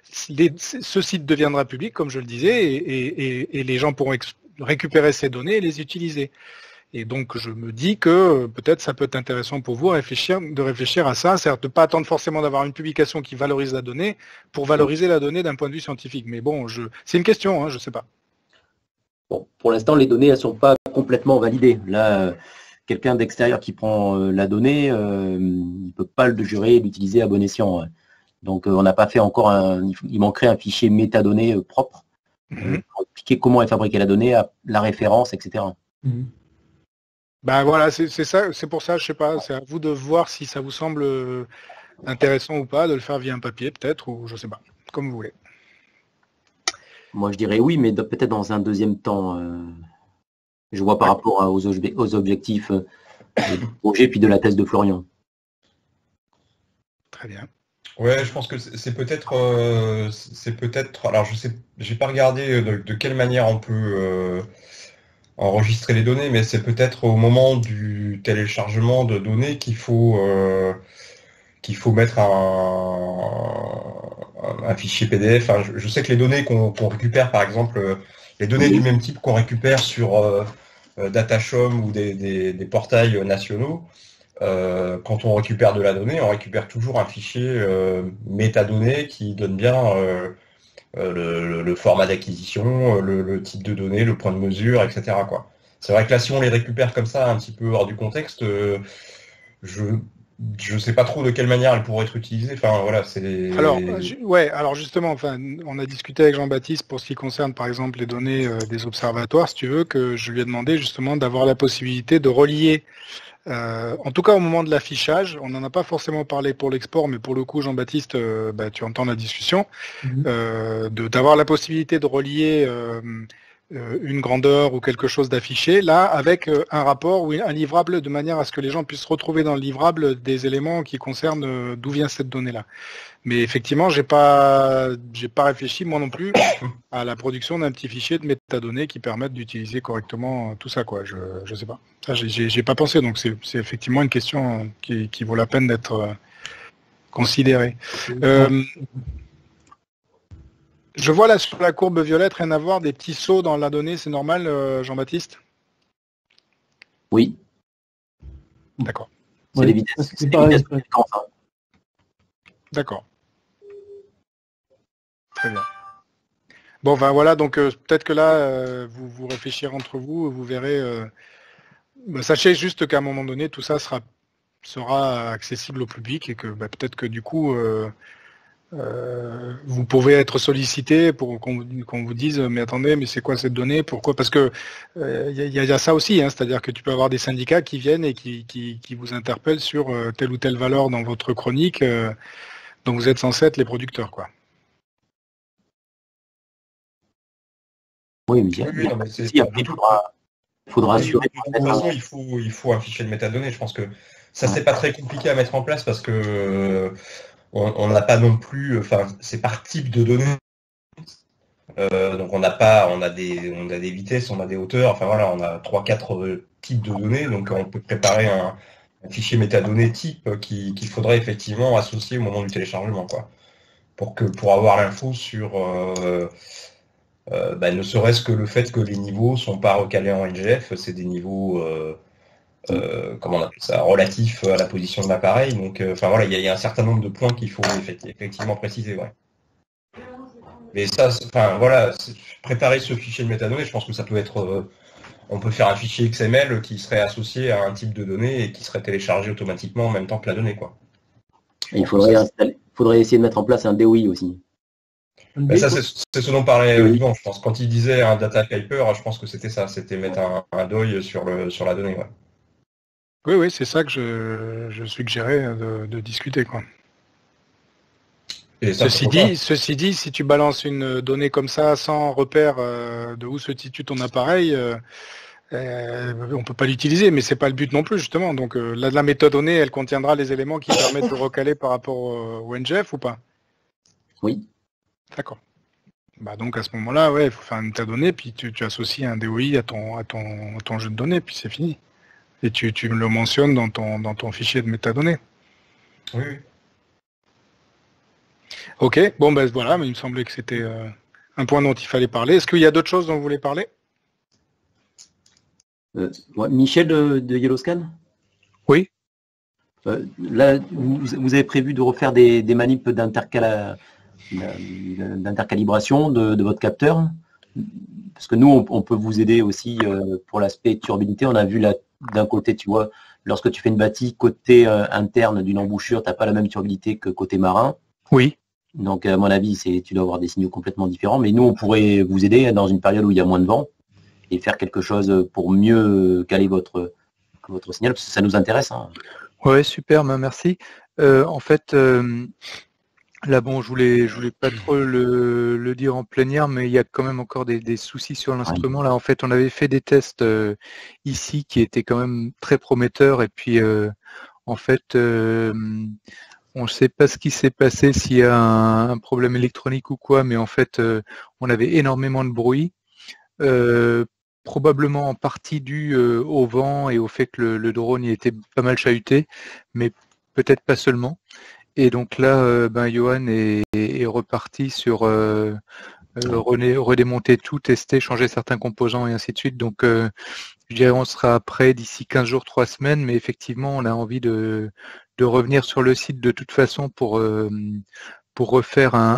ce site deviendra public, comme je le disais, et les gens pourront récupérer ces données et les utiliser. Et donc je me dis que peut-être ça peut être intéressant pour vous de réfléchir à ça, c'est-à-dire de ne pas attendre forcément d'avoir une publication qui valorise la donnée pour valoriser la donnée d'un point de vue scientifique. Mais bon, c'est une question, je ne sais pas. Bon, pour l'instant, les données, elles ne sont pas complètement validées. Là, quelqu'un d'extérieur qui prend la donnée, il ne peut pas le jurer et l'utiliser à bon escient. Donc, on n'a pas fait encore il manquerait un fichier métadonnées propre expliquer comment est fabriquée la donnée, la référence, etc. Ben voilà, c'est ça, c'est pour ça, je sais pas, c'est à vous de voir si ça vous semble intéressant ou pas, de le faire via un papier peut-être, ou je sais pas, comme vous voulez. Moi je dirais oui, mais peut-être dans un deuxième temps. Je vois par rapport aux objectifs du projet puis de la thèse de Florian. Très bien. Ouais, je pense que c'est peut-être, alors je sais, j'ai pas regardé de quelle manière on peut enregistrer les données, mais c'est peut-être au moment du téléchargement de données qu'il faut mettre un fichier PDF. Enfin, je sais que les données qu'on récupère, par exemple, les données du même type qu'on récupère sur Datashom ou des portails nationaux, quand on récupère de la donnée, on récupère toujours un fichier métadonnées qui donne bien le format d'acquisition, le type de données, le point de mesure, etc. C'est vrai que là, si on les récupère comme ça, un petit peu hors du contexte, je ne sais pas trop de quelle manière elles pourraient être utilisées. Enfin, voilà, c'est... Alors justement, on a discuté avec Jean-Baptiste pour ce qui concerne, par exemple, les données des observatoires, si tu veux, que je lui ai demandé justement d'avoir la possibilité de relier, en tout cas au moment de l'affichage, on n'en a pas forcément parlé pour l'export, mais pour le coup, Jean-Baptiste, tu entends la discussion, d'avoir la possibilité de relier une grandeur ou quelque chose d'affiché, là, avec un rapport ou un livrable, de manière à ce que les gens puissent retrouver dans le livrable des éléments qui concernent d'où vient cette donnée-là. Mais effectivement, j'ai pas réfléchi, moi non plus, à la production d'un petit fichier de métadonnées qui permettent d'utiliser correctement tout ça, quoi. Je sais pas. Ça, j'ai pas pensé, donc c'est effectivement une question qui vaut la peine d'être considérée. Je vois là sur la courbe violette, rien à voir, des petits sauts dans la donnée, c'est normal, Jean-Baptiste? Oui. D'accord. C'est les vitesses. C'est les vitesses de fréquence, hein. D'accord. Très bien. Bon, voilà, donc peut-être que là, vous réfléchirez entre vous, vous verrez. Sachez juste qu'à un moment donné, tout ça sera accessible au public et que peut-être que du coup, vous pouvez être sollicité pour qu'on vous dise mais attendez, mais c'est quoi cette donnée, pourquoi, parce que y a ça aussi, hein, c'est-à-dire que tu peux avoir des syndicats qui viennent et qui vous interpellent sur telle ou telle valeur dans votre chronique dont vous êtes censé être les producteurs, quoi. Oui, mais il faudra assurer. De toute façon, il faut un fichier de métadonnées. Je pense que ça, c'est pas très compliqué à mettre en place parce que on n'a pas non plus, enfin, c'est par type de données. Donc on a des vitesses, on a des hauteurs, enfin voilà, on a 3-4 types de données, donc on peut préparer un fichier métadonnées type qu'il faudrait effectivement associer au moment du téléchargement, quoi, pour avoir l'info sur ne serait-ce que le fait que les niveaux sont pas recalés en NGF, c'est des niveaux comment on appelle ça, relatifs à la position de l'appareil, donc voilà, il y a un certain nombre de points qu'il faut effectivement préciser, ouais. Mais ça, voilà, préparer ce fichier de métadonnées, je pense que ça peut être, on peut faire un fichier XML qui serait associé à un type de données et qui serait téléchargé automatiquement en même temps que la donnée, quoi. Et il faudrait essayer de mettre en place un DOI aussi. Ça, c'est ce dont parlait Yvan, je pense. Quand il disait un data typer, je pense que c'était ça, c'était mettre un DOI sur la donnée, ouais. Oui, c'est ça que je suggérais de discuter, quoi. Et ceci dit, si tu balances une donnée comme ça sans repère de où se situe ton appareil, on peut pas l'utiliser, mais c'est pas le but non plus, justement. Donc la métadonnée, elle contiendra les éléments qui permettent de recaler par rapport au NGF ou pas? Oui. D'accord. Donc à ce moment-là, il faut faire une métadonnée, puis tu associes un DOI à ton jeu de données, puis c'est fini. Et tu me le mentionnes dans ton fichier de métadonnées. Oui. Ok, voilà, mais il me semblait que c'était un point dont il fallait parler. Est-ce qu'il y a d'autres choses dont vous voulez parler? Michel de Yellowscan? Oui. Là, vous avez prévu de refaire des manips d'intercalibration de votre capteur? Parce que nous, on peut vous aider aussi pour l'aspect turbidité. On a vu là, d'un côté, tu vois, lorsque tu fais une bâtie, côté interne d'une embouchure, tu n'as pas la même turbidité que côté marin. Oui. Donc, à mon avis, tu dois avoir des signaux complètement différents. Mais nous, on pourrait vous aider dans une période où il y a moins de vent et faire quelque chose pour mieux caler votre signal, parce que ça nous intéresse. Hein. Ouais, super, merci. En fait, là, bon, je voulais pas trop le dire en plénière, mais il y a quand même encore des soucis sur l'instrument. Là, en fait, on avait fait des tests ici qui étaient quand même très prometteurs. Et puis, en fait, on ne sait pas ce qui s'est passé, s'il y a un problème électronique ou quoi, mais en fait, on avait énormément de bruit. Probablement en partie dû au vent et au fait que le drone y était pas mal chahuté, mais peut-être pas seulement. Et donc là, Johan est reparti sur redémonter tout, tester, changer certains composants et ainsi de suite. Donc je dirais on sera prêt d'ici 15 jours, 3 semaines, mais effectivement on a envie de revenir sur le site de toute façon pour refaire un